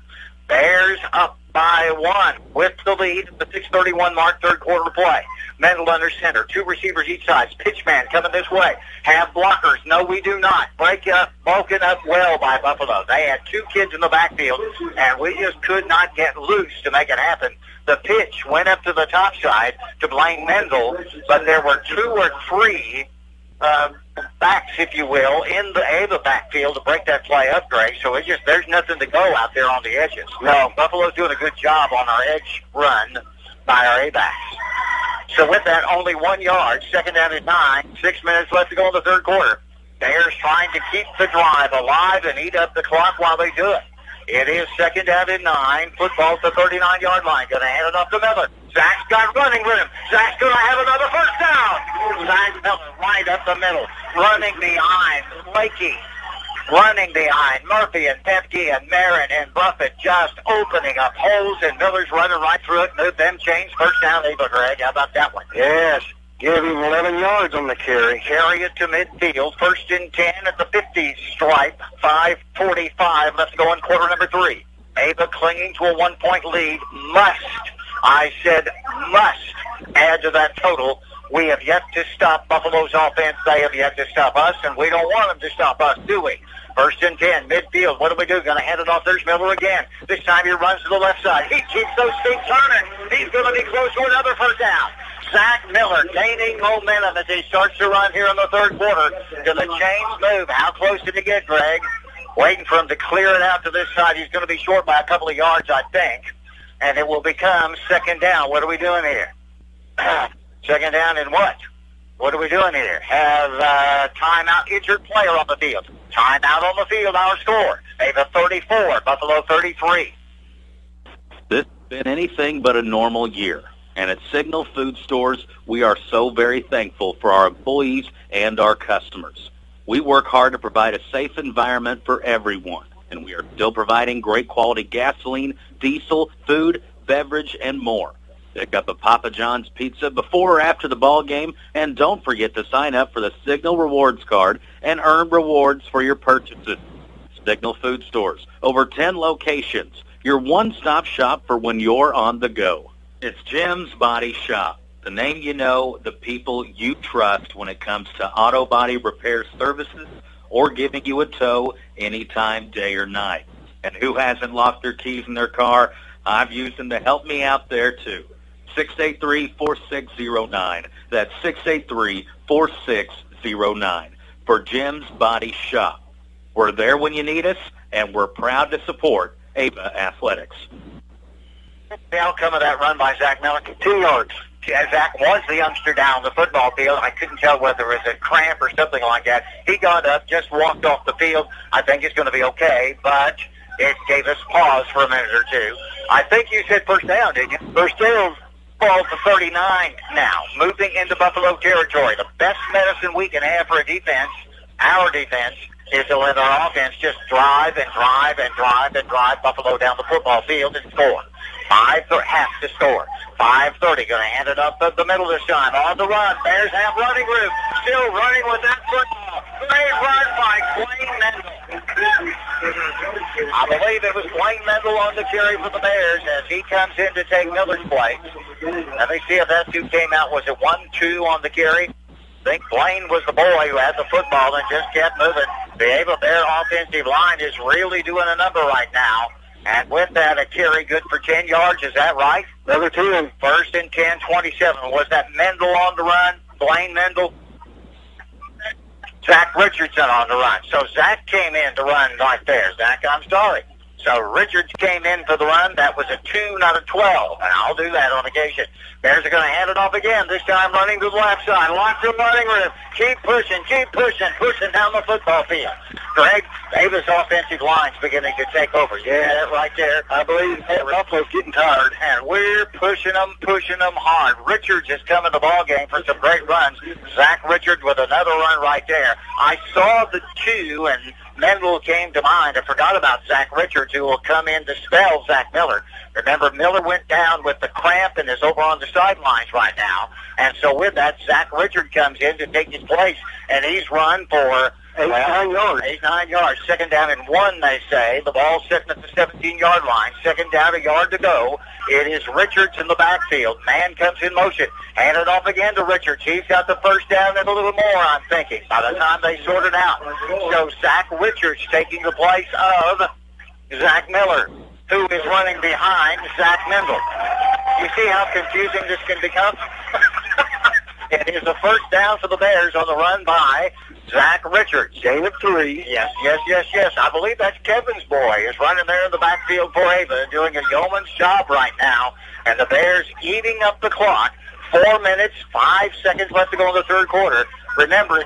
Bears up by 1 with the lead at the 6:31 mark, third quarter play. Mendel under center, 2 receivers each side. Pitchman coming this way. Have blockers. No, we do not. Break up, bulking up well by Buffalo. They had 2 kids in the backfield, and we just could not get loose to make it happen. The pitch went up to the top side to Blaine Mendel, but there were 2 or 3 backs, if you will, in the Ava backfield to break that play up, Greg. So it's just, there's nothing to go out there on the edges. No, Buffalo's doing a good job on our edge run by our A-backs. So with that, only 1 yard, 2nd down and 9, 6 minutes left to go in the third quarter. Bears trying to keep the drive alive and eat up the clock while they do it. It is 2nd down and 9. Football at the 39-yard line. Going to hand it off to Miller. Zach's got running room. Zach's going to have another first down. Zach Miller right up the middle. Running behind Lakey. Running behind Murphy and Pepke and Marin and Buffett, just opening up holes, and Miller's running right through it. Move them chains. First down, Ava, Greg. How about that one? Yes. Give him 11 yards on the carry. Carry it to midfield. 1st and 10 at the 50 stripe. 5:45 left to go in quarter number 3. Ava clinging to a 1-point lead. I said must add to that total. We have yet to stop Buffalo's offense. They have yet to stop us, and we don't want them to stop us, do we? 1st and 10, midfield. What do we do? Going to hand it off. There's Miller again. This time he runs to the left side. He keeps those feet turning. He's going to be close to another first down. Zach Miller gaining momentum as he starts to run here in the third quarter. Do the chains move? How close did he get, Greg? Waiting for him to clear it out to this side. He's going to be short by a couple of yards, I think. And it will become 2nd down. What are we doing here? 2nd down and what? What are we doing here? Have timeout, injured player on the field. Timeout on the field, our score. Ava 34, Buffalo 33. This has been anything but a normal year. And at Signal Food Stores, we are so very thankful for our employees and our customers. We work hard to provide a safe environment for everyone. And we are still providing great quality gasoline, diesel, food, beverage, and more. Pick up a Papa John's pizza before or after the ball game, and don't forget to sign up for the Signal Rewards Card and earn rewards for your purchases. Signal Food Stores, over 10 locations, your one-stop shop for when you're on the go. It's Jim's Body Shop, the name you know, the people you trust when it comes to auto body repair services or giving you a tow anytime, day or night. And who hasn't lost their keys in their car? I've used them to help me out there, too. 683-4609. That's 683-4609 for Jim's Body Shop. We're there when you need us, and we're proud to support Ava Athletics. The outcome of that run by Zach Miller, 2 yards. Zach was the youngster down the football field. I couldn't tell whether it was a cramp or something like that. He got up, just walked off the field. I think it's going to be okay, but it gave us pause for a minute or two. I think you said first down, didn't you? First down. Ball to 39 now, moving into Buffalo territory. The best medicine we can have for a defense, our defense, is to let our offense just drive and drive and drive and drive Buffalo down the football field and score. Half to score. 5:30, going to hand it up the middle this time. On the run, Bears have running room. Still running with that football. Great run by Blaine Mendel. I believe it was Blaine Mendel on the carry for the Bears as he comes in to take Miller's place. Let me see if that's who came out. Was it 1-2 on the carry? I think Blaine was the boy who had the football and just kept moving. The Ava Bear offensive line is really doing a number right now. And with that, a carry good for 10 yards. Is that right? Another 10. First and 10, 27. Was that Mendel on the run? Blaine Mendel? Zach Richardson on the run. So Zach came in to run right there. Zach, I'm sorry. So Richards came in for the run. That was a 2, not a 12. And I'll do that on occasion. Bears are going to hand it off again. This time running to the left side. Lots of running room. Keep pushing down the football field. Greg, Ava's offensive line's beginning to take over. Yeah, right there. I believe Buffalo's getting tired. And we're pushing them hard. Richards has come in the ball game for some great runs. Zach Richards with another run right there. I saw the 2, and Mendel came to mind. I forgot about Zach Richards, who will come in to spell Zach Miller. Remember, Miller went down with the cramp and is over on the sidelines right now. And so with that, Zach Richards comes in to take his place, and he's run for 9 yards. 9 yards. Second down and 1, they say. The ball's sitting at the 17-yard line. Second down, a yard to go. It is Richards in the backfield. Man comes in motion. Hand it off again to Richards. He's got the first down and a little more, I'm thinking, by the time they sort it out. So Zach Richards taking the place of Zach Miller, who is running behind Zach Mendel. You see how confusing this can become? It is a first down for the Bears on the run by Zach Richards. Gain of 3. Yes. I believe that's Kevin's boy is running there in the backfield for Ava, doing a yeoman's job right now. And the Bears eating up the clock. 4 minutes, 5 seconds left to go in the third quarter. Remember,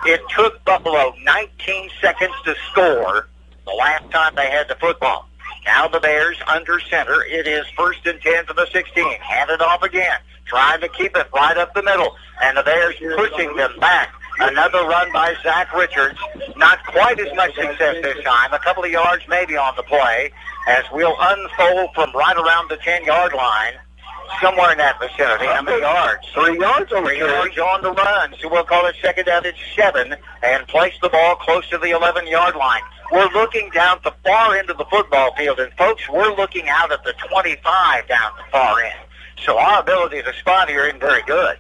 it took Buffalo 19 seconds to score the last time they had the football. Now the Bears under center. It is first and 10 for the 16. Hand it off again. Trying to keep it right up the middle. And the Bears pushing them back. Another run by Zach Richards. Not quite as much success this time. A couple of yards maybe on the play as we'll unfold from right around the 10-yard line. Somewhere in that vicinity. How many yards? 3 yards on the 3 yards on the run. So we'll call it second down at 7 and place the ball close to the 11-yard line. We're looking down the far end of the football field, and folks, we're looking out at the 25 down the far end. So our ability to spot here isn't very good.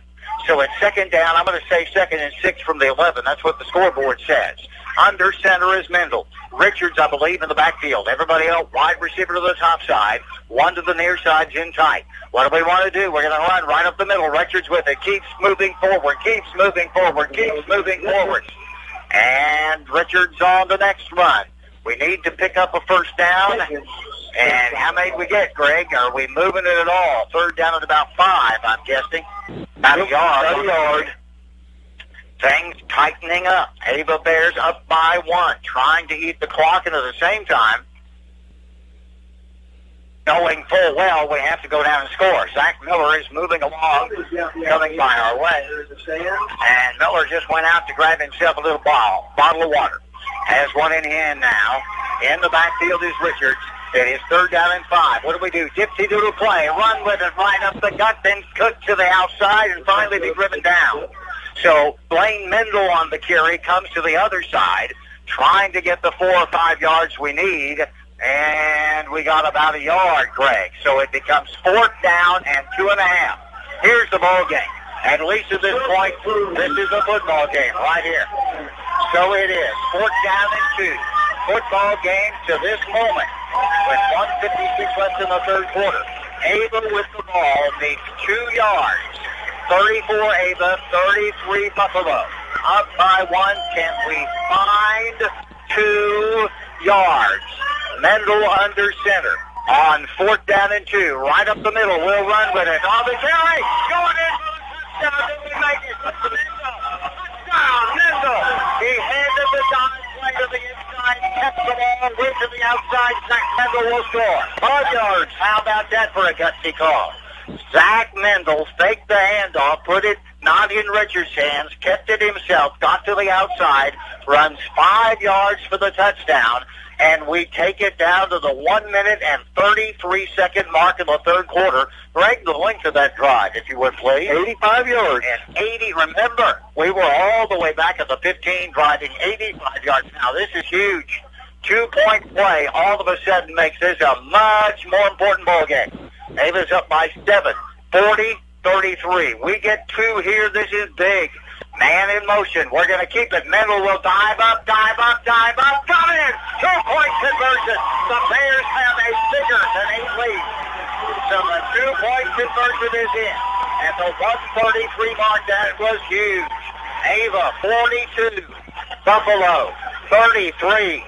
So it's second down. I'm going to say second and 6 from the 11. That's what the scoreboard says. Under center is Mendel. Richards, I believe, in the backfield. Everybody else, wide receiver to the top side. One to the near side's in tight. What do we want to do? We're going to run right up the middle. Richards with it. Keeps moving forward. And Richards on the next run. We need to pick up a first down. And how many we get, Greg? Are we moving it at all? Third down at about 5, I'm guessing. About a yard. Things tightening up. Ava Bears up by 1, trying to eat the clock, and at the same time, knowing full well we have to go down and score. Zach Miller is moving along, coming by our way. And Miller just went out to grab himself a little bottle of water. Has one in hand now. In the backfield is Richards. It is third down and 5. What do we do? Dipsy doodle play. Run with it right up the gut, then cook to the outside and finally be driven down. So Blaine Mendel on the carry comes to the other side, trying to get the 4 or 5 yards we need, and we got about a yard, Greg. So it becomes 4th down and 2.5. Here's the ball game. At least at this point, this is a football game right here. So it is 4th down and 2. Football game to this moment with 1:56 left in the third quarter. Ava with the ball needs 2 yards. 34 Ava, 33 Buffalo. Up by 1. Can we find 2 yards? Mendel under center on 4th down and 2. Right up the middle. We'll run with it. On the carry. Going in for the touchdown. Did we make it? Mendel. He handed the dime play to the inside. Kept the ball. Went to the outside. Zach Mendel will score. 5 yards. How about that for a gutsy call? Zach Mendel faked the handoff, put it not in Richards' hands, kept it himself, got to the outside, runs 5 yards for the touchdown, and we take it down to the 1 minute and 33-second mark in the third quarter. Greg, the length of that drive, if you would, please. 85 yards. And 80, remember, we were all the way back at the 15 driving 85 yards. Now, this is huge. 2-point play all of a sudden makes this a much more important ball game. Ava's up by 7, 40-33. We get 2 here. This is big. Man in motion. We're going to keep it. Mendel will dive up. Got it! 2-point conversion. The Bears have a bigger than 8 lead. So the 2-point conversion is in. At the 133 mark, that was huge. Ava, 42. Buffalo, 33.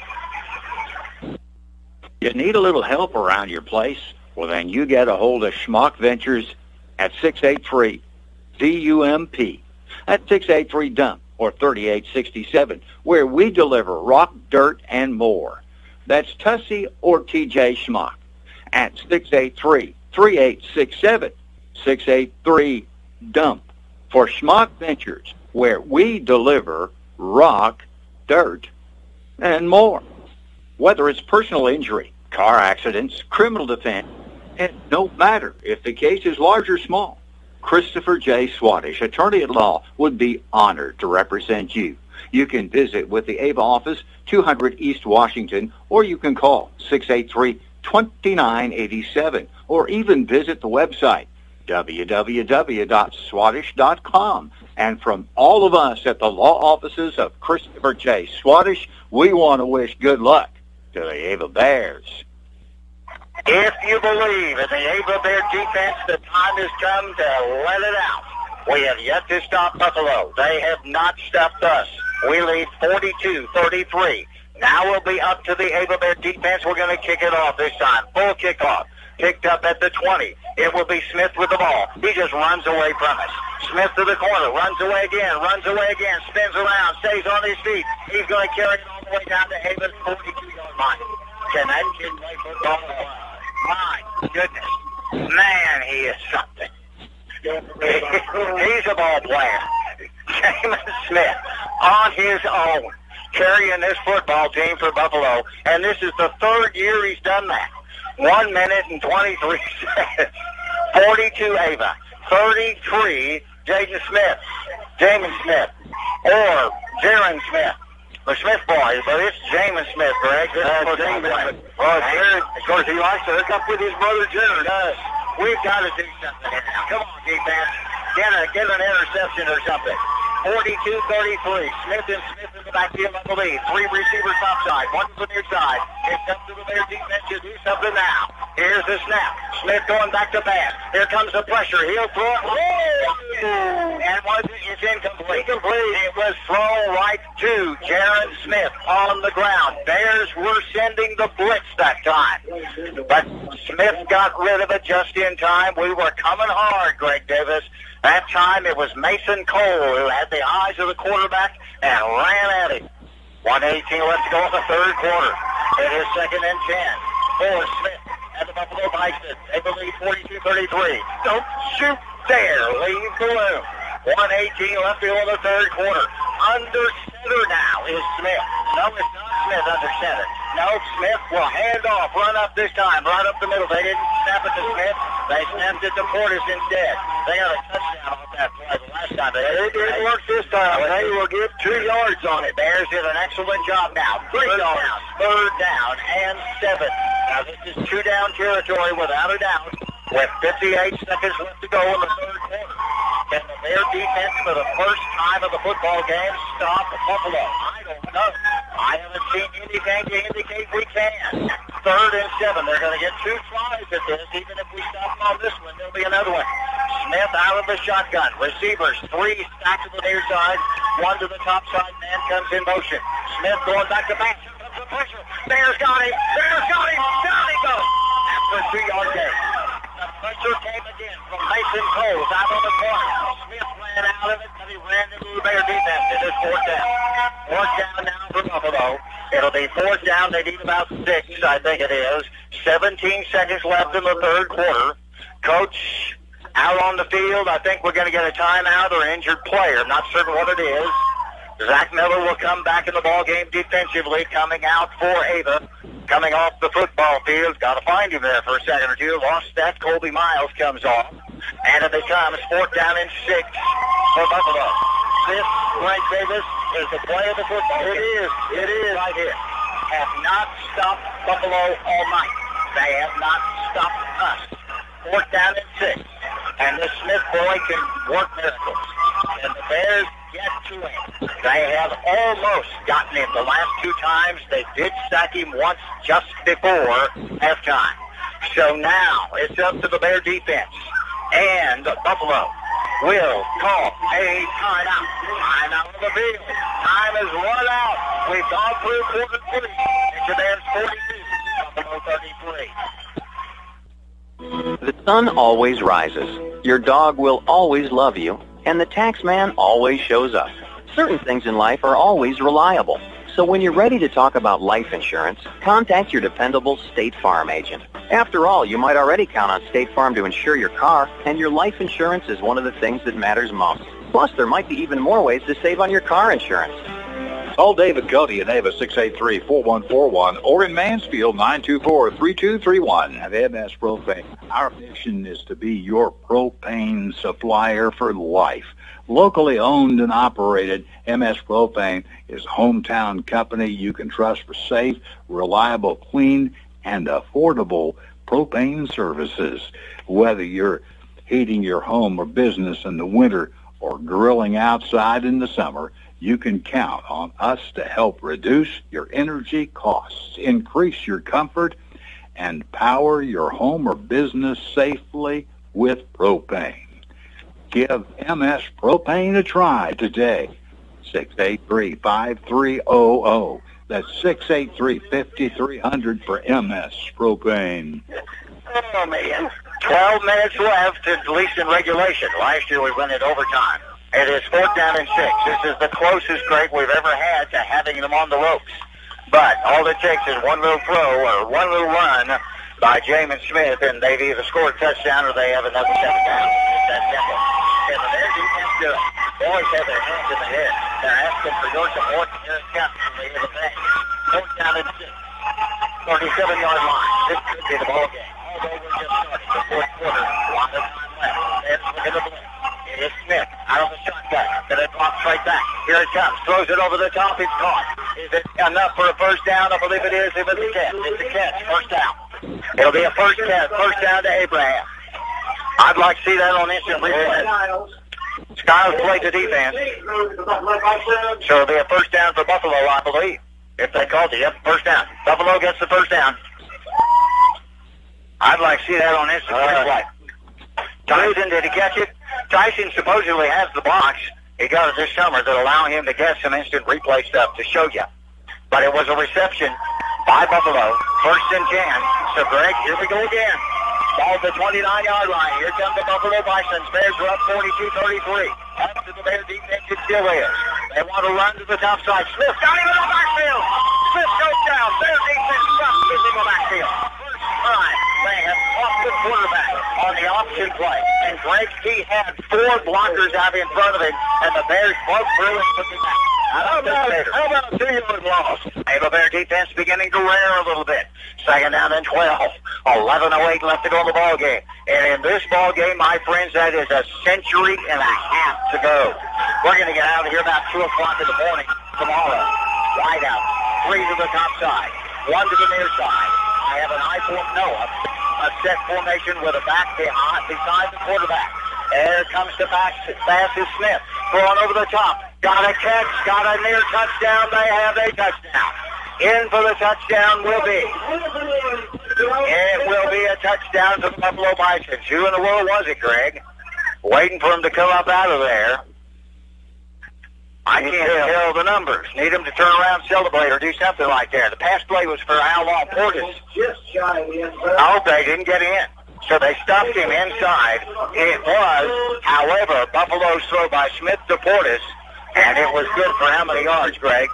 You need a little help around your place? Well, then you get a hold of Schmuck Ventures at 683-DUMP. That's 683-DUMP or 3867, where we deliver rock, dirt, and more. That's Tussie or TJ Schmuck at 683-3867, 683-DUMP for Schmuck Ventures, where we deliver rock, dirt, and more. Whether it's personal injury, car accidents, criminal defense, it no matter if the case is large or small, Christopher J. Swadesh, attorney at law, would be honored to represent you. You can visit with the Ava office, 200 East Washington, or you can call 683-2987, or even visit the website, www.swadesh.com. And from all of us at the law offices of Christopher J. Swadesh, we want to wish good luck to the Ava Bears. If you believe in the Ava Bear defense, the time has come to let it out. We have yet to stop Buffalo. They have not stopped us. We lead 42-33. Now we'll be up to the Ava Bear defense. We're going to kick it off this time. Full kickoff. Picked up at the 20. It will be Smith with the ball. He just runs away from us. Smith to the corner. Runs away again. Spins around. Stays on his feet. He's going to carry it all the way down to Ava's 42-yard line. Can that kid play football? My goodness. Man, he is something. He's a ball player. Jamin Smith on his own carrying this football team for Buffalo. And this is the 3rd year he's done that. 1 minute and 23 seconds. 42 Ava. 33 Jamin Smith. Or Jaron Smith. The Smith boys, but it's Jamin Smith, Greg. Jamin. Well, Jaron, of course, he likes to hook up with his brother, Jaron. He does. We've got to do something here now. Come on, defense. Get an interception or something. 42-33. Smith in the backfield on the lead. 3 receivers topside. 1 to the near side. It's up to the Bear defense to do something now. Here's the snap. Smith going back to pass. Here comes the pressure. He'll throw it. And it's incomplete. It was thrown right to Jaron Smith on the ground. Bears were sending the blitz that time. But Smith got rid of it just in time. We were coming hard, Greg Davis. That time it was Mason Cole who had the eyes of the quarterback and ran at him. 1:18 left to go in the 3rd quarter. It is 2nd and 10 for Smith at the Buffalo Bisons. They believe 42-33. Don't shoot there. Leave the room. 1:18 left to go in the 3rd quarter. Under center now is Smith. No, it's not Smith under center. No, Smith will hand off. Run up this time. Right up the middle. They didn't snap it to Smith. They snapped it to Portis instead. They got a touchdown off that play the last time. It didn't work this time. They will get 2 yards on it. Bears did an excellent job now. 3 yards. 3rd down and 7. Now this is 2-down territory without a doubt. With 58 seconds left to go in the 3rd quarter. Can the Bear defense, for the first time of the football game, stop Buffalo? I don't know. I haven't seen anything to indicate we can. 3rd and 7. They're going to get 2 tries at this. Even if we stop them on this one, there'll be another one. Smith out of the shotgun. Receivers, 3 stacked to the near side. 1 to the top side. Man comes in motion. Smith going back to back. Comes the pressure. Bears got him. Down he goes. After a 2-yard gain. The pressure came again from Mason Cole out on the corner. Smith ran out of it, but he ran into the Bear defense. It is 4th down. 4th down now for Buffalo. It'll be 4th down. They need about 6, I think it is. 17 seconds left in the 3rd quarter. Coach out on the field. I think we're going to get a timeout or injured player. I'm not certain what it is. Zach Miller will come back in the ball game defensively, coming out for Ava. Coming off the football field. Got to find him there for a second or two. Lost that. Colby Miles comes off. And it becomes 4th down and 6 for Buffalo. This, Greg Davis, is the play of the football game. It is right here. have not stopped Buffalo all night. They have not stopped us. 4th down and 6. And this Smith boy can work miracles. And the Bears get to him. They have almost gotten him the last 2 times. They did sack him once just before halftime. So now it's up to the Bear defense. And Buffalo will call a timeout. Timeout on the field. Time has run out. We've gone through quarter 3. It's the Bears 42, Buffalo 33. The sun always rises. Your dog will always love you. And the tax man always shows up. Certain things in life are always reliable. So when you're ready to talk about life insurance, contact your dependable State Farm agent. After all, you might already count on State Farm to insure your car, and your life insurance is one of the things that matters most. Plus, there might be even more ways to save on your car insurance. Call David Cody in Ava 683-4141 or in Mansfield 924-3231 at MS Propane. Our mission is to be your propane supplier for life. Locally owned and operated, MS Propane is a hometown company you can trust for safe, reliable, clean, and affordable propane services. Whether you're heating your home or business in the winter or grilling outside in the summer, you can count on us to help reduce your energy costs, increase your comfort, and power your home or business safely with propane. Give MS Propane a try today. 683-5300. That's 683-5300 for MS Propane. Oh, man. 12 minutes left, at least in regulation. Last year we went in overtime. It is 4th down and 6. This is the closest, Greg, we've ever had to having them on the ropes. But all it takes is one little throw or one little run by Jamin Smith, and they've either scored a touchdown or they have another 7 down. That's simple. And the Bears defense do it. They always have their hands in the air. They're asking for your support, and here it comes from the other bank. 4th down and 6. 37-yard line. This could be the ball game. Although we're just starting the 4th quarter. A lot of time left. Let's look at the blitz. It is Smith out of the shotgun. Then it drops right back. Here it comes. Throws it over the top. It's caught. Is it enough for a first down? I believe it is. If it's a catch. It's a catch. First down. It'll be a first catch. First down to Abraham. I'd like to see that on instant replay. Skiles played the defense. So it'll be a first down for Buffalo, I believe. If they called it. Yep, first down. Buffalo gets the first down. I'd like to see that on instant replay. Tyson, did he catch it? Tyson supposedly has the box. He got it this summer that allow him to get some instant replay stuff to show you. But it was a reception by Buffalo. 1st and 10. So, Greg, here we go again. Ball at the 29-yard line. Here comes the Buffalo Bisons. Bears are up 42-33. Up to the Bear defense, it still is. They want to run to the top side. Smith got him in the backfield. Smith goes down. Bear defense drops him in the backfield. First time they have caught the quarterback on the option play. And Greg, he had 4 blockers out in front of him, and the Bears broke through and took him back. How about a 2-yard loss? Ava Bear defense beginning to rear a little bit. 2nd down and 12. 11:08 left to go in the ball game. And in this ball game, my friends, that is a century and a half to go. We're going to get out of here about 2 o'clock in the morning tomorrow. Wide out. 3 to the top side. 1 to the near side. I have an eye for Noah. A set formation with a back beside the quarterback. There comes the pass is Smith. Throwing over the top. Got a catch. Got a near touchdown. They have a touchdown. In for the touchdown will be. It will be a touchdown to the Buffalo Bisons. Who in the world was it, Greg? Waiting for him to come up out of there. I can't tell the numbers. Need him to turn around, celebrate, or do something like that. The pass play was for Outlaw Portis. I hope they didn't get in. So they stuffed him inside. It was, however, Buffalo's throw by Smith to Portis, and it was good for how many yards, Greg?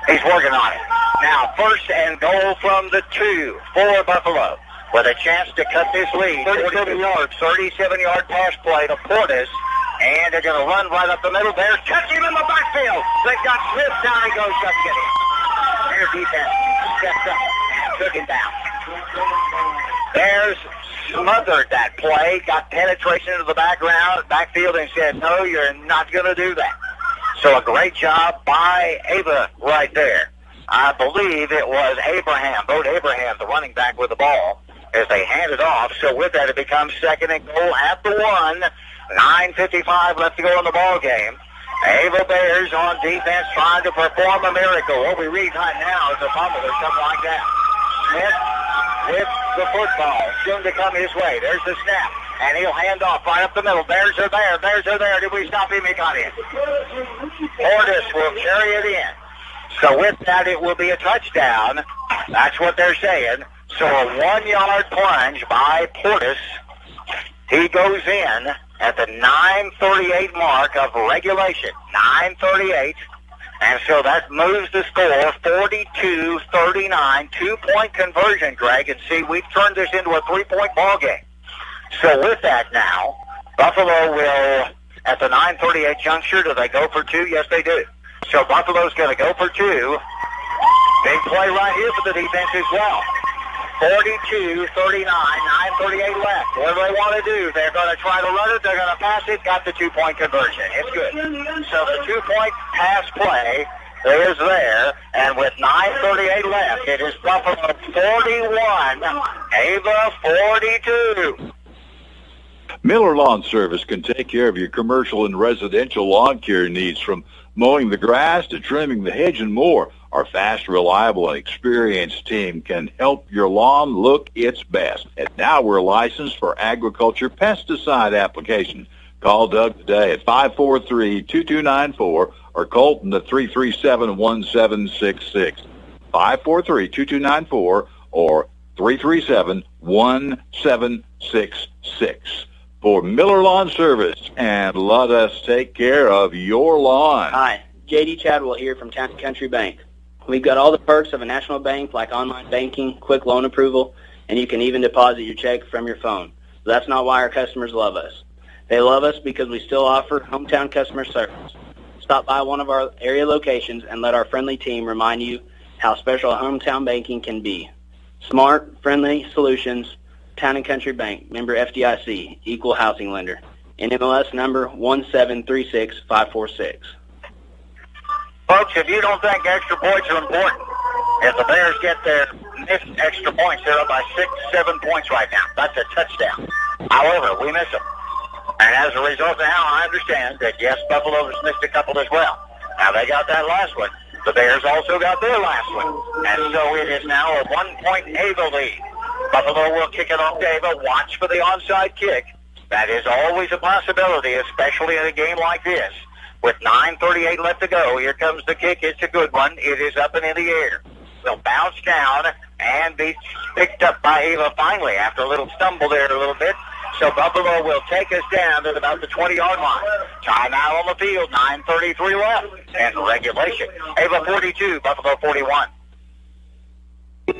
He's working on it. Now, 1st and goal from the 2 for Buffalo, with a chance to cut this lead. 37-yard pass play to Portis. And they're going to run right up the middle. Bears catch him in the backfield. They've got Smith down. He goes up to get him. Bears defense steps up and took him down. Bears smothered that play, got penetration into the backfield, and said, no, you're not going to do that. So a great job by Ava right there. I believe it was Abraham, Bo Abraham, the running back with the ball, as they hand it off. So with that, it becomes second and goal at the 1. 9:55 left to go in the ball game. Ava Bears on defense trying to perform a miracle. What we read right now is a fumble or something like that. Smith with the football, soon to come his way. There's the snap, and he'll hand off right up the middle. Bears are there. Bears are there. Did we stop him? He got in. Portis will carry it in. So with that, it will be a touchdown. That's what they're saying. So a 1-yard plunge by Portis. He goes in at the 9:38 mark of regulation. 9:38. And so that moves the score 42-39. 2-point conversion, Greg. And see, we've turned this into a 3-point ball game. So with that now, Buffalo will, at the 9:38 juncture, do they go for 2? Yes, they do. So Buffalo's going to go for 2. Big play right here for the defense as well. 42-39, 9:38 left. What do they want to do? They're going to try to run it. They're going to pass it. Got the 2-point conversion. It's good. So the 2-point pass play is there. And with 9:38 left, it is Buffalo 41, Ava 42. Miller Lawn Service can take care of your commercial and residential lawn care needs, from mowing the grass to trimming the hedge and more. Our fast, reliable, and experienced team can help your lawn look its best. And now we're licensed for agriculture pesticide applications. Call Doug today at 543-2294 or Colton at 337-1766. 543-2294 or 337-1766. For Miller Lawn Service, and let us take care of your lawn. Hi, J.D. Chadwell here from Town & Country Bank. We've got all the perks of a national bank, like online banking, quick loan approval, and you can even deposit your check from your phone. But that's not why our customers love us. They love us because we still offer hometown customer service. Stop by one of our area locations and let our friendly team remind you how special hometown banking can be. Smart, friendly solutions. Town & Country Bank, member FDIC, equal housing lender. NMLS number 1736546. Folks, if you don't think extra points are important, if the Bears get their missed extra points, they're up by 6-7 points right now. That's a touchdown. However, we miss them. And as a result now, I understand that, yes, Buffalo has missed a couple as well. Now, they got that last one. The Bears also got their last one. And so it is now a 1-point Ava lead. Buffalo will kick it off to Ava. Watch for the onside kick. That is always a possibility, especially in a game like this. With 9:38 left to go, here comes the kick. It's a good one. It is up and in the air. They'll bounce down and be picked up by Ava finally after a little stumble there a little bit. So Buffalo will take us down to about the 20-yard line. Timeout on the field, 9:33 left. And regulation. Ava 42, Buffalo 41.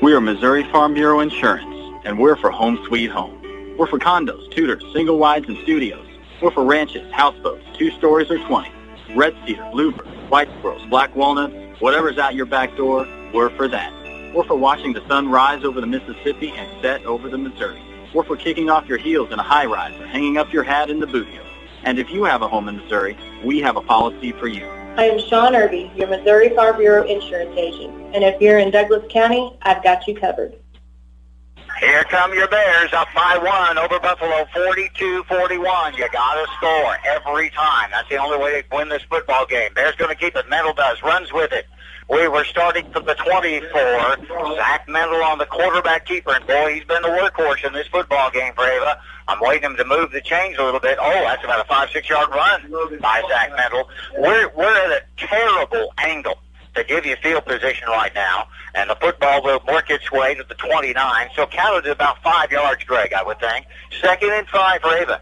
We are Missouri Farm Bureau Insurance, and we're for Home Sweet Home. We're for condos, tutors, single wides, and studios. We're for ranches, houseboats, 2 stories or 20. Red cedar, bluebird, white squirrels, black walnuts, whatever's out your back door, we're for that. We're for watching the sun rise over the Mississippi and set over the Missouri. We're for kicking off your heels in a high-rise or hanging up your hat in the boot heel. And if you have a home in Missouri, we have a policy for you. I am Sean Irby, your Missouri Farm Bureau insurance agent. And if you're in Douglas County, I've got you covered. Here come your Bears up by 1 over Buffalo, 42-41. You got to score every time. That's the only way to win this football game. Bears going to keep it. Mendel does. Runs with it. We were starting from the 24. Zach Mendel on the quarterback keeper. And, boy, he's been the workhorse in this football game for Ava. I'm waiting him to move the chains a little bit. Oh, that's about a 5-6-yard run by Zach Mendel. We're at a terrible angle to give you field position right now, and the football will work its way to the 29. So counted at about 5 yards, Greg, I would think. 2nd and 5 for Ava.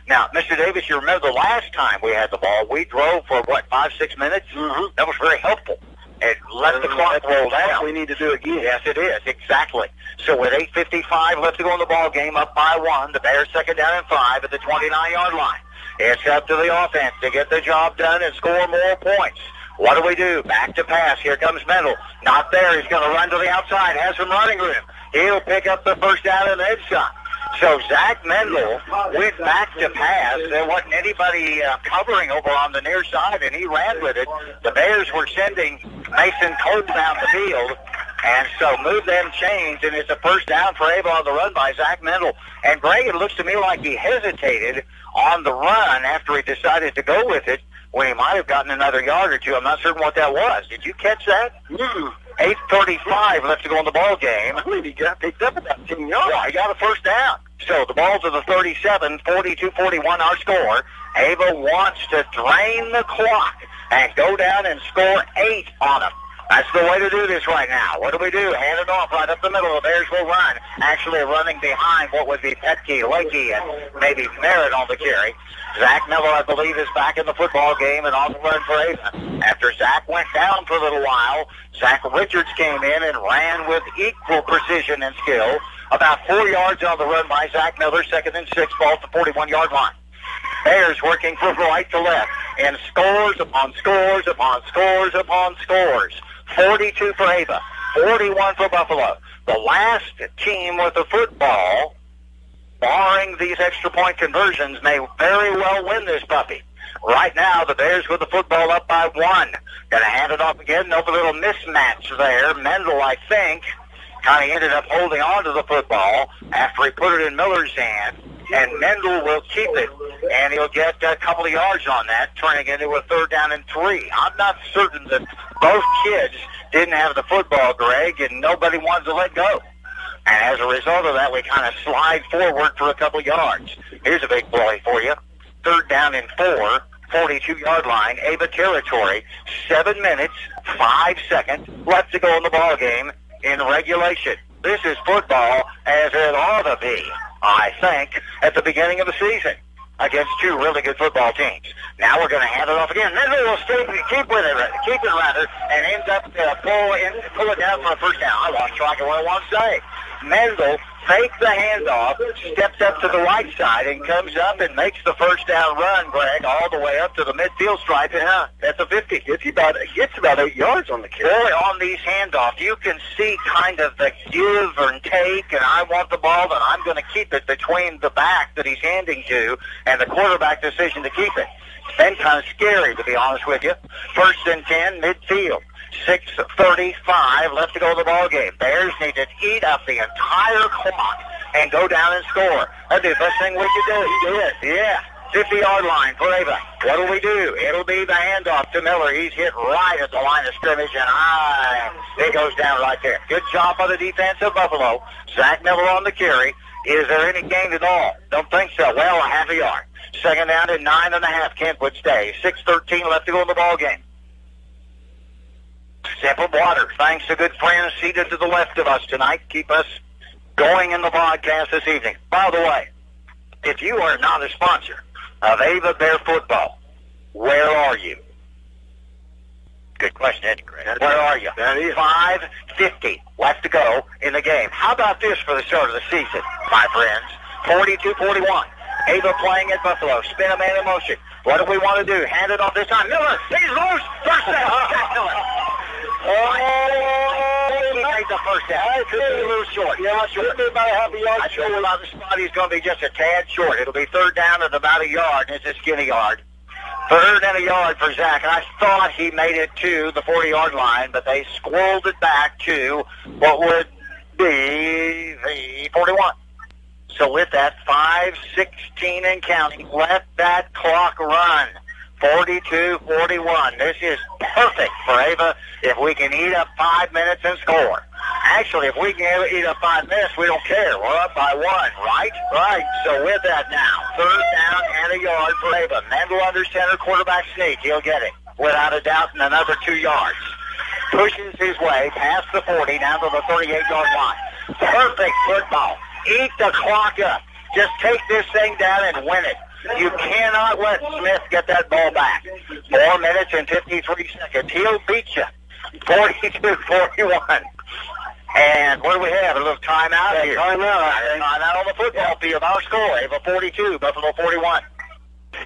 Now, Mr. Davis, you remember the last time we had the ball, we drove for, 5-6 minutes? Mm-hmm. That was very helpful. It let the clock roll down. We need to do again. Yes, it is. Exactly. So with 8:55 left to go in the ball game, up by 1, the Bears 2nd down and 5 at the 29-yard line. It's up to the offense to get the job done and score more points. What do? Back to pass. Here comes Mendel. Not there. He's going to run to the outside. Has some running room. He'll pick up the first down and then some. So Zach Mendel went back to pass. There wasn't anybody covering over on the near side, and he ran with it. The Bears were sending Mason Cole down the field, and so move them chains, and it's a first down for Ava on the run by Zach Mendel. And Greg, it looks to me like he hesitated on the run after he decided to go with it when he might have gotten another yard or two. I'm not certain what that was. Did you catch that? 8:35 left to go in the ball game. I believe he got picked up about 10 yards. Yeah, he got a first down. So the ball to the 37, 42-41 our score. Ava wants to drain the clock and go down and score 8 on them. That's the way to do this right now. What do we do? Hand it off right up the middle. The Bears will run. Actually running behind what would be Petke, Lakey, and maybe Merritt on the carry. Zach Miller, I believe, is back in the football game and on the run for Ava. After Zach went down for a little while, Zach Richards came in and ran with equal precision and skill. About 4 yards on the run by Zach Miller, 2nd and 6, ball at the 41-yard line. Bears working from right to left, and scores upon scores upon scores upon scores. 42 for Ava, 41 for Buffalo. The last team with the football, barring these extra point conversions, may very well win this puppy. Right now, the Bears with the football up by 1. Going to hand it off again. No little mismatch there. Mendel, I think, kind of ended up holding on to the football after he put it in Miller's hand. And Mendel will keep it, and he'll get a couple of yards on that, turning into a 3rd down and 3. I'm not certain that both kids didn't have the football, Greg, and nobody wanted to let go. And as a result of that, we kind of slide forward for a couple of yards. Here's a big play for you. 3rd down and 4, 42-yard line, Ava territory. 7 minutes, 5 seconds left to go in the ball game in regulation. This is football as it ought to be, I think, at the beginning of the season against 2 really good football teams. Now we're going to hand it off again. Mendel will keep it, and ends up pull it down for a first down. I lost track of what I want to say. Mendel fakes the handoff, steps up to the right side, and comes up and makes the first down run, Greg, all the way up to the midfield stripe. Yeah, that's a 50. Gets about 8 yards on the carry. Boy, on these handoffs, you can see kind of the give and take, and I want the ball, and I'm going to keep it between the back that he's handing to and the quarterback decision to keep it. It's been kind of scary, to be honest with you. 1st and 10, midfield. 6:35 left to go in the ball game. Bears need to eat up the entire clock and go down and score. That'd be the best thing we could do. He did. Yeah. 50-yard line for Ava. What do we do? It'll be the handoff to Miller. He's hit right at the line of scrimmage, and it goes down right there. Good job by the defense of Buffalo. Zach Miller on the carry. Is there any gain at all? Don't think so. Well, a half a yard. 2nd down and 9.5. Kentwood stays. 6:13 left to go in the ball game. Sip of water. Thanks to good friends seated to the left of us tonight. Keep us going in the broadcast this evening. By the way, if you are not a sponsor of Ava Bear Football, where are you? Good question, Eddie. Where are you? 5:50 left to go in the game. How about this for the start of the season, my friends? 42-41. Ava playing at Buffalo. Spin a man in motion. What do we want to do? Hand it off this time. Miller, he's loose. First down. He made the first down. It could be a little short. Yeah, short. Be about a half a yard short. On the spot, he's going to be just a tad short. It'll be 3rd down at about a yard. It's a skinny yard. 3rd and a yard for Zach. And I thought he made it to the 40-yard line, but they squirreled it back to what would be the 41. So with that, 5:16 and counting, let that clock run. 42-41. This is perfect for Ava if we can eat up 5 minutes and score. Actually, if we can eat up 5 minutes, we don't care. We're up by 1, right? Right. So with that now, 3rd down and a yard for Ava. Mendel under center, quarterback sneak. He'll get it without a doubt in another 2 yards. Pushes his way past the 40 down to the 38-yard line. Perfect football. Eat the clock up. Just take this thing down and win it. You cannot let Smith get that ball back. 4 minutes and 53 seconds. He'll beat you. 42-41. And what do we have? A little timeout here. Timeout on the football field. Our score, Ava 42, Buffalo 41.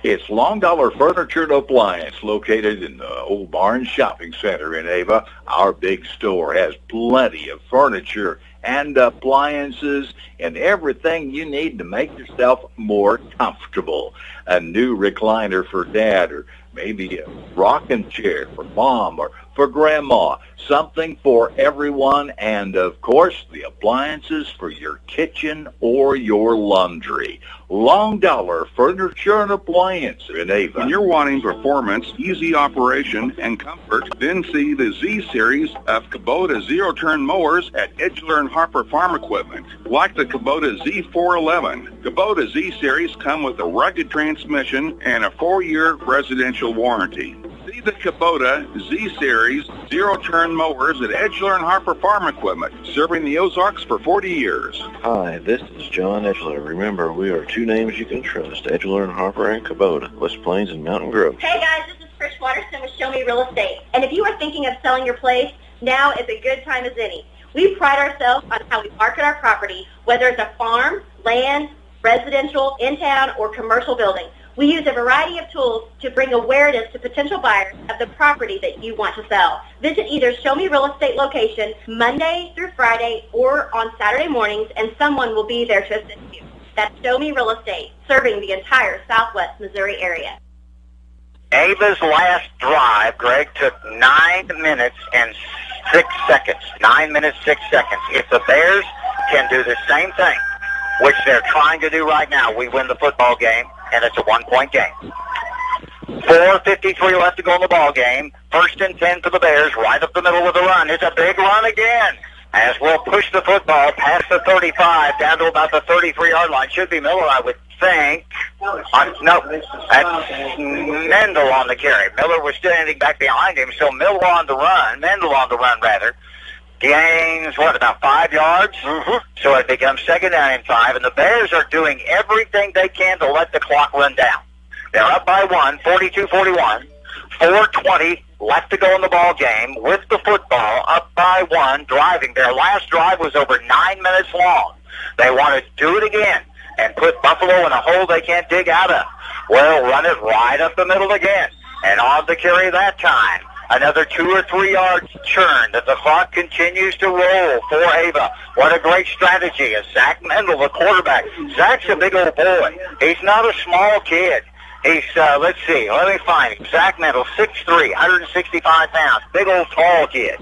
It's Long Dollar Furniture and Appliance, located in the Old Barn Shopping Center in Ava. Our big store has plenty of furniture and appliances and everything you need to make yourself more comfortable. A new recliner for Dad, or maybe a rocking chair for Mom or for Grandma. Something for everyone, and of course the appliances for your kitchen or your laundry. Long Dollar Furniture and Appliance in Ava. When you're wanting performance, easy operation, and comfort, then see the Z-Series of Kubota zero-turn mowers at Edgeler and Harper Farm Equipment. Like the Kubota Z411, Kubota Z-Series come with a rugged transmission and a 4-year residential warranty. See the Kubota Z-Series zero-turn mowers at Edgeler and Harper Farm Equipment, serving the Ozarks for 40 years. Hi, this is John Edgeler. Remember, we are two names you can trust, Edgeler and Harper and Kubota, West Plains and Mountain Grove. Hey guys, this is Trish Waterston with Show Me Real Estate. And if you are thinking of selling your place, now is a good time as any. We pride ourselves on how we market our property, whether it's a farm, land, residential, in-town, or commercial building. We use a variety of tools to bring awareness to potential buyers of the property that you want to sell. Visit either Show Me Real Estate location Monday through Friday or on Saturday mornings, and someone will be there to assist you. That's Show Me Real Estate, serving the entire southwest Missouri area. Ava's last drive, Greg, took 9 minutes and 6 seconds. 9 minutes, 6 seconds. If the Bears can do the same thing, which they're trying to do right now, we win the football game, and it's a one-point game. 4:53 left to go in the ball game. 1st and 10 for the Bears, right up the middle with a run. It's a big run again, as we'll push the football past the 35 down to about the 33-yard line. Should be Miller, I would think. No, that's Mendel on the carry. Miller was standing back behind him, so Mendel on the run, rather. Gains, about 5 yards? So it becomes 2nd down and 5, and the Bears are doing everything they can to let the clock run down. They're up by 1, 42-41. 4:20 left to go in the ball game with the football, up by 1, driving. Their last drive was over 9 minutes long. They want to do it again and put Buffalo in a hole they can't dig out of. Well, run it right up the middle again, and on the carry that time. Another 2 or 3 yards churn that the clock continues to roll for Ava. What a great strategy as Zach Mendel, the quarterback. Zach's a big old boy. He's not a small kid. He's, let me find him. Zach Mendel, 6'3", 165 pounds. Big old tall kid.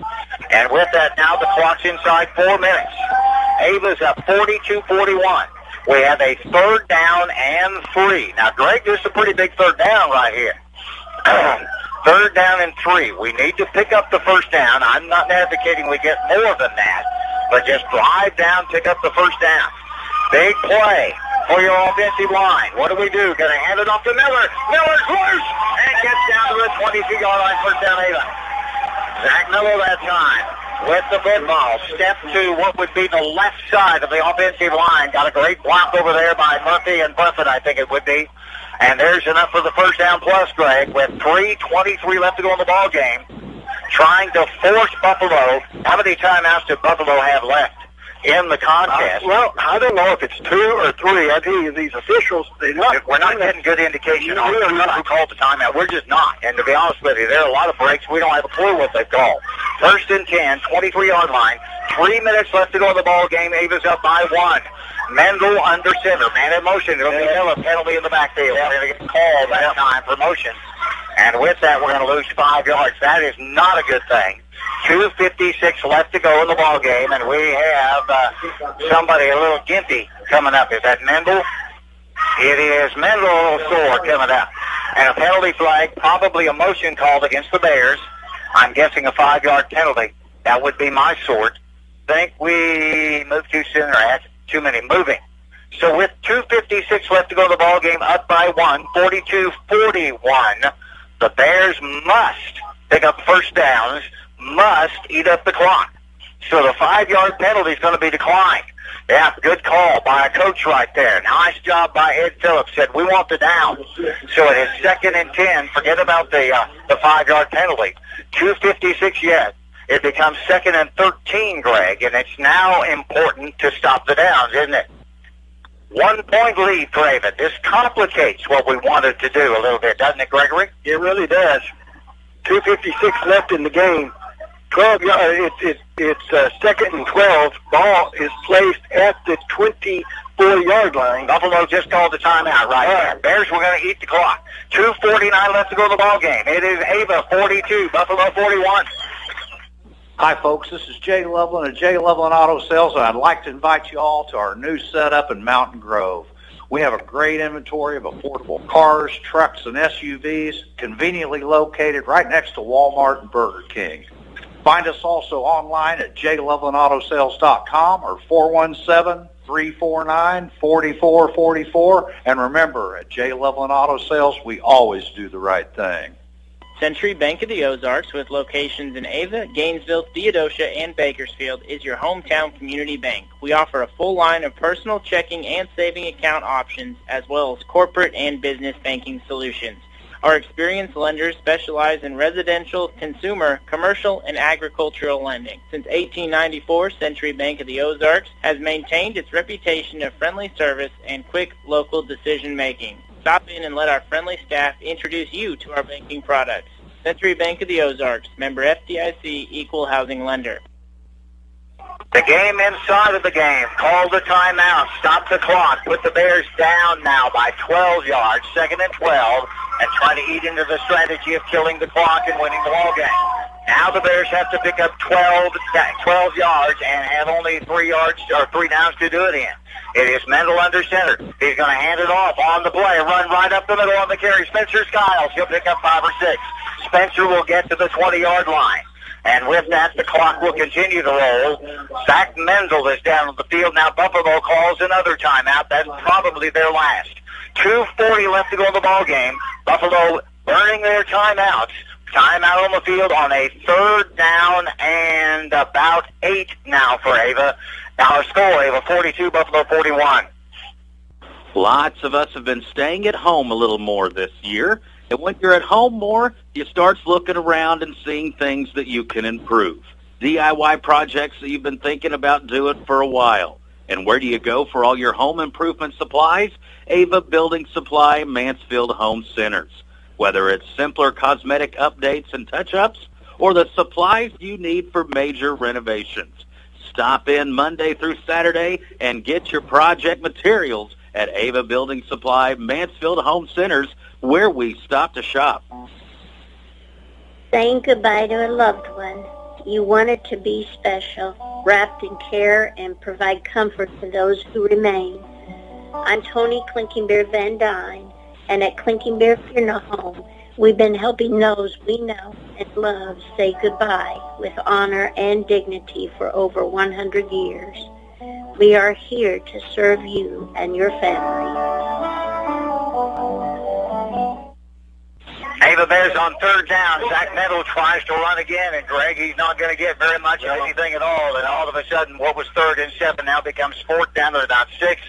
And with that, now the clock's inside 4 minutes. Ava's up 42-41. We have a 3rd down and 3. Now, Greg, this is a pretty big 3rd down right here. 3rd down and 3. We need to pick up the 1st down. I'm not advocating we get more than that, but just drive down, pick up the 1st down. Big play for your offensive line. What do? Going to hand it off to Miller. Miller's loose and gets down to the 22-yard line, 1st down, Ava. Zach Miller that time with the football. Step to what would be the left side of the offensive line. Got a great block over there by Murphy and Buffett, I think it would be. And there's enough for the 1st down plus, Greg, with 3:23 left to go in the ball game. Trying to force Buffalo. How many timeouts did Buffalo have left in the contest? Well, I don't know if it's 2 or 3. I tell you, these officials, we're not getting good indication on who called the timeout. We're just not. And to be honest with you, there are a lot of breaks. We don't have a clue what they've called. 1st and 10, 23-yard line. 3 minutes left to go in the ball game. Ava's up by 1. Mendel under center. Man in motion. It'll be a penalty in the backfield. We're going to get called that time for motion. And with that, we're going to lose 5 yards. That is not a good thing. 2:56 left to go in the ball game, and we have somebody a little gimpy coming up. Is that Mendel? It is Mendel, a little sore coming up. And a penalty flag, probably a motion called against the Bears. I'm guessing a 5-yard penalty. That would be my sort. Think we moved too soon or had too many moving. So with 2:56 left to go in the ball game, up by 1, 42-41, the Bears must pick up 1st downs, must eat up the clock. So the 5-yard penalty is going to be declined. Yeah, good call by a coach right there. Nice job by Ed Phillips. Said, we want the down. So it is 2nd and 10. Forget about the 5-yard penalty. 2:56 yet. It becomes 2nd and 13, Greg, and it's now important to stop the downs, isn't it? 1-point lead for Ava. This complicates what we wanted to do a little bit, doesn't it, Gregory? It really does. 2:56 left in the game. 12 yards. It's 2nd and 12. Ball is placed at the 24-yard line. Buffalo just called the timeout right there. Bears were going to eat the clock. 2:49 left to go in the ball game. It is Ava 42, Buffalo 41. Hi, folks. This is Jay Loveland of Jay Loveland Auto Sales, and I'd like to invite you all to our new setup in Mountain Grove. We have a great inventory of affordable cars, trucks, and SUVs, conveniently located right next to Walmart and Burger King. Find us also online at jlovelandautosales.com or 417-349-4444. And remember, at J. Loveland Auto Sales, we always do the right thing. Century Bank of the Ozarks, with locations in Ava, Gainesville, Theodosia, and Bakersfield, is your hometown community bank. We offer a full line of personal checking and saving account options, as well as corporate and business banking solutions. Our experienced lenders specialize in residential, consumer, commercial, and agricultural lending. Since 1894, Century Bank of the Ozarks has maintained its reputation of friendly service and quick local decision-making. Stop in and let our friendly staff introduce you to our banking products. Century Bank of the Ozarks, member FDIC, equal housing lender. The game inside of the game. Call the timeout. Stop the clock. Put the Bears down now by 12 yards. 2nd and 12. And try to eat into the strategy of killing the clock and winning the ball game. Now the Bears have to pick up 12 yards and have only 3 yards or 3 downs to do it in. It is Mendel under center. He's going to hand it off on the play. Run right up the middle on the carry. Spencer Skiles. He'll pick up 5 or 6. Spencer will get to the 20-yard line. And with that, the clock will continue to roll. Zach Mendel is down on the field. Now Buffalo calls another timeout. That's probably their last. 2:40 left to go in the ball game. Buffalo burning their timeouts. Timeout on the field on a 3rd down and about 8 now for Ava. Our score, Ava 42, Buffalo 41. Lots of us have been staying at home a little more this year. And when you're at home more, you start looking around and seeing things that you can improve. DIY projects that you've been thinking about doing for a while. And where do you go for all your home improvement supplies? Ava Building Supply, Mansfield Home Centers. Whether it's simpler cosmetic updates and touch-ups or the supplies you need for major renovations. Stop in Monday through Saturday and get your project materials at Ava Building Supply, Mansfield Home Centers, where we stop to shop. Saying goodbye to a loved one. You want it to be special, wrapped in care and provide comfort for those who remain. I'm Tony Clinking Bear Van Dyne, and at Clinking Bear Funeral Home, we've been helping those we know and love say goodbye with honor and dignity for over 100 years. We are here to serve you and your family. Ava Bears on 3rd down. Zach Mendel tries to run again, and Greg, he's not going to get very much of anything at all. And all of a sudden, what was 3rd and 7 now becomes 4th down at about 6.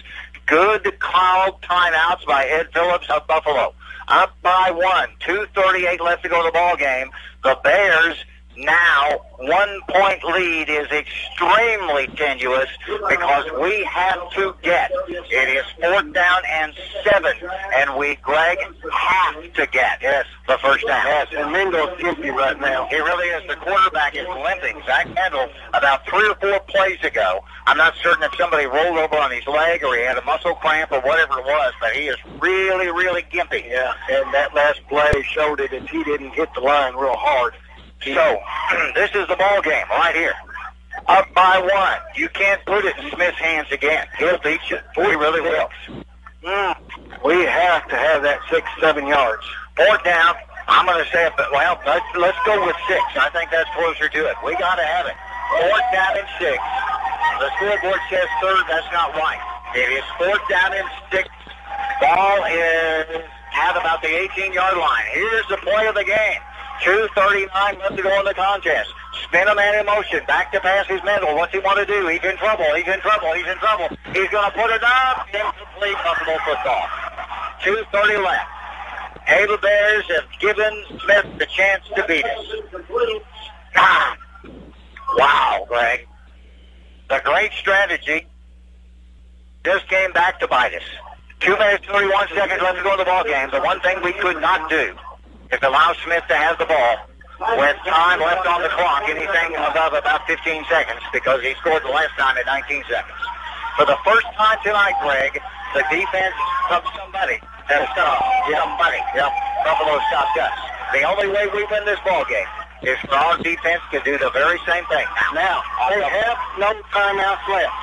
Good called timeouts by Ed Phillips of Buffalo. Up by 1. 2:38 left to go in the ball game. The Bears now 1-point lead is extremely tenuous because we have to get. It is 4th down and 7, and we, Greg, have to get the 1st down. Yes, and Mendel's empty right now. He really is. The quarterback is limping. Zach Mendel, about 3 or 4 plays ago, I'm not certain if somebody rolled over on his leg or he had a muscle cramp or whatever it was, but he is really, really gimpy. Yeah, and that last play showed it, and he didn't hit the line real hard. So, this is the ball game right here. Up by 1. You can't put it in Smith's hands again. He'll beat you. He really will. We have to have that 6-7 yards. 4th down. I'm going to say, well, let's go with 6. I think that's closer to it. We got to have it. 4th down and 6. The scoreboard says 3rd. That's not right. It is 4th down and 6. Ball is at about the 18-yard line. Here's the play of the game. 2:39 left to go in the contest. Spin a man in motion. Back to pass is Mendel. What's he want to do? He's in trouble. He's in trouble. He's in trouble. He's going to put it up. Incomplete. Buffalo football. 2:30 left. Ava Bears have given Smith the chance to beat us. Wow, Greg. The great strategy just came back to bite us. 2 minutes, 31 seconds left to go in the ball game. The one thing we could not do is allow Smith to have the ball with time left on the clock, anything above about 15 seconds, because he scored the last time at 19 seconds. For the first time tonight, Greg, the defense of somebody has stopped. Somebody. Yep. Buffalo stopped us. The only way we win this ball game is for our defense to do the very same thing. Now, they have no timeouts left.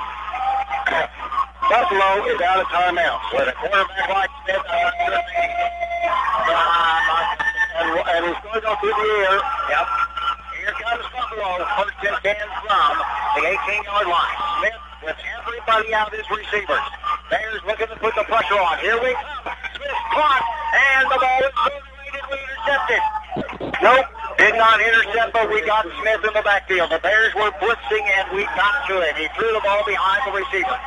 Buffalo is out of timeouts. With a quarterback like Smith, and he's going to go through the air. Yep. Here comes Buffalo, first and 10 from the 18-yard line. Smith with everybody out of his receivers. Bears looking to put the pressure on. Here we come. Smith caught, and the ball is we intercepted. Nope, did not intercept, but we got Smith in the backfield. The Bears were blitzing, and we got to him. He threw the ball behind the receiver.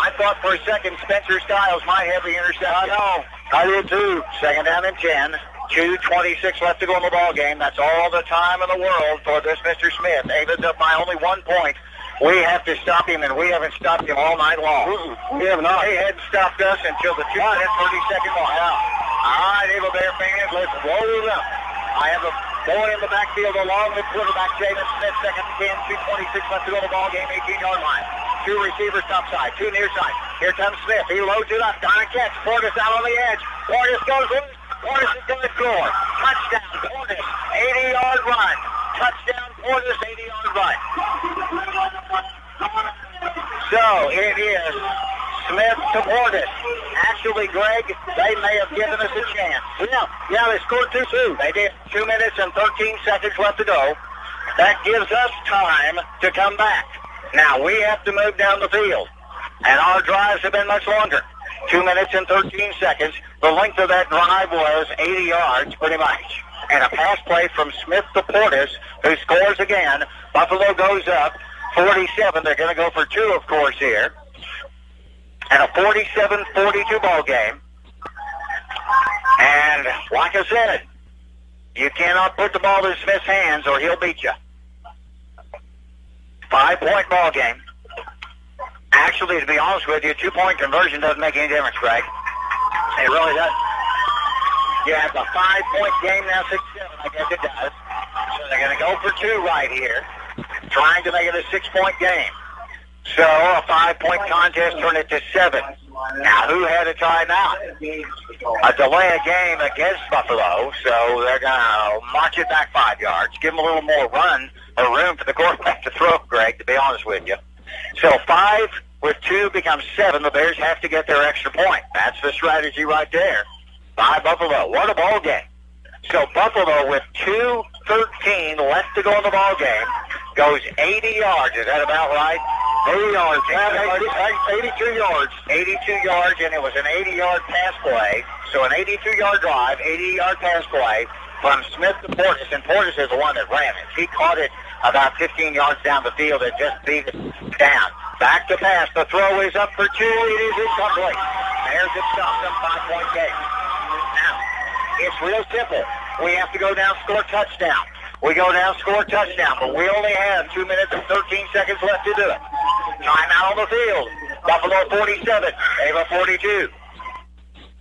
I thought for a second Spencer Skiles might have the interception. I know. I did too. Second down and 10. 2:26 left to go in the ball game. That's all the time in the world for this Mr. Smith. Ava's up by only 1 point. We have to stop him, and we haven't stopped him all night long. We have not. They hadn't stopped us until the 2-minute, 30-second mark. All right, Ava Bear fans, let's roll it up. I have a boy in the backfield along with quarterback Jaden Smith. Second and 10, 2:26 left to go in the ball game, 18-yard line. Two receivers top side, two near side. Here comes Smith. He loads it up. Down a catch. Portis out on the edge. Portis goes in. Portis is going to score. Touchdown, Portis. 80-yard run. Touchdown, Portis, 80-yard run. So it is Smith to Portis. Actually, Greg, they may have given us a chance. Yeah, they scored 2-2. They did. 2 minutes and 13 seconds left to go. That gives us time to come back. Now, we have to move down the field, and our drives have been much longer. 2 minutes and 13 seconds. The length of that drive was 80 yards, pretty much. And a pass play from Smith to Portis, who scores again. Buffalo goes up 47. They're going to go for 2, of course, here. And a 47-42 ball game. And like I said, you cannot put the ball in Smith's hands or he'll beat you. 5-point ball game. Actually, to be honest with you, 2-point conversion doesn't make any difference, Greg. It really doesn't. You have a 5-point game now, 6-7. I guess it does. So they're going to go for 2 right here, trying to make it a 6-point game. So a 5-point contest turned it to 7. Now, who had a timeout? A delay of game against Buffalo, so they're going to march it back 5 yards, give them a little more run or room for the quarterback to throw, Greg, to be honest with you. So 5 with 2 becomes 7. The Bears have to get their extra point. That's the strategy right there by Buffalo. What a ball game. So Buffalo with 2:13 left to go in the ball game goes 80 yards. Is that about right? 80 yards. 82 yards. 82 yards, and it was an 80-yard pass play. So an 82-yard drive, 80-yard pass play from Smith to Portis, and Portis is the one that ran it. He caught it about 15 yards down the field and just beat it down. Back to pass. The throw is up for 2. It is incomplete. There's it stopped them. 5-point game. Now, it's real simple. We have to go down, score touchdown. We go down, score touchdown, but we only have 2 minutes and 13 seconds left to do it. Timeout on the field. Buffalo 47, Ava 42.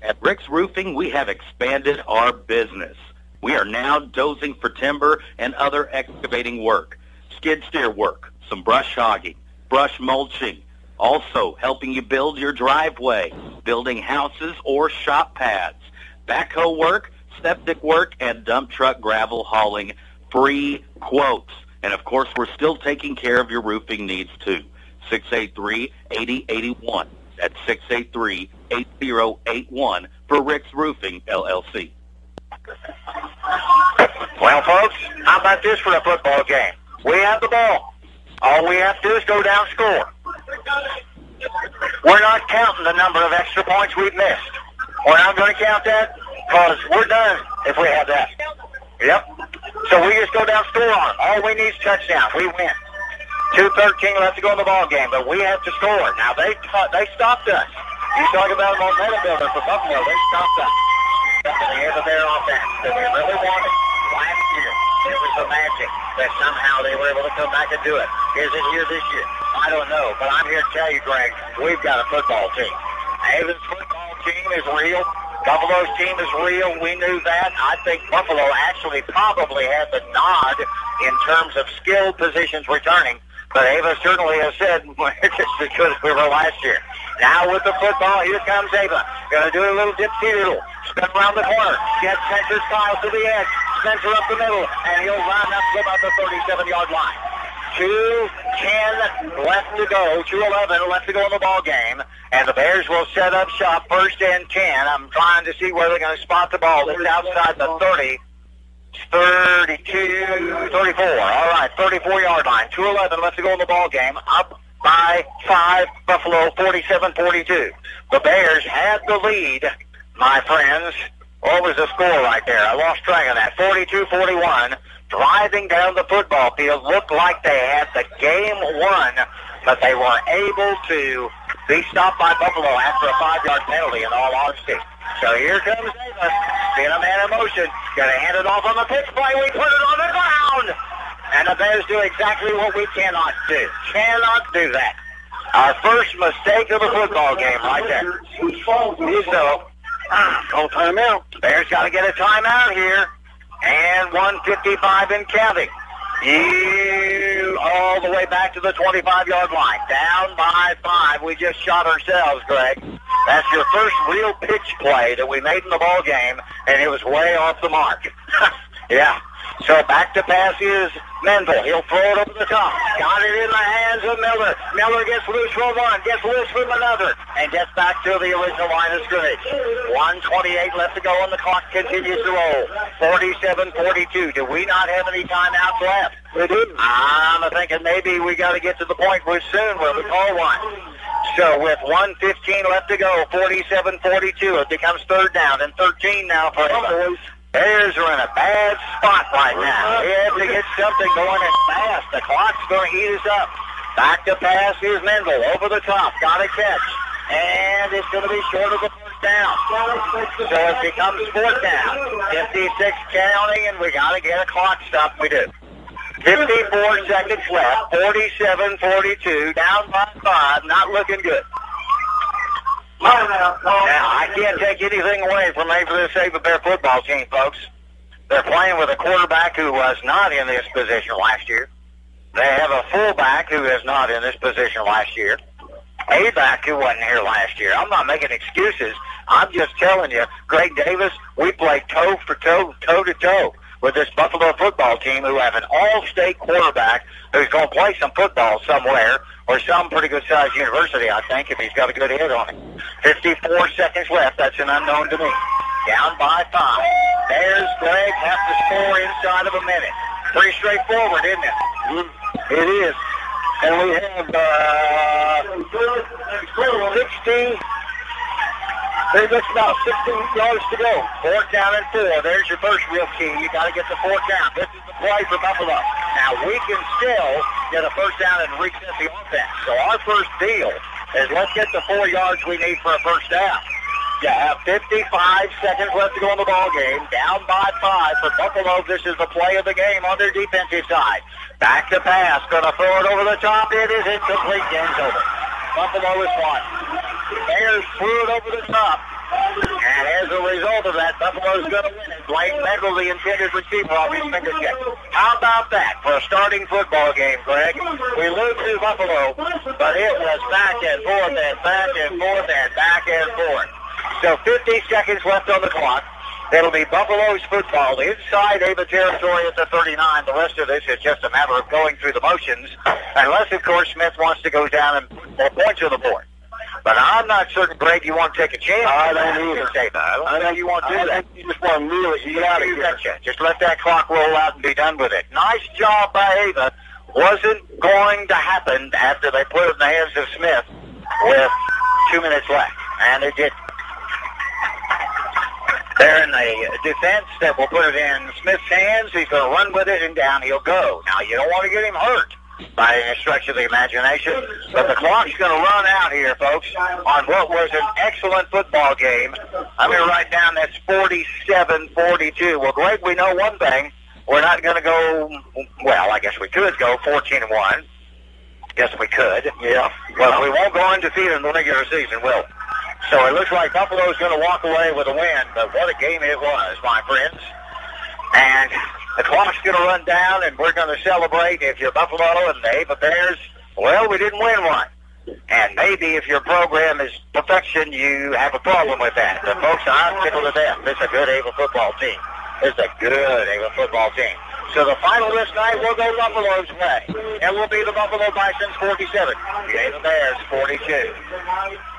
At Rick's Roofing, we have expanded our business. We are now dozing for timber and other excavating work, skid steer work, some brush hogging, brush mulching, also helping you build your driveway, building houses or shop pads, backhoe work, septic work, and dump truck gravel hauling. Free quotes. And, of course, we're still taking care of your roofing needs, too. 683-8081. That's 683-8081 for Rick's Roofing, LLC. Well, folks, how about this for a football game? We have the ball. All we have to do is go down, score. We're not counting the number of extra points we've missed. We're not going to count that because we're done if we have that. Yep. So we just go down, score on them. All we need is touchdown. We win. 2:13 left to go in the ball game, but we have to score. Now, they stopped us. You talk about a momentum builder for Buffalo. They stopped us. They have their offense that we really wanted last year. It was the magic that somehow they were able to come back and do it. Is it here this year? I don't know, but I'm here to tell you, Greg, we've got a football team. Ava's football team is real. Buffalo's team is real. We knew that. I think Buffalo actually probably had the nod in terms of skilled positions returning. But Ava certainly has said we're just as good as we were last year. Now with the football, here comes Ava. Going to do a little dip-doodle. Spin around the corner. Get Spencer Styles to the edge. Spencer up the middle. And he'll run up to about the 37-yard line. 2:10 left to go. 2:11 left to go in the ball game. And the Bears will set up shop first and 10. I'm trying to see where they're going to spot the ball. It's outside the 30. 32, 34. All right, 34-yard line. 2:11 left to go in the ball game. Up by 5, Buffalo 47-42. The Bears had the lead, my friends. What was the score right there? I lost track of that. 42-41. Driving down the football field, looked like they had the game won, but they were able to be stopped by Buffalo after a 5-yard penalty, in all honesty. So here comes Davis, being a man in motion, going to hand it off on the pitch play. We put it on the ground, and the Bears do exactly what we cannot do. Cannot do that. Our first mistake of the football game right there. So, call timeout. Bears got to get a timeout here. And 1:55 in counting. You all the way back to the 25-yard line. Down by 5. We just shot ourselves, Greg. That's your first real pitch play that we made in the ball game, and it was way off the mark. Yeah. So back to pass is Mendel. He'll throw it over the top. Got it in the hands of Miller. Miller gets loose from one, gets loose from another, and gets back to the original line of scrimmage. 1:28 left to go, and the clock continues to roll. 47-42. Do we not have any timeouts left? We do. I'm thinking maybe we got to get to the point soon where we call one. So with 1:15 left to go, 47-42, it becomes third down, and 13 now for the Bears are in a bad spot right now. We have to get something going and fast. The clock's going to eat us up. Back to pass is Mendel. Over the top. Got a catch. And it's going to be short of the first down. So it becomes fourth down. 56 counting, and we got to get a clock stop. We do. 54 seconds left. 47-42. Down by 5. Not looking good. Now, I can't take anything away from this Ava Bear football team, folks. They're playing with a quarterback who was not in this position last year. They have a fullback who is not in this position last year. A back who wasn't here last year. I'm not making excuses. I'm just telling you, Greg Davis, we played toe to toe with this Buffalo football team who have an all-state quarterback who's going to play some football somewhere or some pretty good-sized university, I think, if he's got a good head on him. 54 seconds left. That's an unknown to me. Down by 5. Bears, Greg, have to score inside of a minute. Pretty straightforward, isn't it? It is. And we have 16. There's about 16 yards to go. 4th down and 4. There's your first real key. You got to get the 4th down. This is the play for Buffalo. Now we can still get a first down and reset the offense. So our first deal is let's get the 4 yards we need for a first down. You have 55 seconds left to go in the ball game. Down by 5 for Buffalo. This is the play of the game on their defensive side. Back to pass. Going to throw it over the top. It is incomplete. Game's over. Buffalo is won. Bears threw it over the top. And as a result of that, Buffalo's going to win it. Blake Mendel, the intended receiver, off his finger check. How about that for a starting football game, Greg? We lose to Buffalo, but it was back and forth and back and forth and back and forth. So 50 seconds left on the clock. It'll be Buffalo's football inside Ava territory at the 39. The rest of this is just a matter of going through the motions, unless, of course, Smith wants to go down and put more points on the board. But I'm not certain, Greg, you want to take a chance. I don't either. I think you want to do that. You just want to move it. You get out of here. Just let that clock roll out and be done with it. Nice job by Ava. Wasn't going to happen after they put it in the hands of Smith with 2 minutes left. And it did. They're in the defense that will put it in Smith's hands. He's going to run with it, and down he'll go. Now, you don't want to get him hurt by any stretch of the imagination, but the clock's going to run out here, folks, on what was an excellent football game. I'm going to write down that's 47-42. Well, Greg, we know one thing. We're not going to go, well, I guess we could go 14-1. Yes, we could. Yeah. Well, we won't go undefeated in the regular season, will we? So it looks like Buffalo's going to walk away with a win, but what a game it was, my friends. And the clock's going to run down, and we're going to celebrate. If you're Buffalo and the Ava Bears, well, we didn't win one. And maybe if your program is perfection, you have a problem with that. But, folks, I'm tickled to death. This is a good Ava football team. This is a good Ava football team. So the final this night will go Buffalo's way. It will be the Buffalo Bisons 47, the Ava Bears 42.